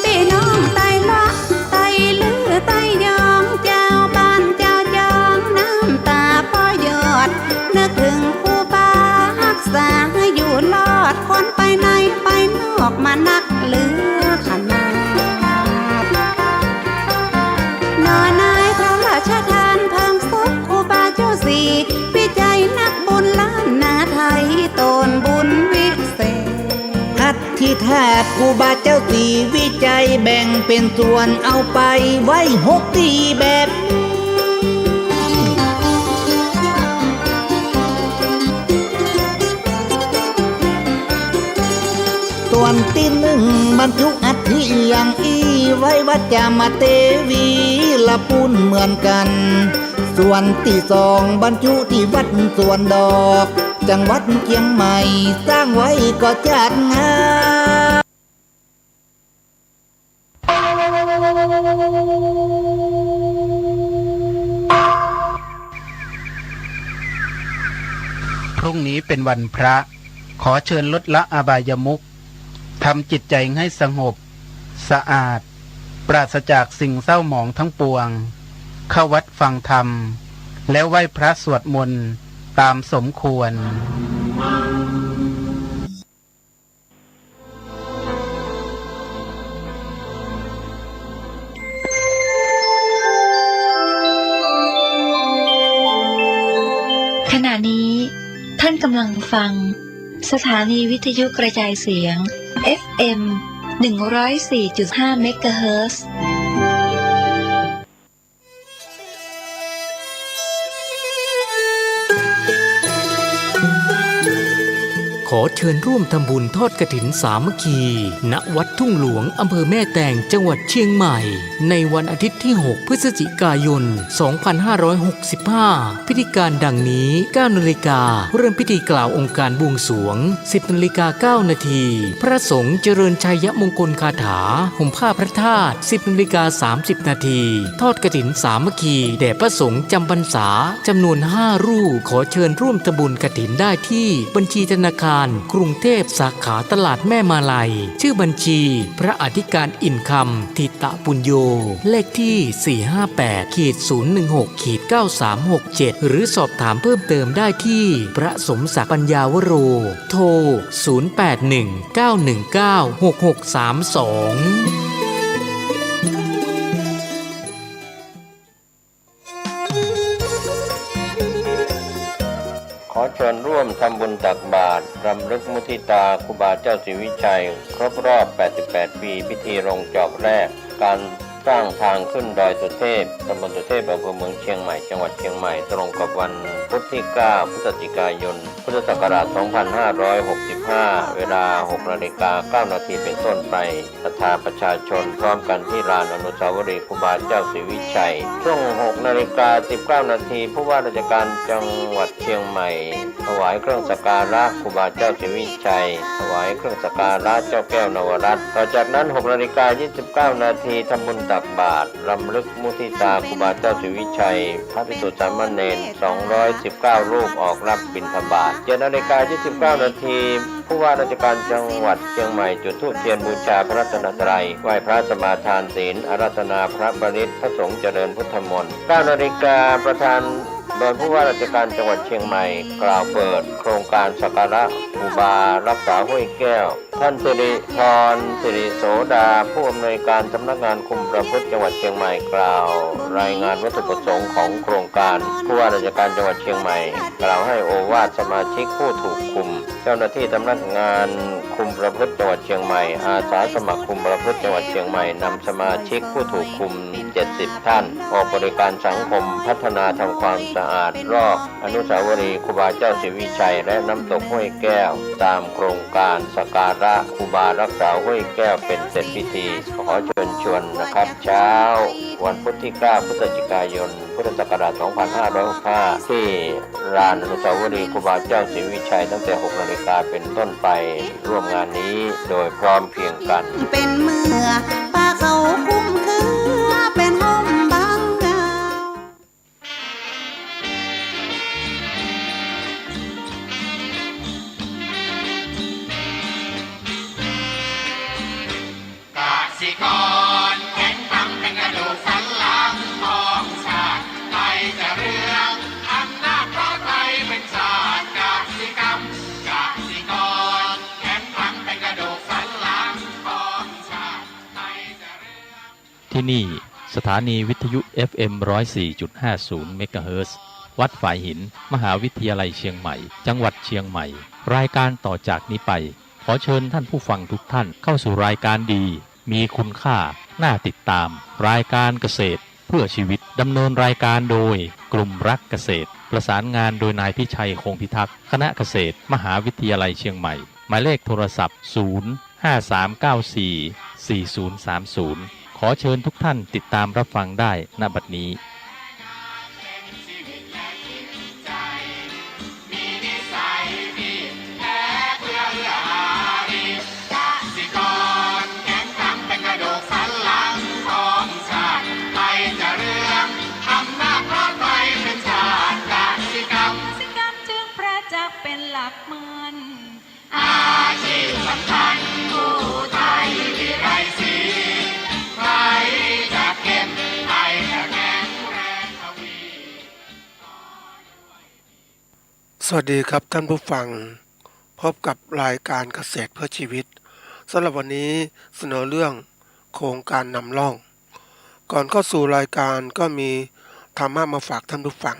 พี่น้องไตละไตลือไตยองเจ้าบ้านเจ้าจองน้ำตาพ่อยอดนึกถึงครูบารักษาอยู่รอดคนไปในไปนอกมานักเหลือขนาดนอนายพระราชทานพังศพครูบาเจ้าศรีวิจัยนักบุญล้านนาไทยตนบุญวิเศษอัฐิธาตุครูบาเจ้าศรีวิจัยแบ่งเป็นส่วนเอาไปไว้6 ที่แบบส่วนที่1บรรจุอัฐิอย่างไว้วัดจามเทวีละปุ้นเหมือนกันส่วนที่2บรรจุที่วัดสวนดอกจังหวัดเชียงใหม่สร้างไว้ก็จัดงานพรุ่งนี้เป็นวันพระขอเชิญลดละอบายมุขทำจิตใจให้สงบสะอาดปราศจากสิ่งเศร้าหมองทั้งปวงเข้าวัดฟังธรรมแล้วไหว้พระสวดมนต์ตามสมควรขณะนี้ท่านกำลังฟังสถานีวิทยุกระจายเสียง FM 104.5 เมกะเฮิรตซ์ขอเชิญร่วมทำบุญทอดกฐินสามัคคีณวัดทุ่งหลวงอำเภอแม่แตงจังหวัดเชียงใหม่ในวันอาทิตย์ที่ 6 พฤศจิกายน 2565 พิธีการดังนี้ 9 นาฬิกาเริ่มพิธีกล่าวองค์การบวงสรวง 10 นาฬิกา 9 นาที พระสงฆ์เจริญชัยมงคลคาถาห่มผ้าพระธาตุ 10 นาฬิกา 30 นาทีทอดกฐินสามัคคีแด่พระสงฆ์จำพรรษาจำนวน 5 รูปขอเชิญร่วมทำบุญกฐินได้ที่บัญชีธนาคารกรุงเทพสาขาตลาดแม่มาลัยชื่อบัญชีพระอธิการอินคำทิตะปุญโญเลขที่ 458-016-9367 หรือสอบถามเพิ่มเติมได้ที่พระสมศักดิ์ปัญญาวโรโทร 0819196632ขอเชิญร่วมทำบุญตักบาตรรำลึกมุทิตาครูบาเจ้าศรีวิชัยครบรอบ 88 ปีพิธีลงจอกแรกการสร้างทางขึ้นดอยสุเทพตำบลสุเทพอำเภอเมืองเชียงใหม่จังหวัดเชียงใหม่ตรงกับวัน พุธที่ 9 พฤศจิกายน พุทธศักราช 2565 เวลา 6:09 น.เป็นต้นไปศรัทธาประชาชนพร้อมกันที่ลานอนุสาวรีย์ครูบาเจ้าศรีวิชัย ช่วง 6:19 น.ผู้ว่าราชการจังหวัดเชียงใหม่ถวายเครื่องสักการะครูบาเจ้าศรีวิชัยถวายเครื่องสักการะเจ้าแก้วนวรัตน์ต่อจากนั้น 6:29 น.ทำบุญตักบาตรรำลึกมุทิตาครูบาเจ้าศรีวิชัยพระภิกษุสามเณร219 รูปออกรับบิณฑบาต 7:29 น.ผู้ว่าราชการจังหวัดเชียงใหม่จุดธูปเทียนบูชาพระรัตนตรัยไหว้พระสมาทานศีลอาราธนาพระบริตรพระสงฆ์เจริญพุทธมนต์ 9 นาฬิกาประธานโดยผู้ว่าราชการจังหวัดเชียงใหม่กล่าวเปิดโครงการสักการะครูบารักษาห้วยแก้วท่านสิริพรสิริโสดาผู้อำนวยการสำนักงานคุมประพฤติจังหวัดเชียงใหม่กล่าวรายงานวัตถุประสงค์ของโครงการผู้ว่าราชการจังหวัดเชียงใหม่กล่าวให้โอวาทสมาชิกผู้ถูกคุมเจ้าหน้าที่สำนักงานคุมประพฤติจังหวัดเชียงใหม่อาสาสมัครคุมประพฤติจังหวัดเชียงใหม่นำสมาชิกผู้ถูกคุม70 ท่านออกบริการสังคมพัฒนาทำความสะอาดรอบอนุสาวรีย์ครูบาเจ้าศรีวิชัยและน้ำตกห้วยแก้วตามโครงการสักการะครูบารักษาห้วยแก้วเป็นเสร็จพิธีขอเชิญชวนนะครับเช้าวันพุธที่ 9 พฤศจิกายน พุทธศักราช 2565 ที่ลานอนุสาวรีย์ครูบาเจ้าศรีวิชัยตั้งแต่ 6 นาฬิกาเป็นต้นไปร่วมงานนี้โดยพร้อมเพรียงกันเป็นเมื่อป้าเขาคุ้มคือเป็นห้องบางดาวกสิกรแข็งขังเป็นกระดูกสันหลังของชาติไทยจะเรืองอำนาจเพราะไทยเป็นชาติกสิกรรมกสิกรแข็งขังเป็นกระดูกสันหลังของชาติไทยจะเรืองที่นี่สถานีวิทยุ FM 104.50 เมกะเฮิรตซ์วัดฝายหินมหาวิทยาลัยเชียงใหม่จังหวัดเชียงใหม่รายการต่อจากนี้ไปขอเชิญท่านผู้ฟังทุกท่านเข้าสู่รายการดีมีคุณค่าน่าติดตามรายการเกษตรเพื่อชีวิตดำเนินรายการโดยกลุ่มรักเกษตรประสานงานโดยนายพิชัยคงพิทักษ์คณะเกษตรมหาวิทยาลัยเชียงใหม่หมายเลขโทรศัพท์053944030ขอเชิญทุกท่านติดตามรับฟังได้ณบัดนี้สวัสดีครับท่านผู้ฟังพบกับรายการเกษตรเพื่อชีวิตสำหรับวันนี้เสนอเรื่องโครงการนำร่องก่อนเข้าสู่รายการก็มีธรรมะมาฝากท่านผู้ฟัง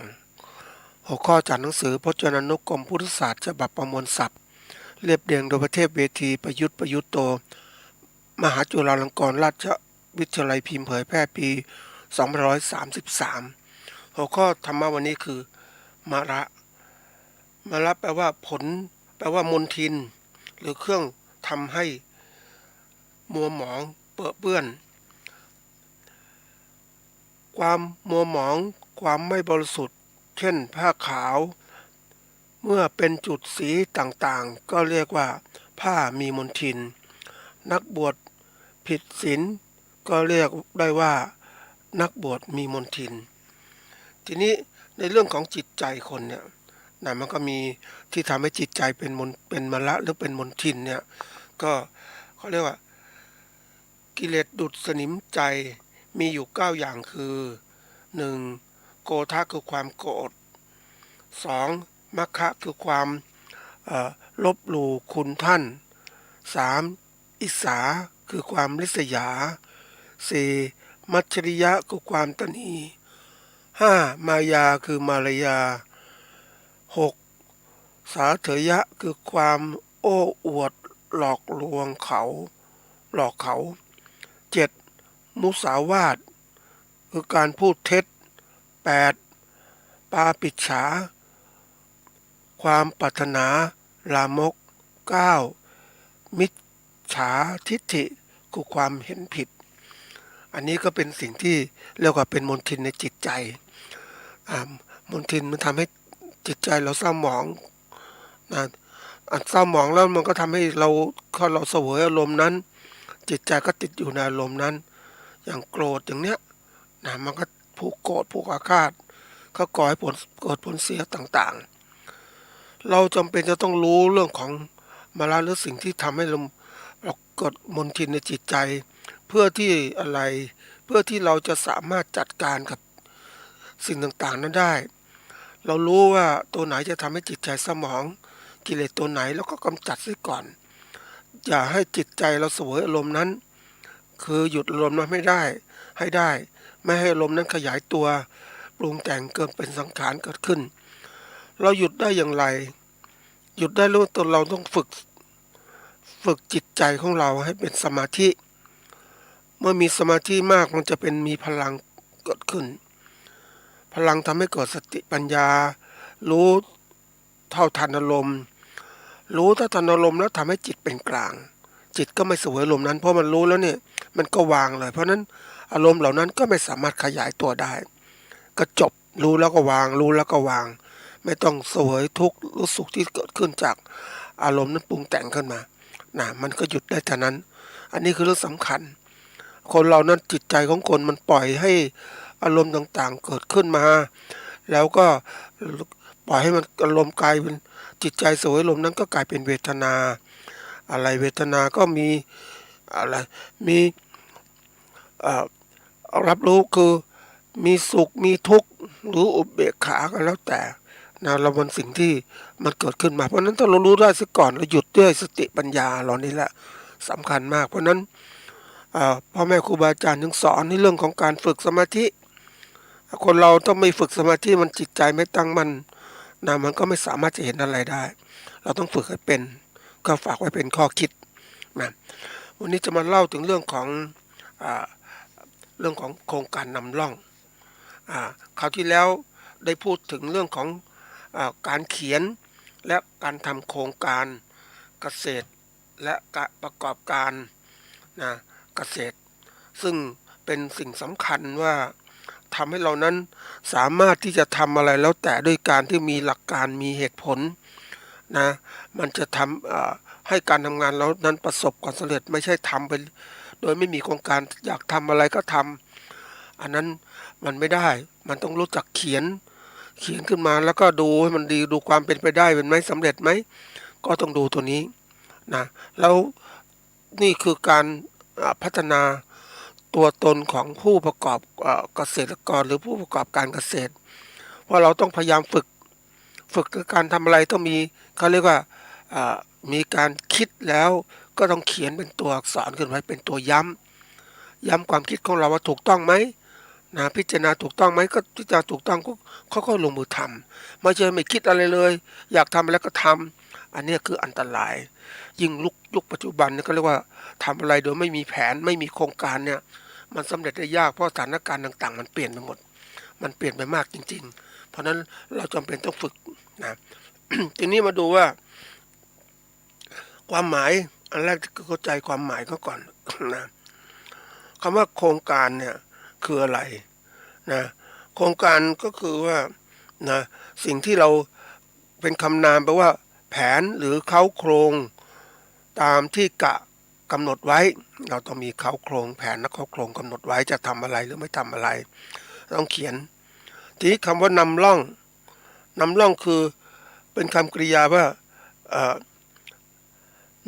หัวข้อจากหนังสือพจนานุกรมพุทธศาสตร์ฉบับประมวลศัพท์เรียบเรียงโดยประเทศเวทีประยุทธ์โตมหาจุฬาลงกรณราชวิทยาลัยพิมพ์เผยแพร่ปี2533หัวข้อธรรมะวันนี้คือมาระแปลว่าผลแปลว่ามลทินหรือเครื่องทำให้มัวหมองเปื้อนความมัวหมองความไม่บริสุทธิ์เช่นผ้าขาวเมื่อเป็นจุดสีต่างๆก็เรียกว่าผ้ามีมลทินนักบวชผิดศีลก็เรียกได้ว่านักบวชมีมลทินทีนี้ในเรื่องของจิตใจคนเนี่ยมันก็มีที่ทำให้จิตใจเป็นมละหรือเป็นมลทินเนี่ยก็เขาเรียกว่ากิเลสดุจสนิมใจมีอยู่9อย่างคือ 1. โกฏะคือความโกรธ 2. มัคคะคือความลบหลู่คุณท่าน 3. อิสาคือความริษยา 4. มัจฉริยะคือความตณี 5. มายาคือมารยา 6. สาเถยะคือความโอ้อวดหลอกลวงเขา 7. มุสาวาทคือการพูดเท็จ 8. ปาปิจฉา ความปรารถนาลามก 9. มิจฉาทิฏฐิคือความเห็นผิดอันนี้ก็เป็นสิ่งที่เรียกว่าเป็นมลทินในจิตใจมลทินมันทำให้จิตใจเราเศร้าหมองนะเศร้าหมองแล้วมันก็ทำให้เราเสวยอารมณ์นั้นจิตใจก็ติดอยู่ในอารมณ์นั้นอย่างโกรธอย่างเนี้ยนะมันก็ผูกโกรธผูกอาฆาตก็ก่อให้ผลเกิดผลเสียต่างๆเราจำเป็นจะต้องรู้เรื่องของมาละหรือสิ่งที่ทำให้เราเกิดมลทินในจิตใจเพื่อที่อะไรเพื่อที่เราจะสามารถจัดการกับสิ่งต่างๆนั้นได้เรารู้ว่าตัวไหนจะทำให้จิตใจสมองกิเลสตัวไหนแล้วก็กำจัดเสียก่อนอย่าให้จิตใจเราเสวยอารมณ์นั้นคือหยุดอารมณ์นั้นไม่ได้ให้ได้ไม่ให้อารมณ์นั้นขยายตัวปรุงแต่งเกิดเป็นสังขารเกิดขึ้นเราหยุดได้อย่างไรหยุดได้รู้ตัวเราต้องฝึกจิตใจของเราให้เป็นสมาธิเมื่อมีสมาธิมากมันจะเป็นมีพลังเกิดขึ้นพลังทำให้เกิดสติปัญญารู้เท่าทันอารมณ์รู้เท่าทันอารมณ์แล้วทำให้จิตเป็นกลางจิตก็ไม่เสวยอารมณ์นั้นเพราะมันรู้แล้วเนี่ยมันก็วางเลยเพราะนั้นอารมณ์เหล่านั้นก็ไม่สามารถขยายตัวได้ก็จบรู้แล้วก็วางรู้แล้วก็วางไม่ต้องเสวยทุกข์รู้สุขที่เกิดขึ้นจากอารมณ์นั้นปรุงแต่งขึ้นมามันก็หยุดได้เท่านั้นอันนี้คือเรื่องสำคัญคนเรานั้นจิตใจของคนมันปล่อยให้อารมณ์ต่างๆเกิดขึ้นมาแล้วก็ปล่อยให้มันอารมณ์กลายเป็นจิตใจเสวยอารมณ์นั้นก็กลายเป็นเวทนาอะไรเวทนาก็มีอะไรมีรับรู้คือมีสุขมีทุกข์หรืออุเบกขาก็แล้วแต่เราบนสิ่งที่มันเกิดขึ้นมาเพราะนั้นถ้าเรารู้ได้ซะก่อนเราหยุดด้วยสติปัญญาเรานี่แหละสำคัญมากเพราะนั้นพ่อแม่ครูบาอาจารย์ยังสอนในเรื่องของการฝึกสมาธิคนเราต้องไม่ฝึกสมาธิมันจิตใจไม่ตั้งมั่นมันก็ไม่สามารถจะเห็นอะไรได้เราต้องฝึกให้เป็นก็ฝากไว้เป็นข้อคิดวันนี้จะมาเล่าถึงเรื่องของโครงการนำร่องคราวที่แล้วได้พูดถึงเรื่องของการเขียนและการทำโครงการเกษตรและการประกอบการเกษตรซึ่งเป็นสิ่งสำคัญว่าทำให้เรานั้นสามารถที่จะทำอะไรแล้วแต่ด้วยการที่มีหลักการมีเหตุผลมันจะทำให้การทำงานเรานั้นประสบความสำเร็จไม่ใช่ทำไปโดยไม่มีโครงการอยากทำอะไรก็ทำอันนั้นมันไม่ได้มันต้องรู้จักเขียนขึ้นมาแล้วก็ดูให้มันดีดูความเป็นไปได้เป็นไหมสำเร็จไหมก็ต้องดูตัวนี้แล้วนี่คือการพัฒนาตัวตนของผู้ประกอบเกษตรกรหรือผู้ประกอบการเกษตรว่าเราต้องพยายามฝึกการทำอะไรต้องมีเขาเรียกว่ามีการคิดแล้วก็ต้องเขียนเป็นตัวอักษรขึ้นไว้เป็นตัวย้ำความคิดของเราว่าถูกต้องไหมพิจารณาถูกต้องไหมก็พิจารณาถูกต้องก็ค่อยๆลงมือทำไม่ใช่ไม่คิดอะไรเลยอยากทำแล้วก็ทำอันนี้คืออันตรายยิ่งยุคปัจจุบันนี่ก็เรียกว่าทำอะไรโดยไม่มีแผนไม่มีโครงการเนี่ยมันสำเร็จได้ยากเพราะสถานการณ์ต่างๆมันเปลี่ยนไปหมดมันเปลี่ยนไปมากจริงๆเพราะนั้นเราจำเป็นต้องฝึกทีนี้มาดูว่าความหมายอันแรกก็เข้าใจความหมายเขาก่อนคำว่าโครงการเนี่ยคืออะไรโครงการก็คือว่าสิ่งที่เราเป็นคำนามแปลว่าแผนหรือเค้าโครงตามที่กำหนดไว้เราต้องมีเค้าโครงแผนและเค้าโครงกำหนดไว้จะทำอะไรหรือไม่ทำอะไรต้องเขียนทีนี้คำว่านำร่องคือเป็นคำกริยาว่า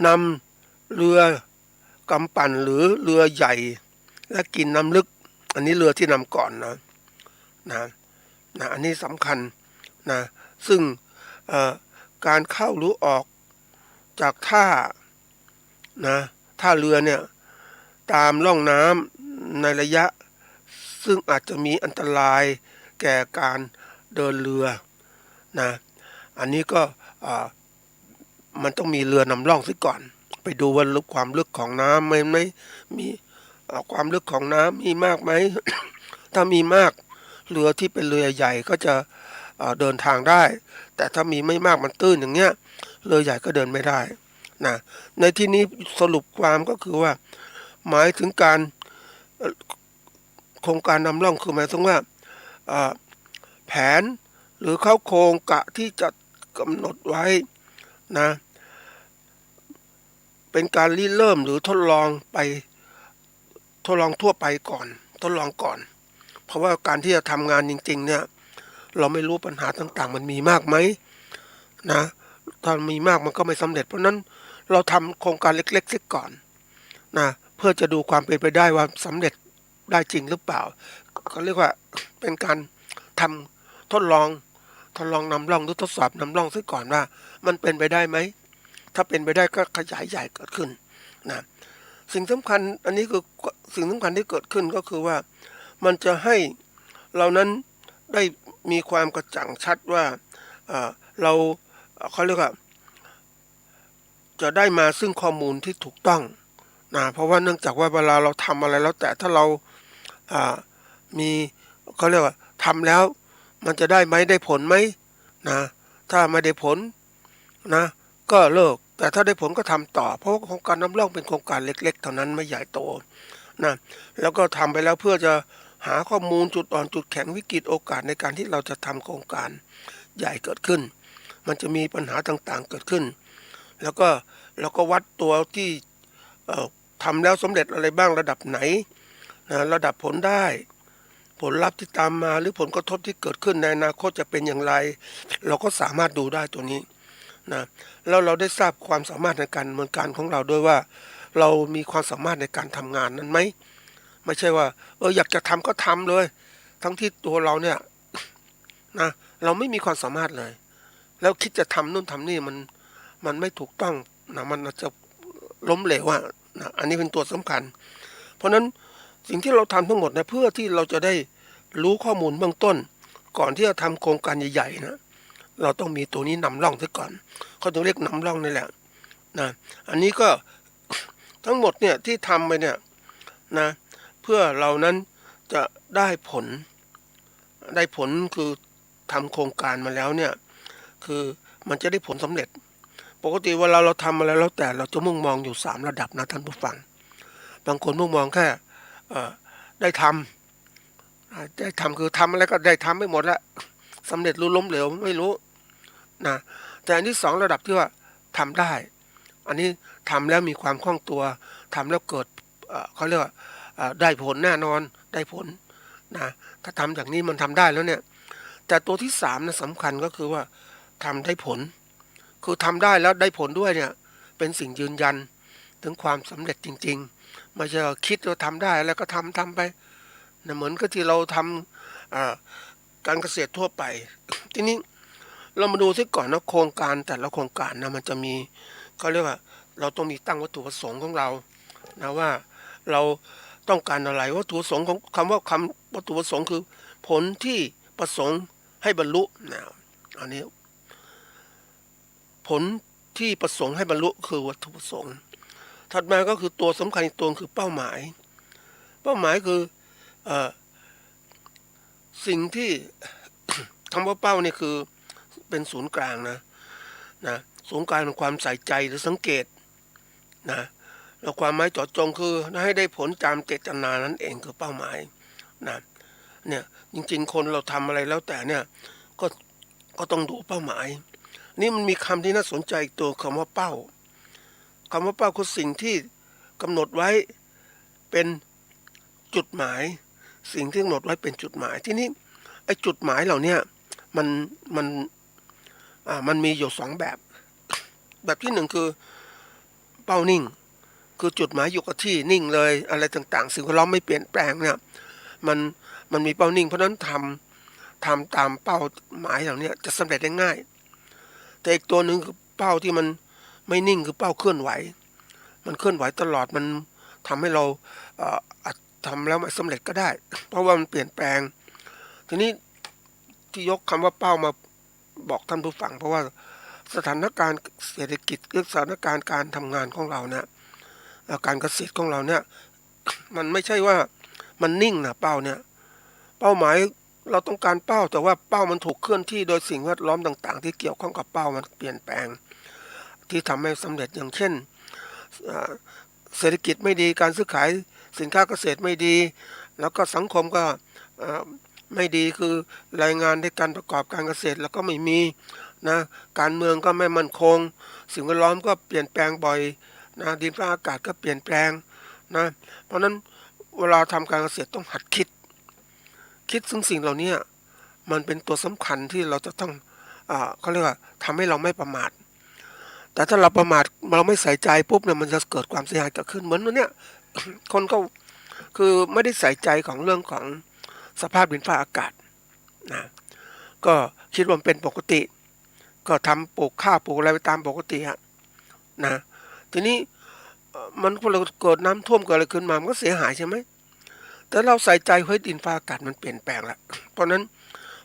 นำเรือกำปั่นหรือเรือใหญ่และกินน้ำลึกอันนี้เรือที่นำก่อนอันนี้สำคัญซึ่งการเข้าหรือออกจากท่าเรือเนี่ยตามร่องน้ำในระยะซึ่งอาจจะมีอันตรายแก่การเดินเรืออันนี้ก็มันต้องมีเรือนำร่องซะก่อนไปดูว่าความลึกของน้ำไหมมีความลึกของน้ำมีมากไหม ถ้ามีมากเรือที่เป็นเรือใหญ่ก็จะ เดินทางได้แต่ถ้ามีไม่มากมันตื้นอย่างเงี้ยเรือใหญ่ก็เดินไม่ได้นะในที่นี้สรุปความก็คือว่าหมายถึงการโครงการนำร่องคือหมายถึงว่าแผนหรือเข้าโครงกะที่จะกำหนดไว้นะเป็นการริเริ่มหรือทดลองทั่วไปก่อนทดลองก่อนเพราะว่าการที่จะทำงานจริงๆเนี่ยเราไม่รู้ปัญหาต่างๆมันมีมากไหมนะถ้ามีมากมันก็ไม่สำเร็จเพราะนั้นเราทำโครงการเล็กๆเสียก่อนนะเพื่อจะดูความเป็นไปได้ว่าสำเร็จได้จริงหรือเปล่าเขาเรียกว่าเป็นการทำทดลองนำร่องหรือทดสอบนำร่องซะก่อนว่ามันเป็นไปได้ไหมถ้าเป็นไปได้ก็ขยายใหญ่เกิดขึ้นนะสิ่งสำคัญอันนี้คือสิ่งสำคัญที่เกิดขึ้นก็คือว่ามันจะให้เรานั้นได้มีความกระจ่างชัดว่าเราเขาเรียกว่าจะได้มาซึ่งข้อมูลที่ถูกต้องนะเพราะว่าเนื่องจากว่าเวลาเราทำอะไรแล้วแต่ถ้าเรามีเขาเรียกว่าทำแล้วมันจะได้ไหมได้ผลไหมนะถ้าไม่ได้ผลนะก็เลิกแต่ถ้าได้ผลก็ทำต่อเพราะว่าโครงการนำร่องเป็นโครงการเล็กๆเท่านั้นไม่ใหญ่โตนะแล้วก็ทำไปแล้วเพื่อจะหาข้อมูลจุดอ่อนจุดแข็งวิกฤตโอกาสในการที่เราจะทำโครงการใหญ่เกิดขึ้นมันจะมีปัญหาต่างๆเกิดขึ้นแล้วก็วัดตัวที่ทำแล้วสำเร็จอะไรบ้างระดับไหนนะระดับผลได้ผลลัพธ์ที่ตามมาหรือผลกระทบที่เกิดขึ้นในอนาคตจะเป็นอย่างไรเราก็สามารถดูได้ตัวนี้นะแล้วเราได้ทราบความสามารถในการดำเนินการของเราด้วยว่าเรามีความสามารถในการทำงานนั้นไหมไม่ใช่ว่าอยากจะทำก็ทำเลยทั้งที่ตัวเราเนี่ยนะเราไม่มีความสามารถเลยแล้วคิดจะทำนู่นทำนี่มันไม่ถูกต้องนะมันจะล้มเหลวนะอันนี้เป็นตัวสำคัญเพราะนั้นสิ่งที่เราทำทั้งหมดนะเพื่อที่เราจะได้รู้ข้อมูลเบื้องต้นก่อนที่จะทำโครงการใหญ่ๆนะเราต้องมีตัวนี้นำร่องซะก่อนเขาต้องเรียกนำร่องนี่แหละนะอันนี้ก็ทั้งหมดเนี่ยที่ทำไปเนี่ยนะเพื่อเรานั้นจะได้ผลคือทำโครงการมาแล้วเนี่ยคือมันจะได้ผลสำเร็จปกติเวลาเราทำอะไรแล้วแต่เราจะมุ่งมองอยู่3ระดับนะท่านผู้ฟังบางคนมุ่งมองแค่ได้ทำคือทำอะไรก็ได้ทำไม่หมดแล้วสำเร็จรู้ล้มเหลวไม่รู้นะแต่อันที่2ระดับที่ว่าทำได้อันนี้ทำแล้วมีความคล่องตัวทำแล้วเกิดเขาเรียกว่าได้ผลแน่นอนได้ผลนะถ้าทำอย่างนี้มันทำได้แล้วเนี่ยแต่ตัวที่3นะสำคัญก็คือว่าทำได้ผลคือทำได้แล้วได้ผลด้วยเนี่ยเป็นสิ่งยืนยันถึงความสำเร็จจริงๆไม่ใช่คิดว่าทำได้แล้วก็ทำไปนะเหมือนกับที่เราทำการเกษตรทั่วไปทีนี้เรามาดูซิก่อนนะโครงการแต่ละโครงการนะมันจะมีเขาเรียกว่าเราต้องมีตั้งวัตถุประสงค์ของเรานะว่าเราต้องการอะไรวัตถุประสงค์ของคำวัตถุประสงค์คือผลที่ประสงค์ให้บรรลุนะอันนี้ผลที่ประสงค์ให้บรรลุคือวัตถุประสงค์ถัดมาก็คือตัวสำคัญอีกตัวคือเป้าหมายคือสิ่งที่คำว่าเป้านี่คือเป็นศูนย์กลางนะศูนย์กลางของความใส่ใจหรือสังเกตนะแล้วความหมายเจาะจงคือให้ได้ผลตามเจตนานั่นเองคือเป้าหมายนะเนี่ยจริงๆคนเราทำอะไรแล้วแต่เนี่ยก็ต้องดูเป้าหมายนี่มันมีคำที่น่าสนใจอีกตัวคำว่าเป้าคือสิ่งที่กำหนดไว้เป็นจุดหมายสิ่งที่กำหนดไว้เป็นจุดหมายที่นี้ไอ้จุดหมายเหล่านี้มันมีอยู่2แบบที่1คือเป้านิ่งคือจุดหมายอยู่กับที่นิ่งเลยอะไรต่างๆสิ่งที่เราไม่เปลี่ยนแปลงเนี่ยมันมีเป้านิ่งเพราะนั้นทำตามเป้าหมายเหล่านี้จะสำเร็จได้ง่ายแต่อีกตัวหนึ่งคือเป้าที่มันไม่นิ่งคือเป้าเคลื่อนไหวมันเคลื่อนไหวตลอดมันทำให้เราทำแล้วไม่สำเร็จก็ได้เพราะว่ามันเปลี่ยนแปลงทีนี้ที่ยกคำว่าเป้ามาบอกท่านผู้ฟังเพราะว่าสถานการณ์เศรษฐกิจหรือสถานการณ์การทำงานของเราเนี่ยการเกษตรของเราเนี่ยมันไม่ใช่ว่ามันนิ่งนะเป้าหมาย เราต้องการเป้าแต่ว่าเป้ามันถูกเคลื่อนที่โดยสิ่งแวดล้อมต่างๆที่เกี่ยวข้องกับเป้ามันเปลี่ยนแปลงที่ทำให้สำเร็จอย่างเช่นเศรษฐกิจไม่ดีการซื้อขายสินค้าเกษตรไม่ดีแล้วก็สังคมก็ไม่ดีคือรายงานในการประกอบการเกษตรแล้วก็ไม่มีนะการเมืองก็ไม่มั่นคงสิ่งแวดล้อมก็เปลี่ยนแปลงบ่อยนะดินฟ้าอากาศก็เปลี่ยนแปลงนะเพราะนั้นเวลาทำการเกษตรต้องหัดคิดซึ่งสิ่งเหล่านี้มันเป็นตัวสำคัญที่เราจะต้องเขาเรียกว่าทำให้เราไม่ประมาทแต่ถ้าเราประมาทเราไม่ใส่ใจปุ๊บเนี่ยมันจะเกิดความเสียหายเกิดขึ้นเหมือนวันเนี้ย คนก็คือไม่ได้ใส่ใจของเรื่องของสภาพดินฟ้าอากาศนะก็คิดว่าเป็นปกติก็ทำปลูกข้าวปลูกอะไรไปตามปกติฮะนะทีนี้มันพอเราเกิดน้ำท่วมเกิดอะไรขึ้นมามันก็เสียหายใช่ไหมแต่เราใส่ใจเฮ้ยดินฟ้าอากาศมันเปลี่ยนแปลงแล้วเพราะนั้น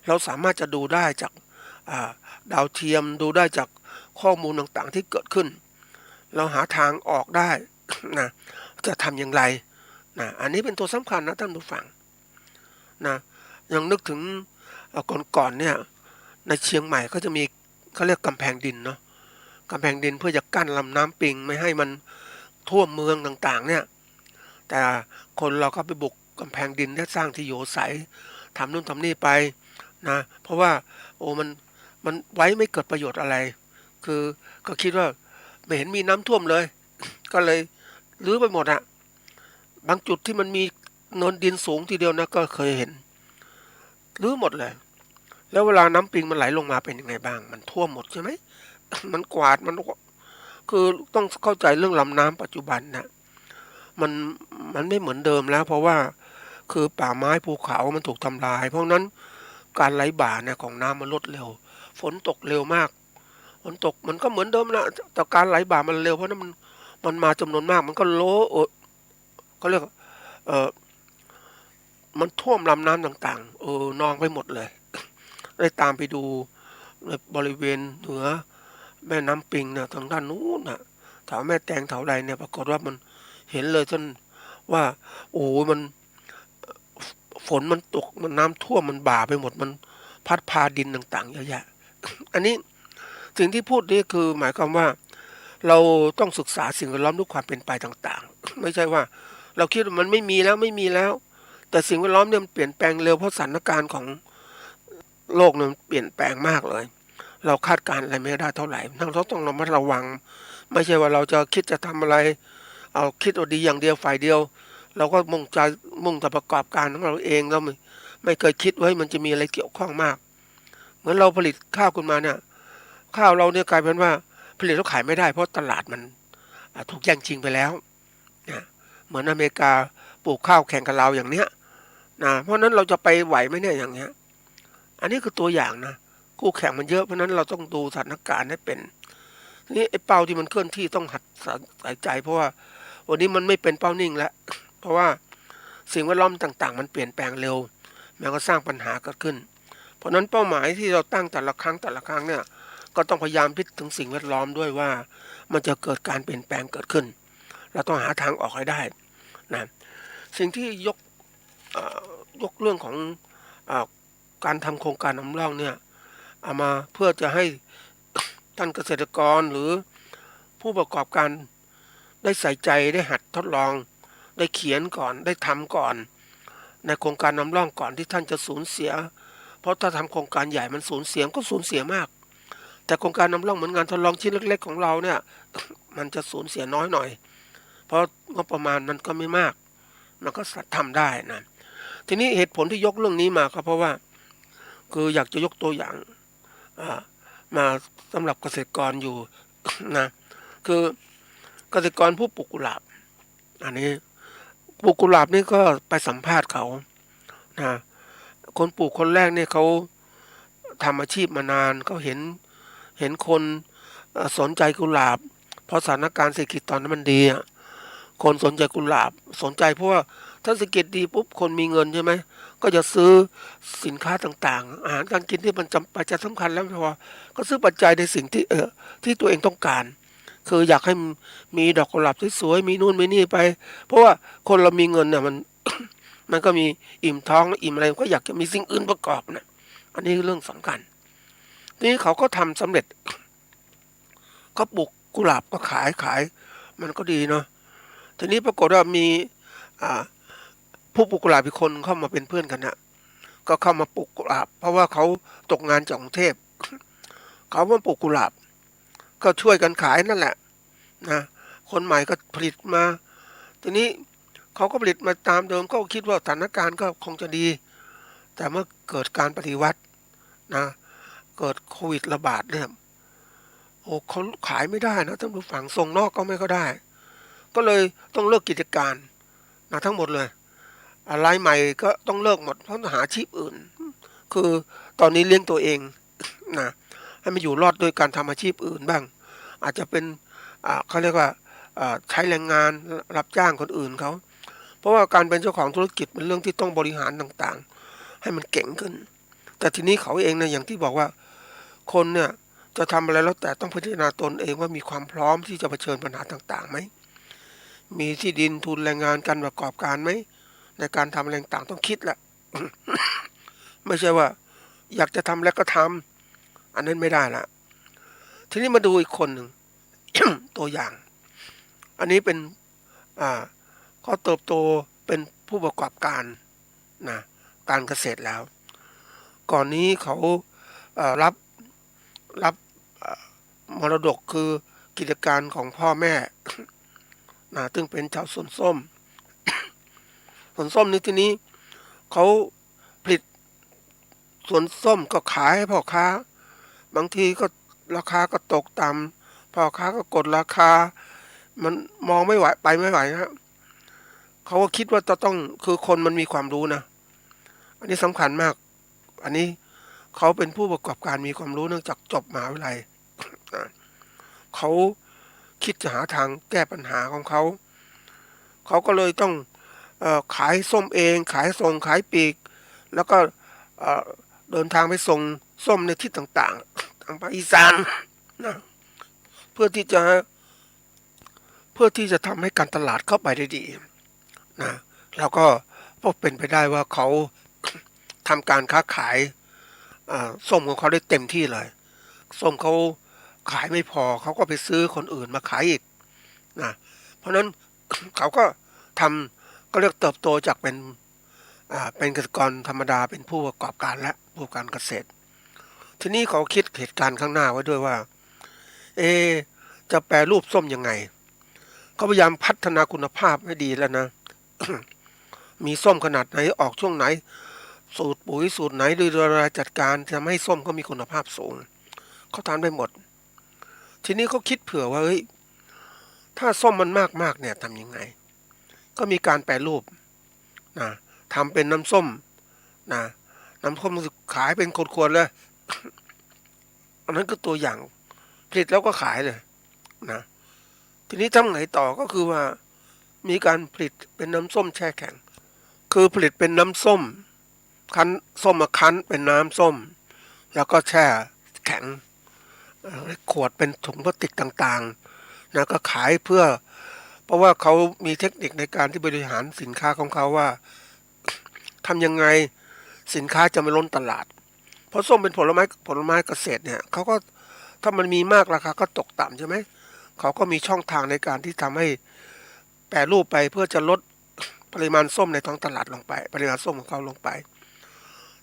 เราสามารถจะดูได้จากดาวเทียมดูได้จากข้อมูลต่างๆที่เกิดขึ้นเราหาทางออกได้นะจะทำอย่างไรนะอันนี้เป็นตัวสำคัญนะท่านผู้ฟังนะยังนึกถึงก่อนเนี่ยในเชียงใหม่ก็จะมีเขาเรียกกำแพงดินเนาะกำแพงดินเพื่อจะกั้นลำน้ำปิงไม่ให้มันท่วมเมืองต่างๆเนี่ยแต่คนเราก็ไปบุกกำแพงดินและสร้างที่อยู่อาศัยทำนู่นทำนี่ไปนะเพราะว่ามันไว้ไม่เกิดประโยชน์อะไรคือก็คิดว่าไม่เห็นมีน้ำท่วมเลยก็เลยรื้อไปหมดอะบางจุดที่มันมีเนินดินสูงทีเดียวนะก็เคยเห็นรื้อหมดเลยแล้วเวลาน้ำปิงมันไหลลงมาเป็นยังไงบ้างมันท่วมหมดใช่ไหม มันกวาดมันคือต้องเข้าใจเรื่องลำน้ำปัจจุบันนะมันไม่เหมือนเดิมแล้วเพราะว่าคือป่าไม้ภูเขามันถูกทำลายเพราะนั้นการไหลบ่าเนี่ยของน้ำมันลดเร็วฝนตกเร็วมากฝนตกมันก็เหมือนเดิมนะแต่การไหลบ่ามันเร็วเพราะนั้นมันมาจำนวนมากมันก็เขาเรียกมันท่วมลำน้ำต่างๆนองไปหมดเลยได้ตามไปดูบริเวณเหนือแม่น้ำปิงเนี่ยทางด้านนู้นน่ะแถวแม่แตงแถวใดเนี่ยปรากฏว่ามันเห็นเลยท่านว่าโอ้มันฝนมันตกมันน้ำท่วมมันบ่าไปหมดมันพัดพาดินต่างๆเยอะแยะ อันนี้สิ่งที่พูดนี่คือหมายความว่าเราต้องศึกษาสิ่งแวดล้อมด้วยความเป็นไปต่างๆ ไม่ใช่ว่าเราคิดว่ามันไม่มีแล้วแต่สิ่งแวดล้อมเนี่ยมันเปลี่ยนแปลงเร็วเพราะสถานการณ์ของโลกเนี่ยมันเปลี่ยนแปลงมากเลยเราคาดการณ์อะไรไม่ได้เท่าไหร่เราต้องระมัดระวังไม่ใช่ว่าเราจะคิดจะทำอะไรเอาคิดว่าดีอย่างเดียวฝ่ายเดียวเราก็มุ่งแต่ประกอบการของเราเองเราไม่เคยคิดว่ามันจะมีอะไรเกี่ยวข้องมากเหมือนเราผลิตข้าวขึ้นมาเนี่ยข้าวเราเนี่ยกลายเป็นว่าผลิตแล้วขายไม่ได้เพราะตลาดมันถูกแย่งชิงไปแล้วนะเหมือนอเมริกาปลูกข้าวแข่งกับเราอย่างเนี้ยนะเพราะนั้นเราจะไปไหวไหมเนี่ยอย่างเงี้ยอันนี้คือตัวอย่างนะคู่แข่งมันเยอะเพราะนั้นเราต้องดูสถานการณ์ให้เป็นนี่ไอ้เป้าที่มันเคลื่อนที่ต้องหัดใส่ใจเพราะว่าวันนี้มันไม่เป็นเป้านิ่งแล้วเพราะว่าสิ่งแวดล้อมต่างๆมันเปลี่ยนแปลงเร็วมันก็สร้างปัญหาเกิดขึ้นเพราะนั้นเป้าหมายที่เราตั้งแต่ละครั้งเนี่ยก็ต้องพยายามคิดถึงสิ่งแวดล้อมด้วยว่ามันจะเกิดการเปลี่ยนแปลงเกิดขึ้นเราต้องหาทางออกให้ได้นะสิ่งที่ยกเรื่องของการทำโครงการนำร่องเนี่ยเอามาเพื่อจะให้ ท่านเกษตรกรหรือผู้ประกอบการได้ใส่ใจได้หัดทดลองได้เขียนก่อนได้ทำก่อนในโครงการนำร่องก่อนที่ท่านจะสูญเสียเพราะถ้าทำโครงการใหญ่มันสูญเสียก็สูญเสียมากแต่โครงการนำร่องเหมือนงานทดลองชิ้นเล็กๆของเราเนี่ย มันจะสูญเสียน้อยหน่อยเพราะงบประมาณมันก็ไม่มากมันก็ทำได้นะทีนี้เหตุผลที่ยกเรื่องนี้มาก็เพราะว่าคืออยากจะยกตัวอย่างมาสำหรับเกษตรกรอยู่ นะคือเกษตรกรผู้ปลูกกุหลาบอันนี้ปลูกกุหลาบนี่ก็ไปสัมภาษณ์เขานะคนปลูกคนแรกเนี่ยเขาทำอาชีพมานานเขาเห็นคนสนใจกุหลาบเพราะสถานการณ์เศรษฐกิจตอนนั้นมันดีคนสนใจกุหลาบสนใจเพราะว่าถ้าเศรษฐกิจดีปุ๊บคนมีเงินใช่ไหมก็จะซื้อสินค้าต่างๆอาหารการกินที่มันปัจจัยสำคัญแล้วไม่พอก็ซื้อปัจจัยในสิ่งที่ตัวเองต้องการคืออยากให้มีดอกกุหลาบสวยๆมีนู่นมีนี่ไปเพราะว่าคนเรามีเงินเนี่ย มันก็มีอิ่มท้องอิ่มอะไรก็อยากจะมีสิ่งอื่นประกอบนะอันนี้เรื่องสำคัญทีนี้เขาก็ทำสำเร็จก็ปลูกกุหลาบก็ขายมันก็ดีเนาะทีนี้ปรากฏว่ามีผู้ปลูกกุหลาบอีกคนเข้ามาเป็นเพื่อนกันนะก็เข้ามาปลูกกุหลาบเพราะว่าเขาตกงานจากกรุงเทพเขามาปลูกกุหลาบก็ช่วยกันขายนั่นแหละนะคนใหม่ก็ผลิตมาทีนี้เขาก็ผลิตมาตามเดิมก็คิดว่าสถานการณ์ก็คงจะดีแต่เมื่อเกิดการปฏิวัตินะเกิดโควิดระบาดเนี่ยโอ้เขาขายไม่ได้นะท่านผู้ฟังส่งนอกก็ไม่ก็ได้ก็เลยต้องเลิกกิจการนะทั้งหมดเลยรายใหม่ก็ต้องเลิกหมดเพราะหาอาชีพอื่นคือตอนนี้เลี้ยงตัวเองนะให้มันอยู่รอดโดยการทำอาชีพอื่นบ้างอาจจะเป็นเขาเรียกว่าใช้แรงงานรับจ้างคนอื่นเขาเพราะว่าการเป็นเจ้าของธุรกิจเป็นเรื่องที่ต้องบริหารต่างๆให้มันเก่งขึ้นแต่ทีนี้เขาเองเนี่ยอย่างที่บอกว่าคนเนี่ยจะทำอะไรแล้วแต่ต้องพิจารณาตนเองว่ามีความพร้อมที่จะเผชิญปัญหาต่างๆไหมมีที่ดินทุนแรงงานการประกอบการไหมในการทำอะไรต่างต้องคิดแหละ ไม่ใช่ว่าอยากจะทำแล้วก็ทำอันนั้นไม่ได้ละทีนี้มาดูอีกคนหนึ่ง ตัวอย่างอันนี้เป็นเขาเติบโตเป็นผู้ประกอบการนะการเกษตรแล้วก่อนนี้เขารับมรดกคือกิจการของพ่อแม่ นะซึ่งเป็นชาวสวนส้ม สวนส้มในที่นี้เขาผลิตสวนส้มก็ขายให้พ่อค้าบางทีก็ราคาก็ตกต่ำพ่อค้าก็กดราคามันมองไม่ไหวไปไม่ไหวนะเขาก็คิดว่าจะต้องคือคนมันมีความรู้นะอันนี้สำคัญมากอันนี้เขาเป็นผู้ประกอบการมีความรู้เนื่องจากจบมหาวิทยาลัย เขาคิดจะหาทางแก้ปัญหาของเขาเขาก็เลยต้องขายส้มเองขายส่งขายปลีกแล้วก็เดินทางไปส่งส้มในที่ต่างๆทางภาคอีสานนะเพื่อที่จะทำให้การตลาดเข้าไปได้ดีนะแล้วก็พบเป็นไปได้ว่าเขาทำการค้าขายส้มของเขาได้เต็มที่เลยส้มเขาขายไม่พอเขาก็ไปซื้อคนอื่นมาขายอีกนะเพราะนั้นเขาก็ทำก็เรียกเติบโตจากเป็นเกษตรกรธรรมดาเป็นผู้ประกอบการและผู้การเกษตรทีนี้เขาคิดเหตุการณ์ข้างหน้าไว้ด้วยว่าจะแปรรูปส้มยังไงเขาพยายามพัฒนาคุณภาพให้ดีแล้วนะ มีส้มขนาดไหนออกช่วงไหนสูตรปุ๋ยสูตรไหนโดยรายจัดการทำให้ส้มก็มีคุณภาพสูงเขาทำได้หมดทีนี้เขาคิดเผื่อว่าถ้าส้มมันมากๆเนี่ยทำยังไงก็มีการแปรรูปนะทำเป็นน้ำส้มนะน้ำส้มขายเป็นขวดๆเลย อันนั้นก็ตัวอย่างผลิตแล้วก็ขายเลยนะทีนี้ทำไงต่อก็คือว่ามีการผลิตเป็นน้ำส้มแช่แข็งคือผลิตเป็นน้ำส้มคั้นส้มมาคั้นเป็นน้ำส้มแล้วก็แช่แข็งขวดเป็นถุงพลาสติกต่างๆนะก็ขายเพราะว่าเขามีเทคนิคในการที่บริหารสินค้าของเขาว่าทำยังไงสินค้าจะไม่ล้นตลาดเพราะส้มเป็นผลไม้เกษตรเนี่ยเขาก็ถ้ามันมีมากราคาก็ตกต่ำใช่ไหมเขาก็มีช่องทางในการที่ทำให้แปรรูปไปเพื่อจะลดปริมาณส้มในท้องตลาดลงไปปริมาณส้มของเขาลงไป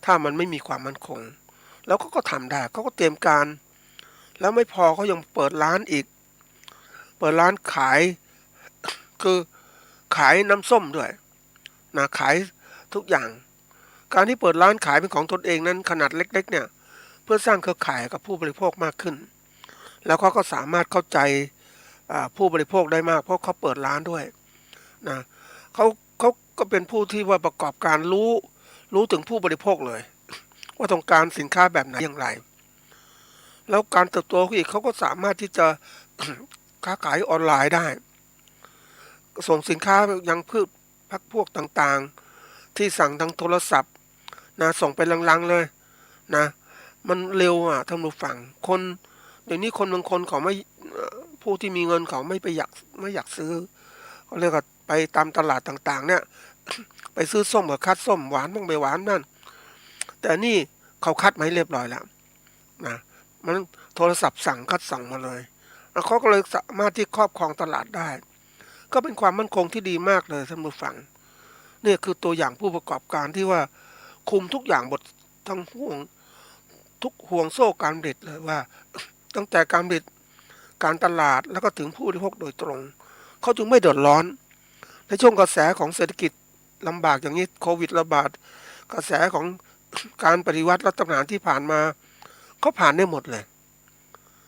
ถ้ามันไม่มีความมั่นคงแล้วก็ทำได้เขาก็เตรียมการแล้วไม่พอเขายังเปิดร้านอีกเปิดร้านขายคือขายน้ำส้มด้วยนะขายทุกอย่างการที่เปิดร้านขายเป็นของตนเองนั้นขนาดเล็กๆเนี่ยเพื่อสร้างเครือข่ายกับผู้บริโภคมากขึ้นแล้วเขาก็สามารถเข้าใจผู้บริโภคได้มากเพราะเขาเปิดร้านด้วยนะเขาก็เป็นผู้ที่ว่าประกอบการรู้ถึงผู้บริโภคเลยว่าต้องการสินค้าแบบไหนอย่างไรแล้วการเติบโตของอีกเขาก็สามารถที่จะ ค้าขายออนไลน์ได้ส่งสินค้ายังพักพวกต่างๆที่สั่งทางโทรศัพท์นะส่งไปลังๆเลยนะมันเร็วท่านผู้ฟังคนเดี๋ยวนี้คนบางคนเขาไม่ผู้ที่มีเงินเขาไม่อยากซื้อเขาเรียกว่าไปตามตลาดต่างๆเนี่ย ไปซื้อส้มกับคัดส้มหวานบ้างไม่หวานนั่นแต่นี่เขาคัดมาให้เรียบร้อยแล้วนะมันโทรศัพท์สั่งคัดสั่งมาเลยแล้วเขาก็เลยสามารถที่ครอบครองตลาดได้ก็เป็นความมั่นคงที่ดีมากเลยท่านผู้ฟังนี่คือตัวอย่างผู้ประกอบการที่ว่าคุมทุกอย่างหมดทั้งทุกห่วงโซ่การผลิตเลยว่าตั้งแต่การผลิตการตลาดแล้วก็ถึงผู้บริโภคโดยตรงเขาจึงไม่เดือดร้อนในช่วงกระแสของเศรษฐกิจลำบากอย่างนี้โควิดระบาดกระแสของการปฏิวัติรัฐประหารที่ผ่านมาเขาผ่านได้หมดเลย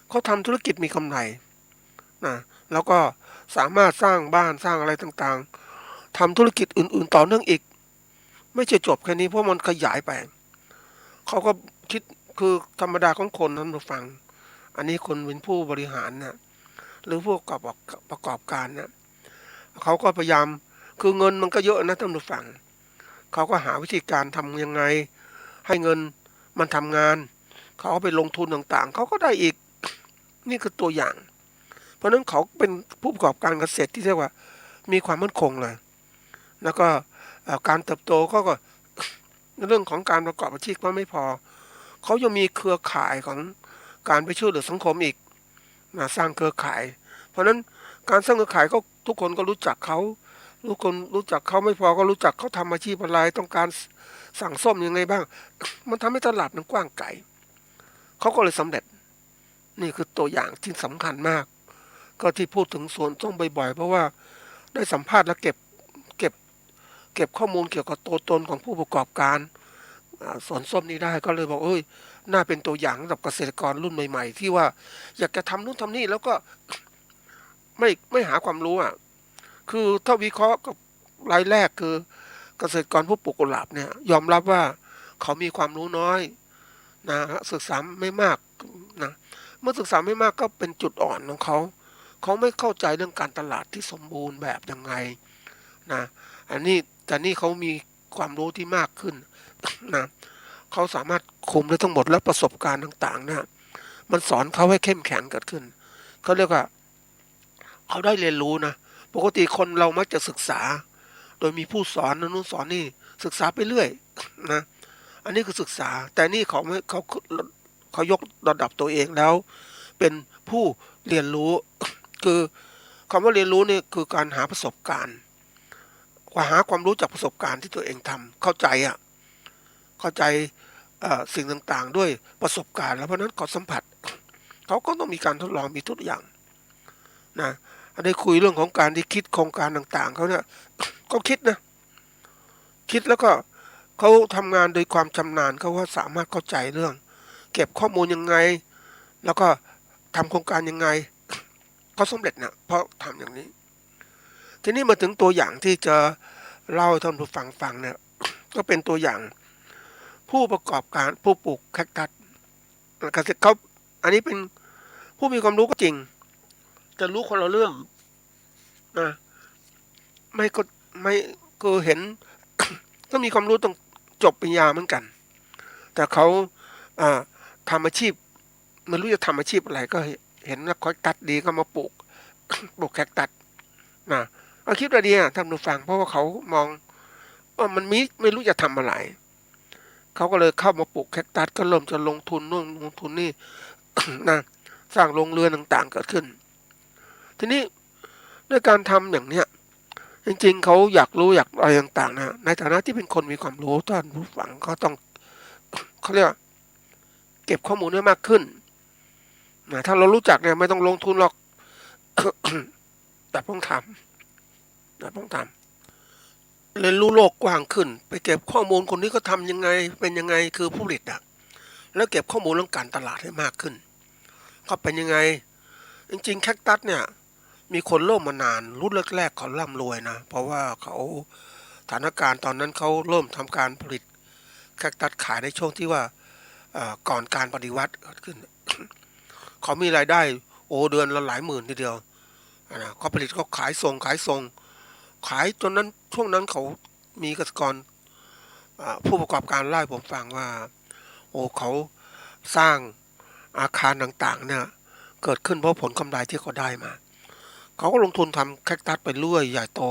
เขาทำธุรกิจมีกำไรนะแล้วก็สามารถสร้างบ้านสร้างอะไรต่างๆทำธุรกิจอื่นๆต่อเนื่องอีกไม่ใช่จบแค่นี้เพราะมันขยายไปเขาก็คิดคือธรรมดาของคนนั้นมาฟังอันนี้คนเป็นผู้บริหารนะหรือผู้ประกอบการนะเขาก็พยายามคือเงินมันก็เยอะนะท่านผู้ฟังเขาก็หาวิธีการทำยังไงให้เงินมันทำงานเขาเอาไปลงทุนต่างๆเขาก็ได้อีกนี่คือตัวอย่างเพราะฉะนั้นเขาเป็นผู้ประกอบการเกษตรที่เรียกว่ามีความมั่นคงเลยแล้วก็การเติบโตเขาก็เรื่องของการประกอบอาชีพก็ไม่พอเขายังมีเครือข่ายของการไปช่วยเหลือสังคมอีกนะสร้างเครือข่ายเพราะฉะนั้นการสร้างเครือข่ายก็ทุกคนก็รู้จักเขาทุกคนรู้จักเขาไม่พอก็รู้จักเขาทำอาชีพอะไรต้องการสั่งส้มยังไงบ้างมันทำให้ตลาดมันกว้างไกลเขาก็เลยสำเร็จนี่คือตัวอย่างที่สำคัญมากก็ที่พูดถึงสวนส้มบ่อยๆเพราะว่าได้สัมภาษณ์และเก็บข้อมูลเกี่ยวกับตัวตนของผู้ประกอบการสวนส้มนี้ได้ก็เลยบอกน่าเป็นตัวอย่างสำหรับเกษตรกรรุ่นใหม่ๆที่ว่าอยากจะทำนู่นทำนี่แล้วก็ไม่หาความรู้คือถ้าวิเคราะห์กับรายแรกคือเกษตรกรผู้ปลูกกุหลาบเนี่ยยอมรับว่าเขามีความรู้น้อยนะศึกษาไม่มากนะเมื่อศึกษาไม่มากก็เป็นจุดอ่อนของเขาไม่เข้าใจเรื่องการตลาดที่สมบูรณ์แบบยังไงนะแต่นี่เขามีความรู้ที่มากขึ้นนะเขาสามารถคุมได้ทั้งหมดและประสบการณ์ต่างๆนะมันสอนเขาให้เข้มแข็งเกิดขึ้นเขาเรียกว่าเขาได้เรียนรู้นะปกติคนเรามักจะศึกษาโดยมีผู้สอนนู้นสอนนี่ศึกษาไปเรื่อยนะอันนี้คือศึกษาแต่นี่เขายกระดับตัวเองแล้วเป็นผู้เรียนรู้คือคำว่าเรียนรู้นี่คือการหาประสบการณ์หาความรู้จากประสบการณ์ที่ตัวเองทำเข้าใจสิ่งต่างๆด้วยประสบการณ์แล้วเพราะนั้นเขาสัมผัสเขาก็ต้องมีการทดลองมีทุกอย่างนะได้คุยเรื่องของการที่คิดโครงการต่างๆเขาเนี่ยก็คิดแล้วก็เขาทำงานโดยความชำนาญเขาว่าสามารถเข้าใจเรื่องเก็บข้อมูลยังไงแล้วก็ทำโครงการยังไงเขาสำเร็จนะเพราะทำอย่างนี้ทีนี้มาถึงตัวอย่างที่จะเล่าให้ท่านผู้ฟังเนี่ยก็เป็นตัวอย่างผู้ประกอบการผู้ปลูกแคคตัสเกษตรเขาอันนี้เป็นผู้มีความรู้ก็จริงจะรู้คนละเรื่องนะไม่ก็เห็น ก็มีความรู้ต้องจบปริญญาเหมือนกันแต่เขาทำอาชีพไม่รู้จะทำอาชีพอะไรก็เห็นว่าแคคตัสดีก็มาปลูก แคคตัสนะเอาคิดว่าดีท่านผู้ฟังเพราะว่าเขามองว่ามันไม่รู้จะทำอะไรเขาก็เลยเข้ามาปลูกแคคตัสก็เริ่มจะลงทุนนู่นลงทุนนี่ นะสร้างโรงเรือนต่างๆเกิดขึ้นทีนี้ด้วยการทำอย่างเนี้ยจริงๆเขาอยากรู้อยากอะไรต่างๆนะในฐานะที่เป็นคนมีความรู้ท่านผู้ฟังก็ต้องเขาเรียกเก็บข้อมูลให้มากขึ้นนะถ้าเรารู้จักเนี่ยไม่ต้องลงทุนหรอก แต่ต้องทำเรียนรู้โลกกว้างขึ้นไปเก็บข้อมูลคนนี้ก็ทำยังไงเป็นยังไงคือผู้ผลิตแล้วเก็บข้อมูลเรื่องการตลาดให้มากขึ้นเขาเป็นยังไงจริงๆแคคตัสเนี่ยมีคนเริ่มมานานรุ่นแรกๆเขาร่ำรวยนะเพราะว่าเขาสถานการณ์ตอนนั้นเขาเริ่มทำการผลิตแคคตัสขายในช่วงที่ว่าก่อนการปฏิวัติเกิดขึ้น เขามีรายได้เดือนละหลายหมื่นทีเดียวนะเขาผลิตเขาขายส่งขายจนนั้นช่วงนั้นเขามีเกษตรกรผู้ประกอบการเล่าให้ผมฟังว่าเขาสร้างอาคารต่างๆเนี่ยเกิดขึ้นเพราะผลกำไรที่เขาได้มาเขาก็ลงทุนทำแคคตัสไปเรื่อยใหญ่โต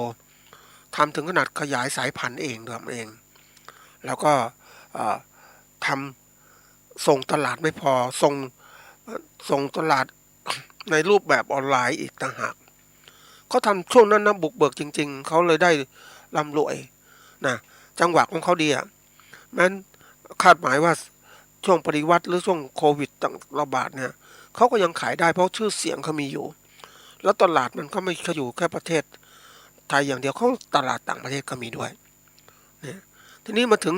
ทำถึงขนาดขยายสายพันธุ์เองทำเอง แล้วก็ทำส่งตลาดไม่พอส่งตลาดในรูปแบบออนไลน์อีกต่างหากเขาทำช่วงนั้นนะบุกเบิกจริงๆเขาเลยได้ร่ำรวยนะจังหวะของเขาดีอ่ะมันคาดหมายว่าช่วงปฏิวัติหรือช่วงโควิดระบาดเนี่ยเขาก็ยังขายได้เพราะชื่อเสียงเขามีอยู่แล้วตลาดมันก็ไม่แค่อยู่แค่ประเทศไทยอย่างเดียวเขาตลาดต่างประเทศก็มีด้วยเนี่ยทีนี้มาถึง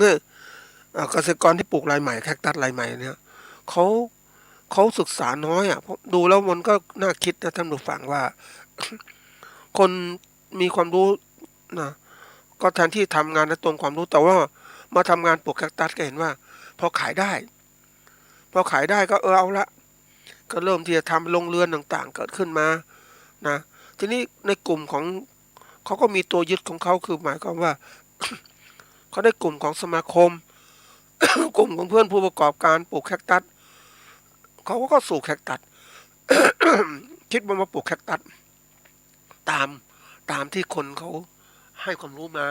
เกษตรกรที่ปลูกรายใหม่แคคตัสรายใหม่เนี่ยเขาศึกษาน้อยอ่ะเพราะดูแล้วมันก็น่าคิดนะท่านผู้ฟังว่า คนมีความรู้นะก็แทนที่ทำงานในตรงความรู้แต่ว่ามาทำงานปลูกแคคตัสก็เห็นว่าพอขายได้ก็เอาละก็เริ่มที่จะทำโรงเรือนต่างๆเกิดขึ้นมานะทีนี้ในกลุ่มของเขาก็มีตัวยึดของเขาคือหมายความว่า เขาได้กลุ่มของสมาคม กลุ่มของเพื่อนผู้ประกอบการปลูกแคคตัสเขาก็สู่แคคตัส คิดว่ามาปลูกแคคตัสตามที่คนเขาให้ความรู้มา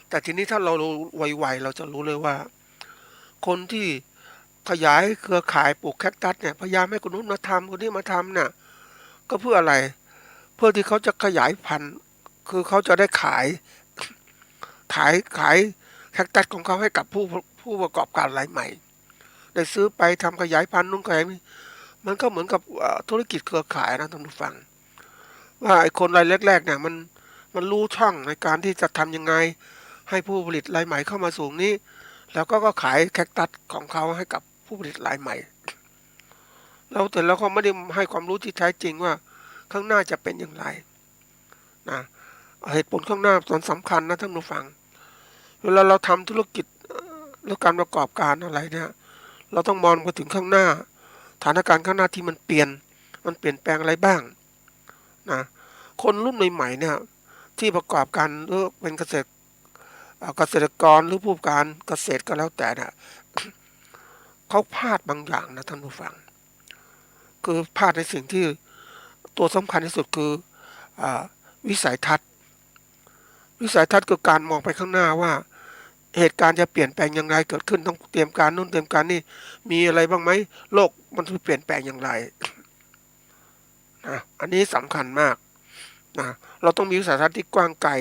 แต่ทีนี้ถ้าเราไวๆเราจะรู้เลยว่าคนที่ขยายเครือข่ายปลูกแคคตัสเนี่ยพยายามให้คนนู้นมาทำคนนี้มาทำเนี่ยก็เพื่ออะไรเพื่อที่เขาจะขยายพันธุ์คือเขาจะได้ขายแคคตัสของเขาให้กับผู้ประกอบการรายใหม่ได้ซื้อไปทำขยายพันธุ์นุ่งแขงนี่มันก็เหมือนกับธุรกิจเครือข่ายนะท่านผู้ฟังว่าไอ้คนรายแรกๆเนี่ยมันรู้ช่องในการที่จะทำยังไงให้ผู้ผลิตรายใหม่เข้ามาสู่นี้แล้วก็ขายแคคตัสของเขาให้กับผู้ผลิตรายใหม่แต่เราก็ไม่ได้ให้ความรู้ที่แท้จริงว่าข้างหน้าจะเป็นอย่างไรนะเหตุผลข้างหน้าสำคัญนะท่านผู้ฟังเวลาเราทำธุรกิจหรือการประกอบการอะไรเนี่ยเราต้องมองไปถึงข้างหน้าสถานการณ์ข้างหน้าที่มันเปลี่ยนแปลงอะไรบ้างนะคนรุ่นใหม่ๆเนี่ยที่ประกอบการหรือเป็นเกษตรกรหรือผู้การเกษตรก็แล้วแต่เนี่ยเขาพลาดบางอย่างนะท่านผู้ฟังคือพลาดในสิ่งที่ตัวสำคัญที่สุดคือวิสัยทัศน์คือการมองไปข้างหน้าว่าเหตุการณ์จะเปลี่ยนแปลงอย่างไรเกิดขึ้นต้องเตรียมการนู่นเตรียมการนี่มีอะไรบ้างไหมโลกมันจะเปลี่ยนแปลงอย่างไรนะอันนี้สำคัญมากนะเราต้องมีวิสัยทัศน์ที่กว้างไกล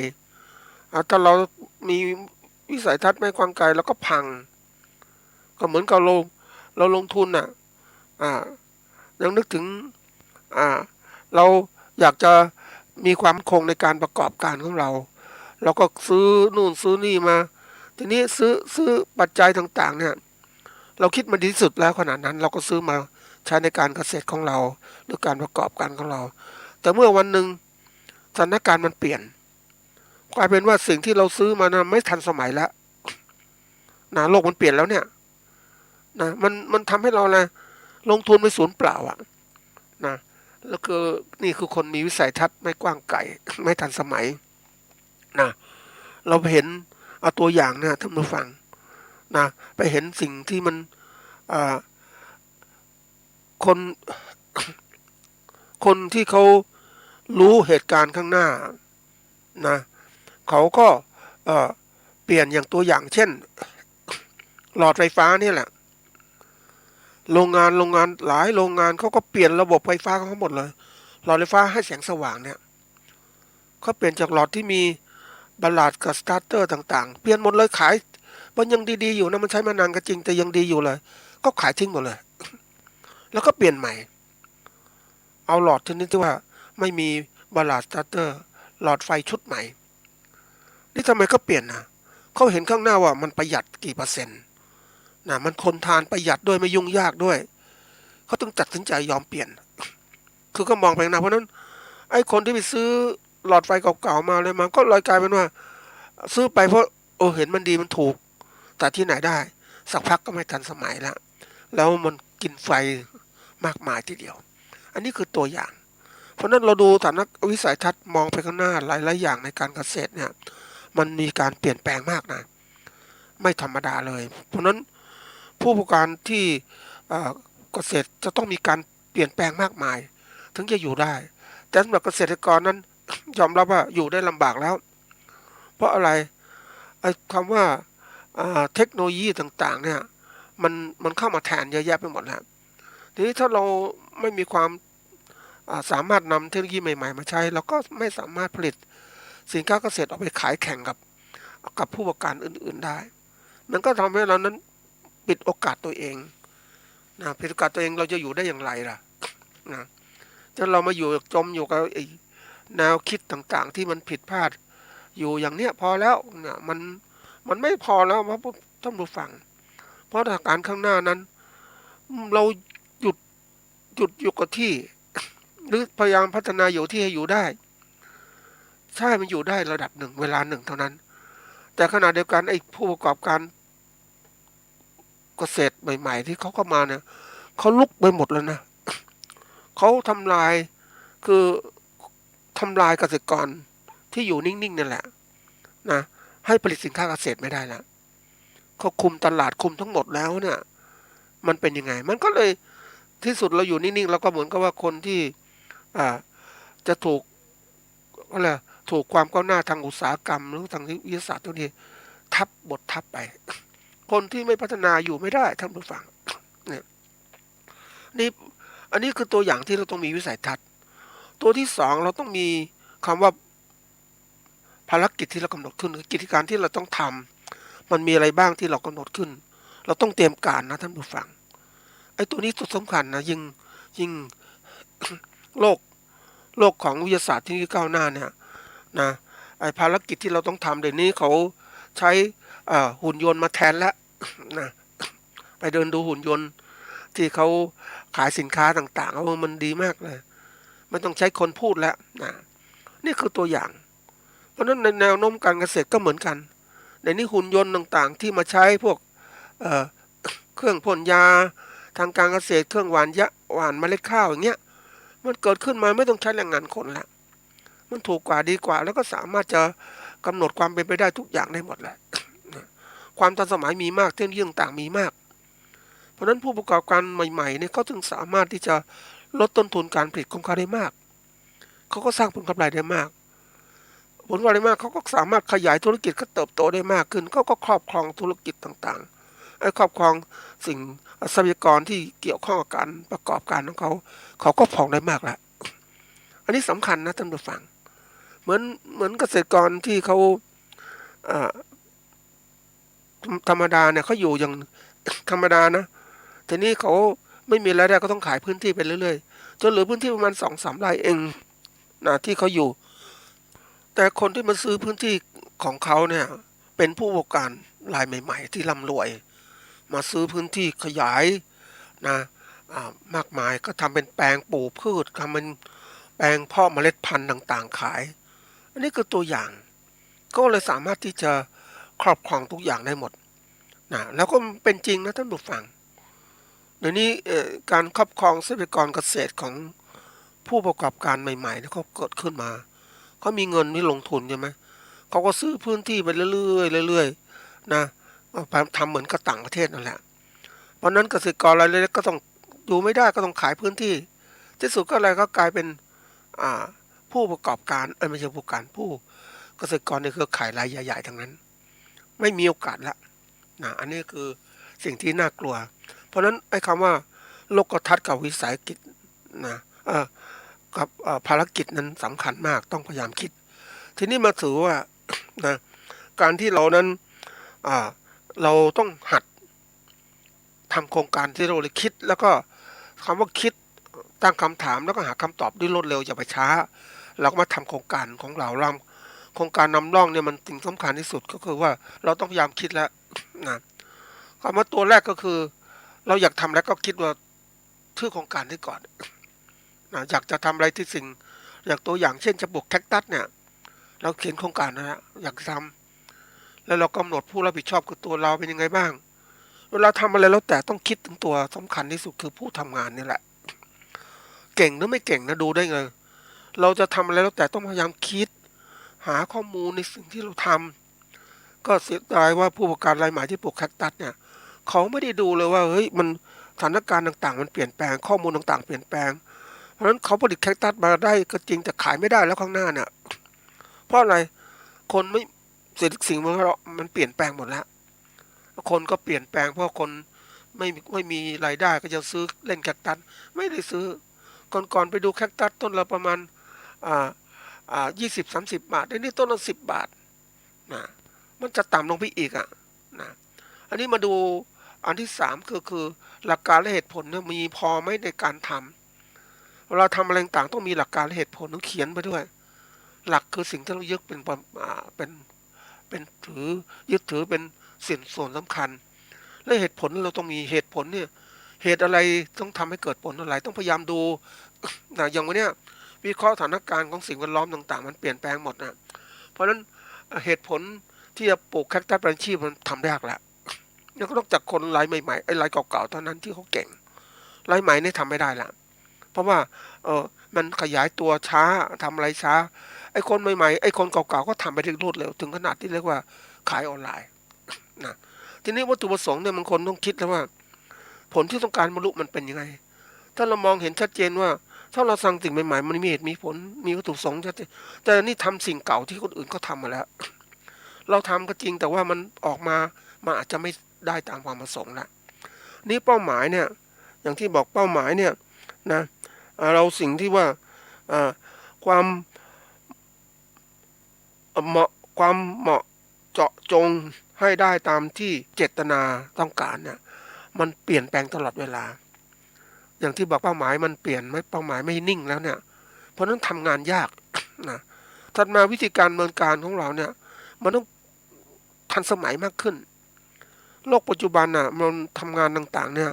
ถ้าเรามีวิสัยทัศน์ไม่กว้างไกลแล้วก็พังก็เหมือนกับเราลงทุนยังนึกถึงเราอยากจะมีความคงในการประกอบการของเราก็ซื้อนู่นซื้อนี่มาทีนี้ซื้อปัจจัยต่างๆเนี่ยเราคิดมาดีที่สุดแล้วขนาดนั้นเราก็ซื้อมาใช้ในการเกษตรของเราหรือการประกอบการของเราแต่เมื่อวันหนึ่งสถานการณ์มันเปลี่ยนกลายเป็นว่าสิ่งที่เราซื้อมานะไม่ทันสมัยแล้วนะโลกมันเปลี่ยนแล้วเนี่ยนะมันทำให้เราลงทุนไปศูนย์เปล่านะแล้วก็นี่คือคนมีวิสัยทัศน์ไม่กว้างไกลไม่ทันสมัยนะเราเห็นเอาตัวอย่างนะท่านผู้ฟังนะไปเห็นสิ่งที่มันคนที่เขารู้เหตุการณ์ข้างหน้านะเขาก็เปลี่ยนอย่างตัวอย่างเช่นหลอดไฟฟ้านี่แหละโรงงานหลายโรงงานเขาก็เปลี่ยนระบบไฟฟ้าทั้งหมดเลยหลอดไฟฟ้าให้แสงสว่างเนี่ยเขาเปลี่ยนจากหลอดที่มีบัลลาดกับสตาร์เตอร์ต่างๆเปลี่ยนหมดเลยขายมันยังดีๆอยู่นะมันใช้มานานก็จริงแต่ยังดีอยู่เลยก็ขายทิ้งหมดเลยแล้วก็เปลี่ยนใหม่เอาหลอดชนิดที่ว่าไม่มีบัลลาดสตาร์เตอร์หลอดไฟชุดใหม่นี่ทำไมก็เปลี่ยนนะเขาเห็นข้างหน้าว่ามันประหยัดกี่เปอร์เซ็นต์นะมันทนทานประหยัดด้วยไม่ยุ่งยากด้วยเขาต้องตัดสินใจยอมเปลี่ยนคือก็มองไปนะเพราะนั้นไอ้คนที่ไปซื้อหลอดไฟเก่าๆมาเลยมันก็ลอยกลายเป็นว่าซื้อไปเพราะเห็นมันดีมันถูกแต่ที่ไหนได้สักพักก็ไม่ทันสมัยแล้วมันกินไฟมากมายทีเดียวอันนี้คือตัวอย่างเพราะนั้นเราดูฐานะวิสัยทัศน์มองไปข้างหน้าหลายๆอย่างในการเกษตรเนี่ยมันมีการเปลี่ยนแปลงมากนะไม่ธรรมดาเลยเพราะนั้นผู้ประกอบการที่เกษตรจะต้องมีการเปลี่ยนแปลงมากมายถึงจะอยู่ได้แต่สำหรับเกษตรกรนั้น ยอมรับว่าอยู่ได้ลำบากแล้ว เพราะอะไรไอ้คำว่าเทคโนโลยีต่างๆเนี่ยมันเข้ามาแทนเยอะแยะไปหมดแล้วทีนี้ถ้าเราไม่มีความสามารถนำเทคโนโลยีใหม่ๆมาใช้เราก็ไม่สามารถผลิตสินค้าเกษตรออกไปขายแข่งกับผู้ประกอบการอื่นๆได้มันก็ทำให้เรานั้นปิดโอกาสตัวเองนะปิดโอกาสตัวเองเราจะอยู่ได้อย่างไรล่ะนะถ้าเรามาอยู่จมอยู่กับแนวคิดต่างๆที่มันผิดพลาดอยู่อย่างเนี้ยพอแล้วเนี่ยมันไม่พอแล้วเพราะท่านผู้ฟังเพราะสถานการณ์ข้างหน้านั้นเราหยุดอยู่กับที่หรือพยายามพัฒนาอยู่ที่ให้อยู่ได้ใช่มันอยู่ได้ระดับหนึ่งเวลาหนึ่งเท่านั้นแต่ขณะเดียวกันไอ้ผู้ประกอบการเกษตรใหม่ๆที่เขาเข้ามาเนี่ยเขาลุกไปหมดแล้วนะเขาทำลายคือทำลายเกษตรกรที่อยู่นิ่งๆนั่นแหละนะให้ผลิตสินค้าเกษตรไม่ได้แล้วเขาคุมตลาดคุมทั้งหมดแล้วเนี่ยมันเป็นยังไงมันก็เลยที่สุดเราอยู่นิ่งๆแล้วก็เหมือนกับว่าคนที่จะถูกอะไรถูกความก้าวหน้าทางอุตสาหกรรมหรือทางวิทยาศาสตร์ตัวนี้บททับไปคนที่ไม่พัฒนาอยู่ไม่ได้ท่านผู้ฟังเนี่ยนี่อันนี้คือตัวอย่างที่เราต้องมีวิสัยทัศน์ตัวที่สองเราต้องมีคำว่าภารกิจที่เรากำหนดขึ้นกิจการที่เราต้องทำมันมีอะไรบ้างที่เรากำหนดขึ้นเราต้องเตรียมการนะท่านผู้ฟังไอ้ตัวนี้สุดสำคัญนะยิ่งโลกของวิทยาศาสตร์ที่ก้าวหน้าเนี่ยนะไอ้ภารกิจที่เราต้องทำเดี๋ยวนี้เขาใช้หุ่นยนต์มาแทนแล้วนะไปเดินดูหุ่นยนต์ที่เขาขายสินค้าต่างๆมันดีมากเลยไม่ต้องใช้คนพูดแล้วนะนี่คือตัวอย่างเพราะฉะนั้นในแนวโน้มการเกษตรก็เหมือนกันในนี้หุ่นยนต์ต่างๆที่มาใช้พวกเครื่องพ่นยาทางการเกษตรเครื่องหว่านเมล็ดข้าวอย่างเงี้ยมันเกิดขึ้นมาไม่ต้องใช้แรงงานคนละมันถูกกว่าดีกว่าแล้วก็สามารถจะกำหนดความเป็นไปได้ทุกอย่างได้หมดแหละความทันสมัยมีมากเทคโนโลยีต่างๆมีมากเพราะฉะนั้นผู้ประกอบการใหม่ๆเนี่ยเขาถึงสามารถที่จะลดต้นทุนการผลิตของเขาได้มากเขาก็สร้างผลกำไรได้มากผลกำไรมากเขาก็สามารถขยายธุรกิจก็เติบโตได้มากขึ้นเขาก็ครอบครองธุรกิจต่างๆครอบครองสิ่งทรัพยากรที่เกี่ยวข้องกับการประกอบการของเขาก็ครองได้มากแล้วอันนี้สำคัญนะท่านผู้ฟังเหมือนเกษตรกรที่เขาธรรมดาเนี่ยเขาอยู่อย่างธรรมดานะทีนี้เขาไม่มีรายได้ก็ต้องขายพื้นที่ไปเรื่อยๆจนเหลือพื้นที่ประมาณ 2-3 ไร่เองนะที่เขาอยู่แต่คนที่มาซื้อพื้นที่ของเขาเนี่ยเป็นผู้ประกอบการรายใหม่ๆที่ร่ำรวยมาซื้อพื้นที่ขยายนะมากมายก็ทำเป็นแปลงปลูกพืชทำเป็นแปลงเพาะเมล็ดพันธุ์ต่างๆขายอันนี้คือตัวอย่างก็เลยสามารถที่จะครอบครองทุกอย่างได้หมดนะแล้วก็เป็นจริงนะท่านผู้ฟังเดี๋ยวนี้การครอบครองทรัพยากรเกษตรของผู้ประกอบการใหม่ๆเนี่ยเขาเกิดขึ้นมาเขามีเงินที่ลงทุนใช่ไหมเขาก็ซื้อพื้นที่ไปเรื่อยๆนะทำเหมือนกับต่างประเทศนั่นแหละเพราะนั้นเกษตรกรรายเล็กก็ต้องอยู่ไม่ได้ก็ต้องขายพื้นที่ที่สุดก็อะไรก็กลายเป็นผู้ประกอบการไม่ใช่ผู้การผู้เกษตรกรในเครือข่ายรายใหญ่ๆทั้งนั้นไม่มีโอกาสละนะอันนี้คือสิ่งที่น่ากลัวเพราะนั้นไอ้คำว่าโลกทัศน์กับวิสัยกิจนะกับภารกิจนั้นสำคัญมากต้องพยายามคิดทีนี้มาถือว่านะการที่เรานั้นเราต้องหัดทำโครงการที่เราเลยคิดแล้วก็คำว่าคิดตั้งคำถามแล้วก็หาคำตอบด้วยรวดเร็วอย่าไปช้าเราก็มาทำโครงการของเราโครงการนำร่องเนี่ยมันสิ่งสำคัญที่สุดก็คือว่าเราต้องพยายามคิดแล้วนะคำว่าตัวแรกก็คือเราอยากทำแล้วก็คิดว่าชื่อโครงการที่ก่อนนะอยากจะทำอะไรที่สิ่งอยากตัวอย่างเช่นจะปลูกแคคตัสเนี่ยเราเขียนโครงการนะฮะอยากทำแล้วเรากำหนดผู้รับผิดชอบคือตัวเราเป็นยังไงบ้างเวลาทำอะไรแล้วแต่ต้องคิดถึงตัวสำคัญที่สุดคือผู้ทำงานนี่แหละเก่งหรือไม่เก่งนะดูได้ไงเราจะทำอะไรแล้วแต่ต้องพยายามคิดหาข้อมูลในสิ่งที่เราทำก็เสียดายว่าผู้ประกอบการรายใหม่ที่ปลูกแคคตัสเนี่ยเขาไม่ได้ดูเลยว่าเฮ้ยมันสถานการณ์ต่างๆมันเปลี่ยนแปลงข้อมูลต่างๆเปลี่ยนแปลงเพราะฉะนั้นเขาผลิตแคคตัสมาได้ก็จริงแต่ขายไม่ได้แล้วข้างหน้าเนี่ยเพราะอะไรคนไม่ สิ่งมันเปลี่ยนแปลงหมดแล้วคนก็เปลี่ยนแปลงเพราะคนไม่มีรายได้ก็จะซื้อเล่นแคคตัสไม่ได้ซื้อก่อนไปดูแคคตัสต้นละประมาณ20-30 บาทไอ้นี่ต้นละ10 บาทนะมันจะต่ำลงไปอีกนะอันนี้มาดูอันที่3คือหลักการและเหตุผลเนี่ยมีพอไหมในการทำเวลาทำอะไรต่างต้องมีหลักการและเหตุผลต้องเขียนไปด้วยหลักคือสิ่งที่เรายึดเป็นยึดถือเป็นส่วนสำคัญและเหตุผลเราต้องมีเหตุผลเนี่ยเหตุอะไรต้องทำให้เกิดผลอะไรต้องพยายามดูนะอย่างวันเนี้ยวิเคราะห์สถานการณ์ของสิ่งแวดล้อมต่างๆมันเปลี่ยนแปลงหมดนะเพราะฉะนั้นเหตุผลที่จะปลูกแคคตัสเป็นอาชีพมันทำยากแล้วแล้วก็ต้องจากคนรายใหม่ๆไอ้รายเก่าๆเท่านั้นที่เขาเก่งรายใหม่นี่ทำไม่ได้ละเพราะว่ามันขยายตัวช้าทำอะไรช้าไอ้คนใหม่ๆไอ้คนเก่าๆก็ทำไปได้รวดเร็วถึงขนาดที่เรียกว่าขายออนไลน์นะทีนี้วัตถุประสงค์เนี่ยบางคนต้องคิดแล้วว่าผลที่ต้องการบรรลุมันเป็นยังไงถ้าเรามองเห็นชัดเจนว่าถ้าเราสั่งสิ่งใหม่ๆมันมีเหตุมีผลมีวัตถุประสงค์ชัดเจนแต่นี่ทำสิ่งเก่าที่คนอื่นก็ทำมาแล้วเราทำก็จริงแต่ว่ามันออกมาอาจจะไม่ได้ตามความประสงค์ละนี่เป้าหมายเนี่ยอย่างที่บอกเป้าหมายเนี่ยนะเราสิ่งที่ว่าความเหมาะเจาะจงให้ได้ตามที่เจตนาต้องการเนี่ยมันเปลี่ยนแปลงตลอดเวลาอย่างที่บอกเป้าหมายมันเปลี่ยนไม่เป้าหมายไม่นิ่งแล้วเนี่ยเพราะนั้นทำงานยากนะถัดมาวิธีการดำเนินการของเราเนี่ยมันต้องทันสมัยมากขึ้นโลกปัจจุบันน่ะมันทำงานต่างๆเนี่ย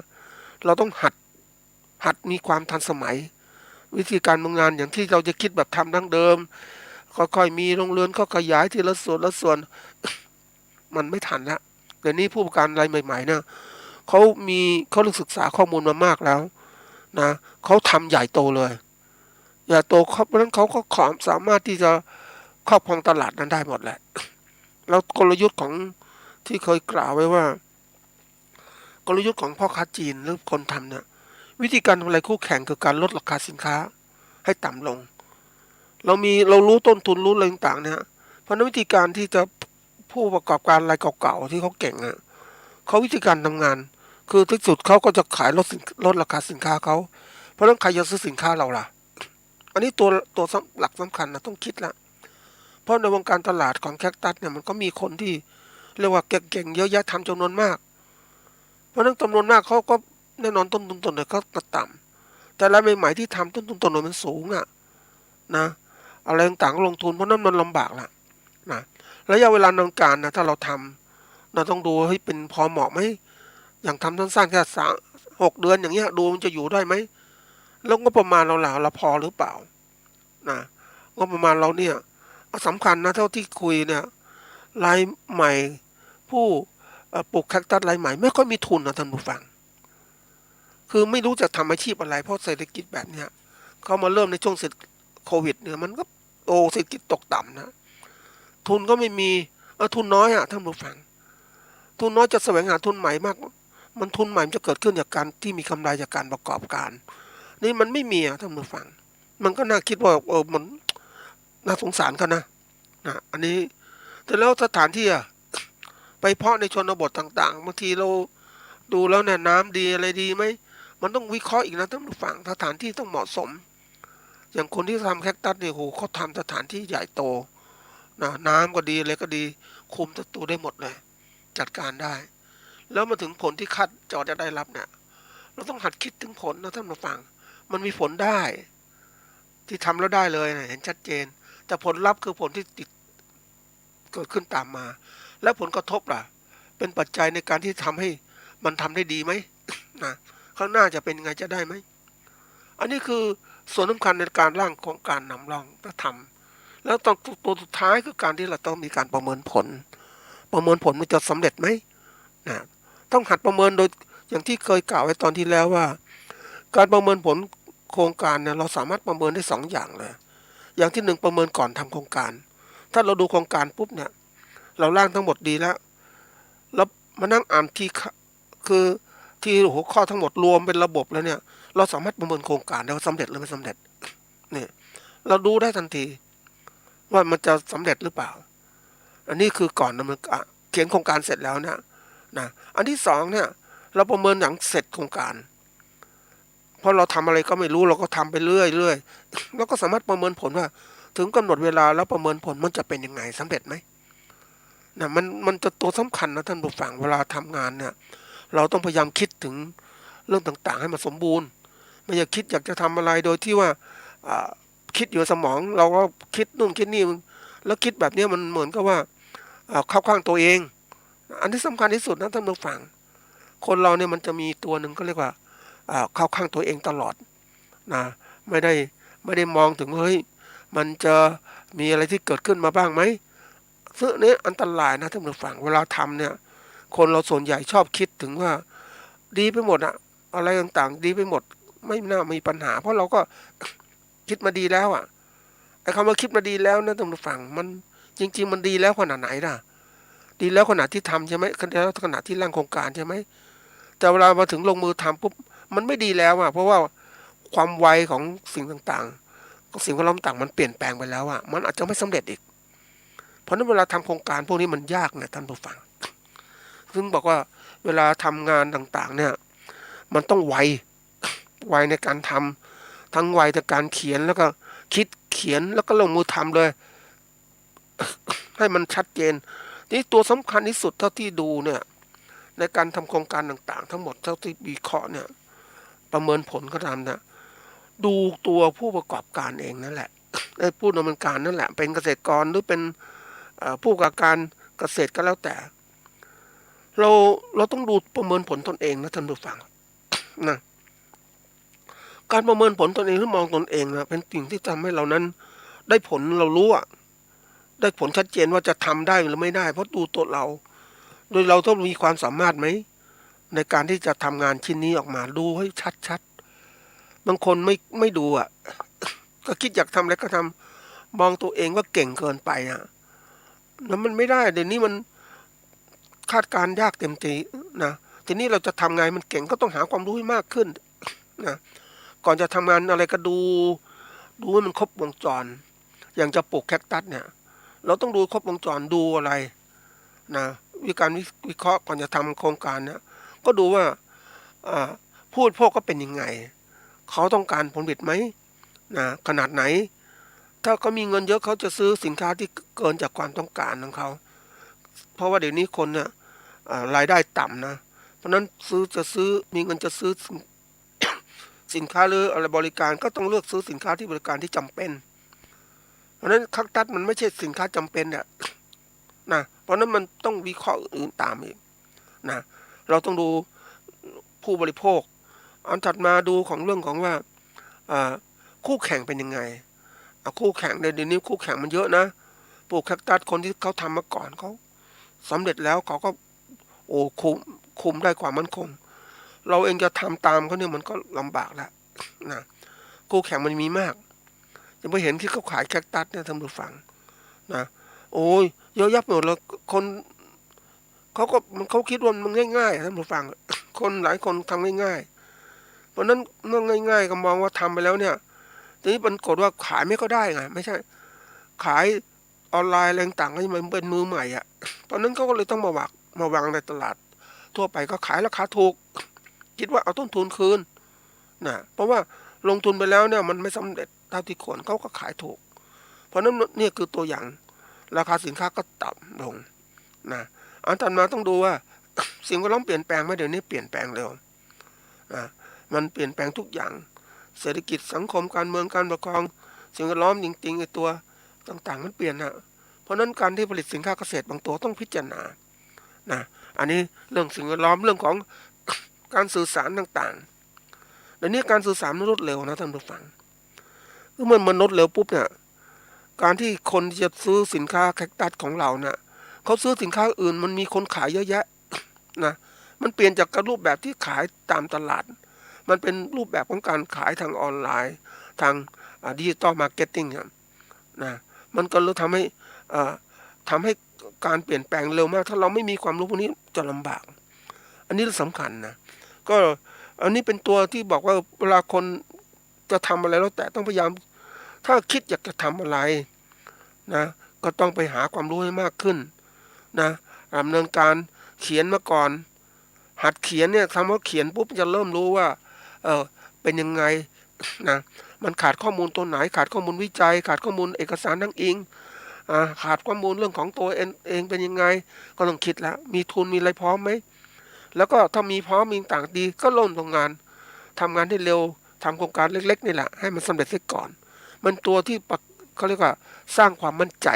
เราต้องหัดมีความทันสมัยวิธีการทำงานอย่างที่เราจะคิดแบบทำดั้งเดิมค่อยๆมีโรงเรือนก็ขยายทีละส่วนมันไม่ทันละเดี๋ยวนี้ผู้ประกอบการรายใหม่ๆเนี่ยเขาศึกษาข้อมูลมามากแล้วนะเขาทำใหญ่โตเลยใหญ่โตเพราะฉะนั้นเขาก็สามารถที่จะครอบครองตลาดนั้นได้หมดแหละแล้วกลยุทธ์ของที่เคยกล่าวไว้ว่ากลยุทธ์ของพ่อค้าจีนหรือคนทำเนี่ยวิธีการทำอะไรคู่แข่งคือการลดราคาสินค้าให้ต่ำลงเรารู้ต้นทุนรู้อะไรต่างๆเนี่ยเพราะนั้นวิธีการที่จะผู้ประกอบการรายเก่าๆที่เขาเก่งเขาวิธีการทำงานคือที่สุดเขาก็จะขายลดราคาสินค้าเขาเพราะฉะนั้นใครจะซื้อสินค้าเราล่ะอันนี้ตัวหลักสำคัญนะต้องคิดละเพราะในวงการตลาดของแคคตัสเนี่ยมันก็มีคนที่เรียกว่าเก่งๆเยอะแยะทำจำนวนมากเพราะนั้นจำนวนมากเขาก็แน่นอนต้นทุนเนี่ยก็ต่ำแต่รายใหม่ๆที่ทำต้นทุนมันสูงนะอะไรต่างๆลงทุนเพราะนั้นมันลำบากละนะระยะเวลาดำเนินการนะถ้าเราทำเราต้องดูให้เป็นพอเหมาะไหมอย่างทำสั้นๆแค่6 เดือนอย่างเงี้ยดูมันจะอยู่ได้ไหมแล้วงบประมาณเราพอหรือเปล่านะงบประมาณเราเนี่ยสำคัญนะเท่าที่คุยเนี่ยรายใหม่ผู้ปลูกแคคตัสรายใหม่ไม่ค่อยมีทุนนะท่านผู้ฟังคือไม่รู้จะทำอาชีพอะไรเพราะเศรษฐกิจแบบเนี้ยเขามาเริ่มในช่วงโควิดเนี่ยมันก็เศรษฐกิจตกต่ำนะทุนก็ไม่มีทุนน้อยท่านผู้ฟังทุนน้อยจะแสวงหาทุนใหม่มากมันทุนใหม่มันจะเกิดขึ้นจากการที่มีกำไรจากการประกอบการนี่มันไม่มีท่านผู้ฟังมันก็น่าคิดว่ามันน่าสงสารกันนะอันนี้แต่แล้วสถานที่ไปเพาะในชนบทต่างๆบางทีเราดูแล้วเนี่ยน้ำดีอะไรดีไหมมันต้องวิเคราะห์อีกนะท่านผู้ฟังสถานที่ต้องเหมาะสมอย่างคนที่ทำแคคตัสเนี่ยโหเขาทำสถานที่ใหญ่โตน้ำก็ดีอะไรก็ดีคุมตัวได้หมดเลยจัดการได้แล้วมาถึงผลที่คาดจะได้รับเนี่ยเราต้องหัดคิดถึงผลนะท่านผู้ฟังมันมีผลได้ที่ทำแล้วได้เลยเห็นชัดเจนแต่ผลลัพธ์คือผลที่เกิดขึ้นตามมาและผลกระทบล่ะเป็นปัจจัยในการที่ทำให้มันทำได้ดีไหมนะข้างหน้าจะเป็นยังไงจะได้ไหมอันนี้คือส่วนสำคัญในการร่างโครงการนำร่องและทำแล้วตัวสุดท้ายคือการที่เราต้องมีการประเมินผลมันจะสำเร็จไหมนะต้องหัดประเมินโดยอย่างที่เคยกล่าวไว้ตอนที่แล้วว่าการประเมินผลโครงการเนี่ยเราสามารถประเมินได้2 อย่างเลยอย่างที่1ประเมินก่อนทำโครงการถ้าเราดูโครงการปุ๊บเนี่ยเราร่างทั้งหมดดีแล้วมานั่งอ่านคือที่หัวข้อทั้งหมดรวมเป็นระบบแล้วเนี่ยเราสามารถประเมินโครงการได้ว่าสำเร็จหรือไม่สำเร็จเนี่ยเราดูได้ทันทีว่ามันจะสำเร็จหรือเปล่า อันนี้คือก่อนดำเนินการเขียนโครงการเสร็จแล้วนะอันที่สองเนี่ยเราประเมินหลังเสร็จโครงการเพราะเราทำอะไรก็ไม่รู้เราก็ทำไปเรื่อยแล้วก็สามารถประเมินผลว่าถึงกำหนดเวลาแล้วประเมินผลมันจะเป็นยังไงสำเร็จไหมมันจะตัวสำคัญนะท่านผู้ฟังเวลาทำงานเนี่ยเราต้องพยายามคิดถึงเรื่องต่างๆให้มันสมบูรณ์ไม่อยากคิดอยากจะทำอะไรโดยที่ว่าคิดอยู่สมองเราก็คิดนู่นคิดนี่แล้วคิดแบบนี้มันเหมือนกับว่าเข้าข้างตัวเองอันที่สำคัญที่สุดนะท่านผู้ฟังคนเราเนี่ยมันจะมีตัวหนึ่งก็เรียกว่าเข้าข้างตัวเองตลอดนะไม่ได้มองถึงเฮ้ยมันจะมีอะไรที่เกิดขึ้นมาบ้างไหมซึ่งนี้อันตรายนะท่านผู้ฟังเวลาทำเนี่ยคนเราส่วนใหญ่ชอบคิดถึงว่าดีไปหมดอะอะไรต่างๆดีไปหมดไม่น่ามีปัญหาเพราะเราก็คิดมาดีแล้วอะไอ้คำว่าคิดมาดีแล้วนะท่านผู้ฟังมันจริงๆมันดีแล้วขนาดไหนล่ะดีแล้วขนาดที่ทำใช่ไหมขนาดที่ร่างโครงการใช่ไหมแต่เวลามาถึงลงมือทำปุ๊บมันไม่ดีแล้วอะเพราะว่าความไวของสิ่งต่างๆสิ่งแวดล้อมต่างมันเปลี่ยนแปลงไปแล้วอะมันอาจจะไม่สำเร็จอีกเพราะนั้นเวลาทำโครงการพวกนี้มันยากนะท่านผู้ฟังซึ่งบอกว่าเวลาทำงานต่างๆเนี่ยมันต้องไวในการทำทั้งไวในการเขียนแล้วก็คิดเขียนแล้วก็ลงมือทำเลย ให้มันชัดเจนนี่ตัวสำคัญที่สุดเท่าที่ดูเนี่ยในการทำโครงการต่างๆทั้งหมดเท่าที่วิเคราะห์เนี่ยประเมินผลก็ตามนะดูตัวผู้ประกอบการเองนั่นแหละไอ้ผู้ดำเนินการนั่นแหละเป็นเกษตรกรหรือเป็นผู้ประกอบการเกษตรก็แล้วแต่เราต้องดูประเมินผลตนเองนะท่านผู้ฟังนะการประเมินผลตนเองหรือมองตนเองนะเป็นสิ่งที่ทำให้เรานั้นได้ผลเรารู้อะได้ผลชัดเจนว่าจะทำได้หรือไม่ได้เพราะดูตัวเราโดยเราต้องมีความสามารถไหมในการที่จะทำงานชิ้นนี้ออกมาดูให้ชัดๆบางคนไม่ดูอ่ะ ก็คิดอยากทำอะไรก็ทำมองตัวเองว่าเก่งเกินไปอ่ะแล้วมันไม่ได้เดี๋ยวนี้มันคาดการยากเต็มทีนะทีนี้เราจะทำไงมันเก่งก็ต้องหาความรู้ให้มากขึ้นนะก่อนจะทำงานอะไรก็ดูให้มันครบวงจรอย่างจะปลูกแคคตัสเนี่ยเราต้องดูครบวงจรดูอะไรนะวิธีการวิเคราะห์ก่อนจะทำโครงการเนี่ยก็ดูว่าผู้บริโภคก็เป็นยังไงเขาต้องการผลผลิตไหมนะขนาดไหนถ้าเขามีเงินเยอะเขาจะซื้อสินค้าที่เกินจากความต้องการของเขาเพราะว่าเดี๋ยวนี้คนเนี่ยรายได้ต่ำนะเพราะนั้นจะซื้อมีเงินจะซื้อ สินค้าหรืออะไรบริการก็ต้องเลือกซื้อสินค้าที่บริการที่จำเป็นเพราะนั้นแคคตัสมันไม่ใช่สินค้าจำเป็นเนี่ยนะเพราะนั้นมันต้องวิเคราะห์อื่นตามอีกนะเราต้องดูผู้บริโภคอันถัดมาดูของเรื่องของว่าคู่แข่งเป็นยังไงคู่แข่งเดี๋ยวนี้คู่แข่งมันเยอะนะปลูกแคคตัสคนที่เขาทำมาก่อนเขาสำเร็จแล้วเขาก็คุมได้ความมั่นคงเราเองจะทำตามเขาเนี่ยมันก็ลำบากแล้วนะคู่แข่งมันมีมากจะไปเห็นที่เขาขายแคคตัสเนี่ยท่านผู้ฟังนะโอ้ยเยอะแยะหมดแล้วคนเขาคิดว่ามันง่ายๆท่านผู้ฟังคนหลายคนทำง่ายๆเพราะนั้นเรื่องง่ายๆก็มองว่าทำไปแล้วเนี่ยทีนี้ปรากฏว่าขายไม่ก็ได้ไงไม่ใช่ขายออนไลน์อะไรต่างๆก็มันเป็นมือใหม่อ่ะตอนนั้นเขาก็เลยต้องมาวางในตลาดทั่วไปก็ขายราคาถูกคิดว่าเอาต้นทุนคืนนะเพราะว่าลงทุนไปแล้วเนี่ยมันไม่สำเร็จเท่าที่ควรเขาก็ขายถูกเพราะนั้นนี่คือตัวอย่างราคาสินค้าก็ต่ำลงนะอันถัดมาต้องดูว่า สิ่งแวดล้อมเปลี่ยนแปลงไหมเดี๋ยวนี้เปลี่ยนแปลงเร็วนะมันเปลี่ยนแปลงทุกอย่างเศรษฐกิจสังคมการเมืองการปกครองสิ่งแวดล้อมจริงๆไอ้ตัวต่างๆมันเปลี่ยนนะเพราะนั้นการที่ผลิตสินค้าเกษตรบางตัวต้องพิจารณานะอันนี้เรื่องสิ่งแวดล้อมเรื่องของ การสื่อสารต่างๆเดี๋ยวนี้การสื่อสารมันรวดเร็วนะท่านผู้ฟังเมื่อมันรวดเร็วปุ๊บเนี่ยการที่คนจะซื้อสินค้าแคคตัสของเราเนี่ยเขาซื้อสินค้าอื่นมันมีคนขายเยอะแยะ นะมันเปลี่ยนจากรูปแบบที่ขายตามตลาดมันเป็นรูปแบบของการขายทางออนไลน์ทางดิจิตอลมาร์เก็ตติ้งนะมันก็เลยทำให้การเปลี่ยนแปลงเร็วมากถ้าเราไม่มีความรู้พวกนี้จะลำบากอันนี้สำคัญนะก็อันนี้เป็นตัวที่บอกว่าเวลาคนจะทำอะไรแล้วแต่ต้องพยายามถ้าคิดอยากจะทำอะไรนะก็ต้องไปหาความรู้ให้มากขึ้น นะดำเนินการเขียนมาก่อนหัดเขียนเนี่ยคำว่าเขียนปุ๊บจะเริ่มรู้ว่าเป็นยังไงนะมันขาดข้อมูลตัวไหนขาดข้อมูลวิจัยขาดข้อมูลเอกสารนั่งอิงขาดข้อมูลเรื่องของตัวเองเป็นยังไงก็ต้องคิดแล้วมีทุนมีอะไรพร้อมไหมแล้วก็ถ้ามีพร้อมมีต่างดีก็ลงทำงานได้เร็วทำโครงการเล็กๆนี่แหละให้มันสำเร็จเสียก่อนมันตัวที่เขาเรียกว่าสร้างความมั่นใจ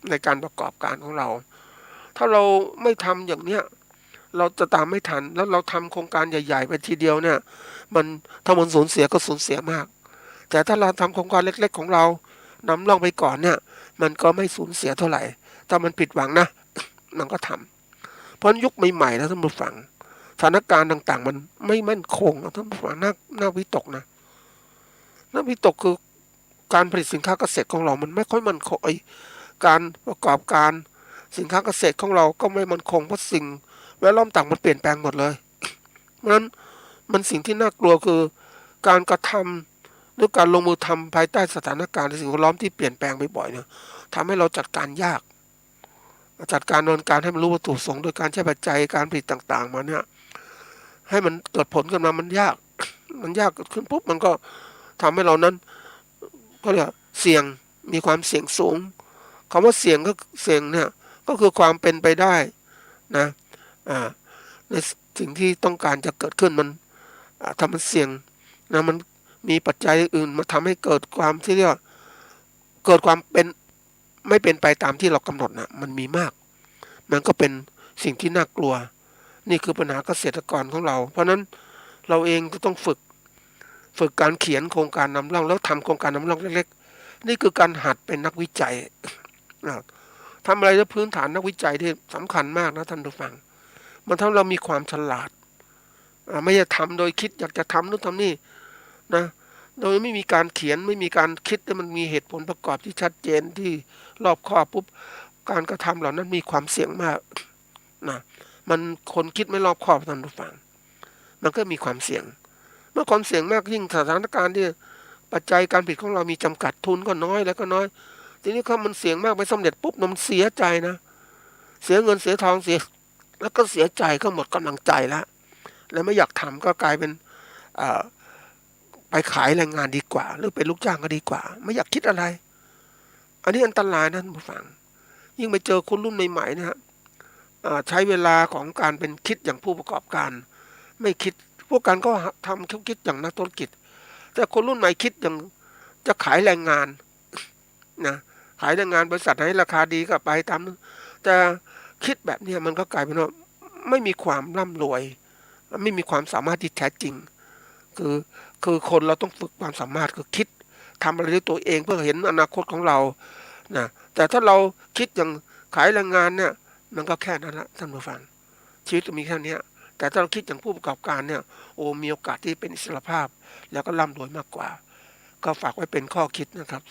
ในการประกอบการของเราถ้าเราไม่ทำอย่างเนี้ยเราจะตามไม่ทันแล้วเราทำโครงการใหญ่ๆไปทีเดียวเนี่ยถ้ามันสูญเสียก็สูญเสียมากแต่ถ้าเราทำโครงการเล็กๆของเรานำล่องไปก่อนเนี่ยมันก็ไม่สูญเสียเท่าไหร่ถ้ามันผิดหวังนะมันก็ทำเพราะยุคใหม่ๆนะท่านผู้ฟังสถานการณ์ต่างๆมันไม่มั่นคงท่านผู้ฟังน่าวิตกนะน่าวิตกคือการผลิตสินค้าเกษตรของเรามันไม่ค่อยมั่นคงการประกอบการสินค้าเกษตรของเราก็ไม่มั่นคงเพราะสิ่งแวดล้อมต่างมันเปลี่ยนแปลงหมดเลยเพราะฉะนั้นมันสิ่งที่น่ากลัวคือการกระทำหรือการลงมือทำภายใต้สถานการณ์ในสิ่งแวดล้อมที่เปลี่ยนแปลงบ่อยๆเนี่ยทำให้เราจัดการยากจัดการดำเนินการให้มันรู้วัตถุประสงค์โดยการใช้ปัจจัยการผลิตต่างๆมาเนี่ยให้มันเกิดผลขึ้นมามันยากเกิดขึ้นปุ๊บมันก็ทำให้เรานั้นก็เรียกเสี่ยงมีความเสี่ยงสูงคำว่าเสี่ยงเนี่ยก็คือความเป็นไปได้นะในสิ่งที่ต้องการจะเกิดขึ้นมันทำมันเสี่ยงนะมันมีปัจจัยอื่นมาทำให้เกิดความที่เรียกเกิดความเป็นไม่เป็นไปตามที่เรากำหนดนะมันมีมากมันก็เป็นสิ่งที่น่ากลัวนี่คือปัญหาเกษตรกรของเราเพราะนั้นเราเองก็ต้องฝึกการเขียนโครงการนำร่องแล้วทำโครงการนำร่องเล็กๆนี่คือการหัดเป็นนักวิจัยทำอะไรแล้วพื้นฐานนักวิจัยที่สำคัญมากนะท่านผู้ฟังมันทำเรามีความฉลาดไม่ใช่ทำโดยคิดอยากจะทำนู่นทำนี่นะโดยไม่มีการเขียนไม่มีการคิดแต่มันมีเหตุผลประกอบที่ชัดเจนที่รอบคอบปุ๊บการกระทำเหล่านั้นมีความเสี่ยงมากนะมันคนคิดไม่รอบคอบท่านผู้ฟังมันก็มีความเสี่ยงเมื่อความเสี่ยงมากยิ่งสถานการณ์ที่ปัจจัยการผลิตของเรามีจำกัดทุนก็น้อยแล้วก็น้อยทีนี้ถ้ามันเสี่ยงมากไปสำเร็จปุ๊บมันเสียใจนะเสียเงินเสียทองเสียแล้วก็เสียใจก็หมดกำลังใจแล้วไม่อยากทำก็กลายเป็นไปขายแรงงานดีกว่าหรือเป็นลูกจ้างก็ดีกว่าไม่อยากคิดอะไรอันนี้อันตรายนะท่านผู้ฟังยิ่งไปเจอคนรุ่นใหม่ๆนะฮะใช้เวลาของการเป็นคิดอย่างผู้ประกอบการไม่คิดพวกการก็ทำคิดอย่างนักธุรกิจแต่คนรุ่นใหม่คิดอย่างจะขายแรงงานนะขายแรงงานบริษัทให้ราคาดีก็ไปตามนั้นแต่คิดแบบนี้มันก็กลายเป็นว่าไม่มีความร่ำรวยไม่มีความสามารถที่แท้จริงคือคนเราต้องฝึกความสามารถคือคิดทำอะไรด้วยตัวเองเพื่อเห็นอนาคตของเรานะแต่ถ้าเราคิดอย่างขายแรงงานเนี่ยมันก็แค่นั้นละท่านผู้ฟังชีวิตมีแค่นี้แต่ถ้าเราคิดอย่างผู้ประกอบการเนี่ยมีโอกาสที่เป็นอิสรภาพแล้วก็ร่ำรวยมากกว่าก็ฝากไว้เป็นข้อคิดนะครับ